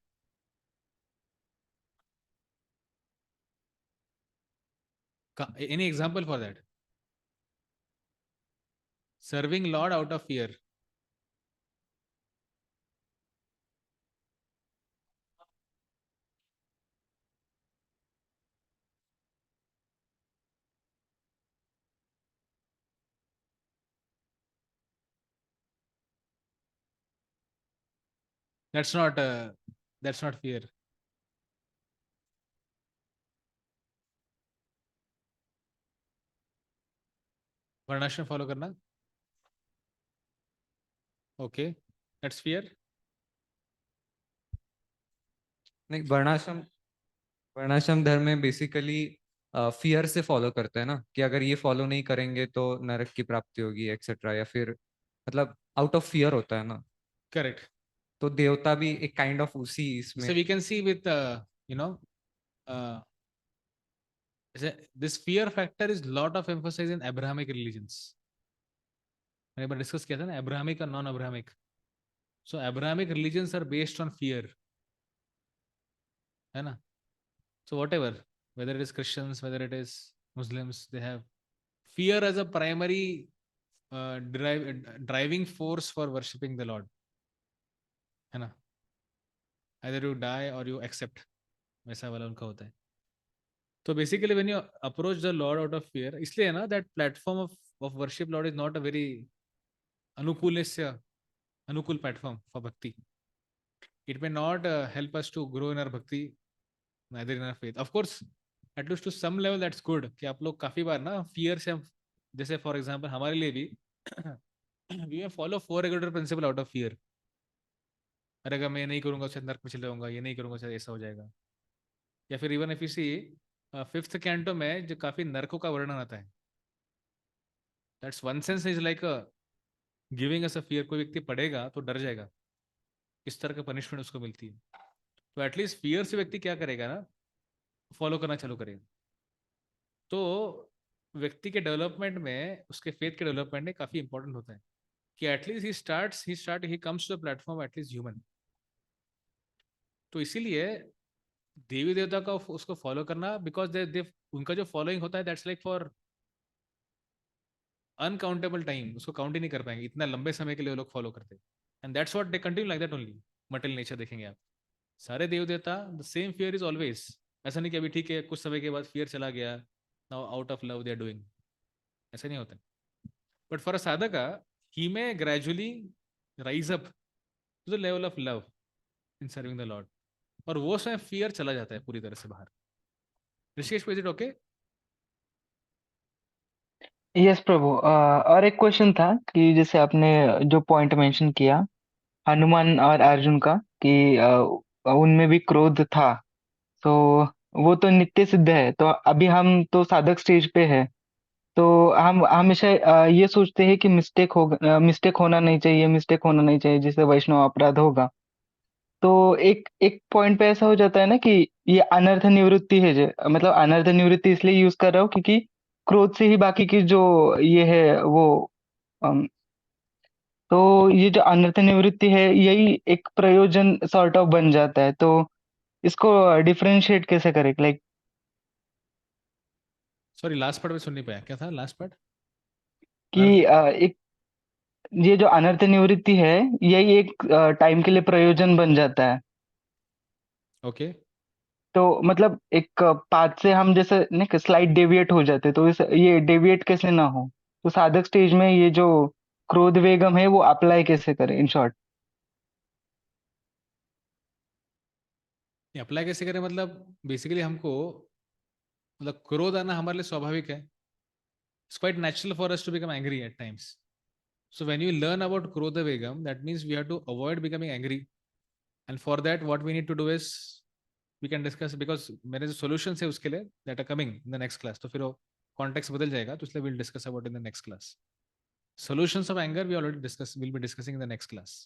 Any example for that? Serving Lord out of fear. That's not fear. वर्णाश्रम फॉलो करना. Okay, that's fear. नहीं, वर्णाश्रम धर्म में बेसिकली फियर से फॉलो करते हैं ना, कि अगर ये फॉलो नहीं करेंगे तो नरक की प्राप्ति होगी एक्सेट्रा, या फिर मतलब आउट ऑफ फियर होता है ना. करेक्ट. तो देवता भी एक काइंड ऑफ उसी इसमें. So we can see with this fear factor is lot of emphasis in Abrahamic religions. मैंने एक बार डिस्कस किया था ना, Abrahamic और non Abrahamic. So Abrahamic religions are based on fear, है ना? So whatever, whether it is Christians, whether it is Muslims, they have fear as a primary driving force for worshipping the Lord, है ना? Either you die or you accept, वैसा वाला उनका होता है. तो basically when you approach the lord out of fear, इसलिए ना that platform of worship lord is not a very अनुकूल platform for bhakti. It may not help us to grow in our bhakti, neither in our faith. Of course, at least to some level that's good कि आप लोग काफी बार ना फियर से, जैसे फॉर एग्जांपल हमारे लिए भी we may follow 4 regular principle out of fear. अरे अगर मैं ये नहीं करूंगा शायद नरक में चले जाऊंगा, ये नहीं करूंगा शायद ऐसा हो जाएगा. या फिर even if you see 5th canto में जो काफी नरकों का वर्णन आता है, that's one sense is like giving us a fear. कोई व्यक्ति पढ़ेगा तो डर जाएगा, इस तरह का पनिशमेंट उसको मिलती है. तो एटलीस्ट फियर से व्यक्ति क्या करेगा ना, फॉलो करना चालू करेगा. तो व्यक्ति के डेवलपमेंट में, उसके फेथ के डेवलपमेंट में काफी इंपॉर्टेंट होता है कि at least he comes to the platform at least human. तो इसीलिए देवी देवता का उसको फॉलो करना, बिकॉज दे उनका जो फॉलोइंग होता है that's like for uncountable time. उसको काउंट ही नहीं कर पाएंगे, इतना लंबे समय के लिए वो लोग फॉलो करते हैं. And that's what they continue like that only. Material nature देखेंगे आप, सारे देव देवता the same fear is always. ऐसा नहीं कि अभी ठीक है कुछ समय के बाद फियर चला गया, now out of love they are doing, ऐसा नहीं होता. बट फॉर अ साधका he may gradually rise up to the level of love in serving the lord, और वो समय फियर चला जाता है पूरी तरह से बाहर. Rishikesh, is it okay? Yes प्रभु. और एक क्वेश्चन था कि जैसे आपने जो पॉइंट मेंशन किया हनुमान और अर्जुन का कि उनमें भी क्रोध था, तो वो तो नित्य सिद्ध है, तो अभी हम तो साधक स्टेज पे है, तो हम हमेशा ये सोचते हैं कि मिस्टेक होना नहीं चाहिए, मिस्टेक होना नहीं चाहिए, जिससे वैष्णव अपराध होगा। तो एक एक पॉइंट पे ऐसा हो जाता है ना कि ये अनर्थ निवृत्ति है, जो मतलब अनर्थ निवृत्ति इसलिए यूज कर रहा हूँ क्योंकि क्रोध से ही बाकी की जो ये है वो अम, तो ये जो अनर्थ निवृत्ति है यही एक प्रयोजन सॉर्ट ऑफ बन जाता है। तो इसको डिफरेंशिएट कैसे करें, लाइक सॉरी, लास्ट पार्ट में सुन नहीं पाया, क्या था लास्ट पार्ट? कि एक ये जो अनर्थ निवृत्ति है यही एक टाइम के लिए प्रयोजन बन जाता है। ओके, तो मतलब एक पाथ से हम जैसे नहीं स्लाइड डेविएट हो जाते, तो ये डेविएट कैसे ना हो, तो साधक स्टेज में ये जो क्रोध वेगम है वो अप्लाई कैसे करें इन शॉर्ट। अप्लाई कैसे करें मतलब बेसिकली हमको, मतलब क्रोध आना हमारे लिए स्वाभाविक है. It's quite natural for us to become angry at times. So when you learn about Krodha Vegam, that means we have to avoid becoming angry. And for that, what we need to do is we can discuss, because मेरे जो solutions है उसके लिए that are coming in the next class. तो फिर वो context बदल जाएगा, तो इसलिए we'll discuss about in the next class. Solutions of anger we already discussed. We'll be discussing in the next class.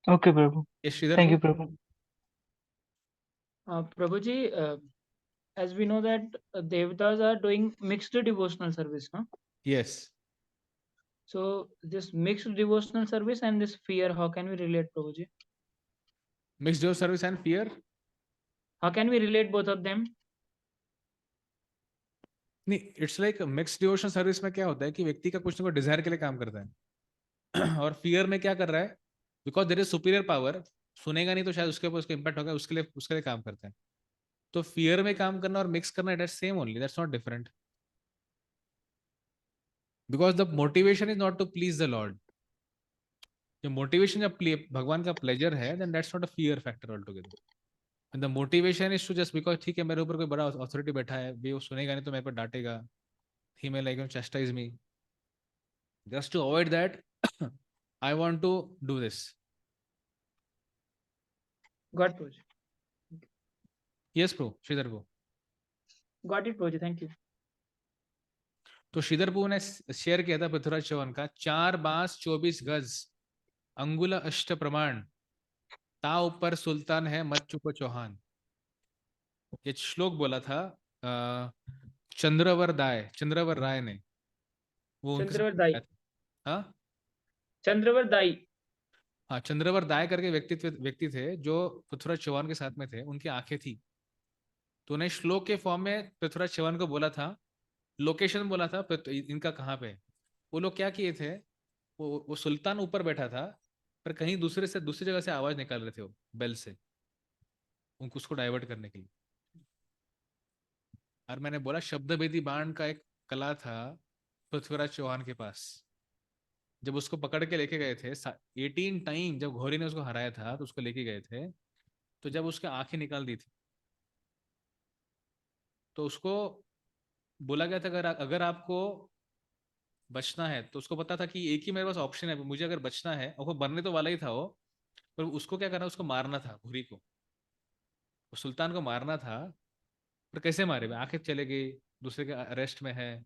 Okay Prabhu, Yes, Sridhar thank you bro? Prabhu. Prabhuji, as we know that Devatas are doing mixed devotional service, no? Yes. So this mixed devotional service and this fear, how can we relate, Prabhuji? Mixed joy service and fear. How can we relate both of them? नहीं, it's like mix devotion service में क्या होता है कि व्यक्ति का कुछ ना कुछ डिजायर के लिए काम करता है और फियर में क्या कर रहा है, because there is superior power, सुनेगा नहीं तो शायद उसके ऊपर उसका इंपैक्ट होगा, उसके लिए काम करता है. तो फियर में काम करना और मिक्स करना, that's same only, that's not different, because the motivation is not to please the lord. जो मोटिवेशन जब भगवान का प्लेजर है, then that's not a fear factor all together. And the motivation is to just because ठीक है मेरे ऊपर कोई बड़ा अथॉरिटी बैठा है, वो सुनेगा नहीं तो मेरे पर डांटेगा, he may like chastise me, just to avoid that I want to do this. Got it, Prabhuji. Yes bro, Sridhar bro. Got it, Prabhuji. Thank you. तो श्रीधर बू ने शेयर किया था पृथ्वीराज चौहान का 4 बांस 24 गज अंगुल अष्ट प्रमाण ता ऊपर सुल्तान है मत चुको चौहान. ये श्लोक बोला था चंद्रवर राय ने. वो उनके Chandravar साथ Dai. आया था. हाँ Chandravar Dai. हाँ, चंद्रवर दाय करके व्यक्ति थे जो पृथ्वीराज चौहान के साथ में थे, उनकी आंखें थी. तो उन्हें श्लोक के फॉर्म में पृथ्वीराज चौहान को बोला था, लोकेशन बोला था इनका कहाँ पे. वो लोग क्या किए थे, वो सुल्तान ऊपर बैठा था, पर कहीं दूसरी जगह से आवाज निकाल रहे थे वो बेल से, उनको उसको डाइवर्ट करने के लिए. और मैंने बोला शब्द भेदी बाण का एक कला था पृथ्वीराज चौहान के पास. जब उसको पकड़ के लेके गए थे 18 टाइम, जब घोरी ने उसको हराया था तो उसको लेके गए थे, तो जब उसके आंखें निकाल दी थी तो उसको बोला गया था अगर आपको बचना है, तो उसको पता था कि एक ही मेरे पास ऑप्शन है, मुझे अगर बचना है, और वो बनने तो वाला ही था वो, पर उसको क्या करना, उसको मारना था घुरी को, सुल्तान को मारना था. पर कैसे मारे, आंखें चले गई, दूसरे के अरेस्ट में है.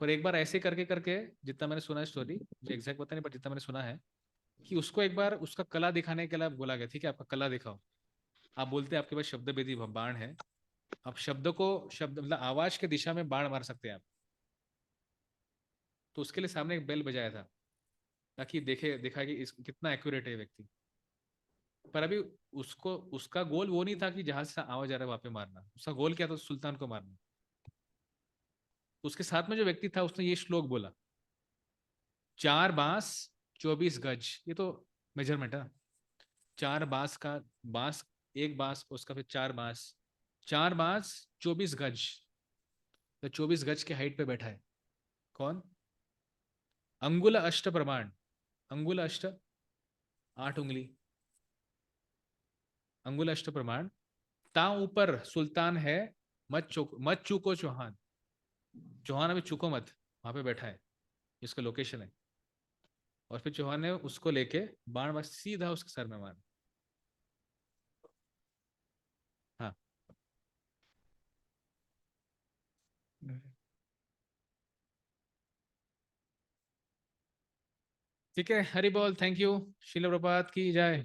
पर एक बार ऐसे करके करके, जितना मैंने सुना है स्टोरी, मुझे एग्जैक्ट पता नहीं, पर जितना मैंने सुना है कि उसको एक बार उसका कला दिखाने के लिए बोला गया, ठीक है आपका कला दिखाओ. आप बोलते हैं आपके पास शब्द भेदी बाण है, आप शब्द मतलब आवाज के दिशा में बाण मार सकते हैं आप. तो उसके लिए सामने एक बेल बजाया था ताकि देखा कि कितना एक्यूरेट है व्यक्ति. पर अभी उसका गोल वो नहीं था कि जहां से आवाज आ रहा है वहां पे मारना, उसका गोल क्या था, सुल्तान को मारना. उसके साथ में जो व्यक्ति था उसने ये श्लोक बोला, 4 बांस 24 गज, ये तो मेजरमेंट है. 4 बांस का बांस, एक बांस उसका, फिर 4 बांस, 4 बांस 24 गज, तो 24 गज के हाइट पे बैठा है. कौन? अंगुल अष्ट प्रमाण, अंगुल अष्ट 8 उंगली, अंगुल अष्ट प्रमाण ता ऊपर सुल्तान है मत चूको चौहान. चौहान अभी चूको मत, वहां पे बैठा है, इसका लोकेशन है. और फिर चौहान ने उसको लेके बाण बस सीधा उसके सर में मारा। हाँ ठीक है, हरि बोल, थैंक यू, शील प्रभात की जय।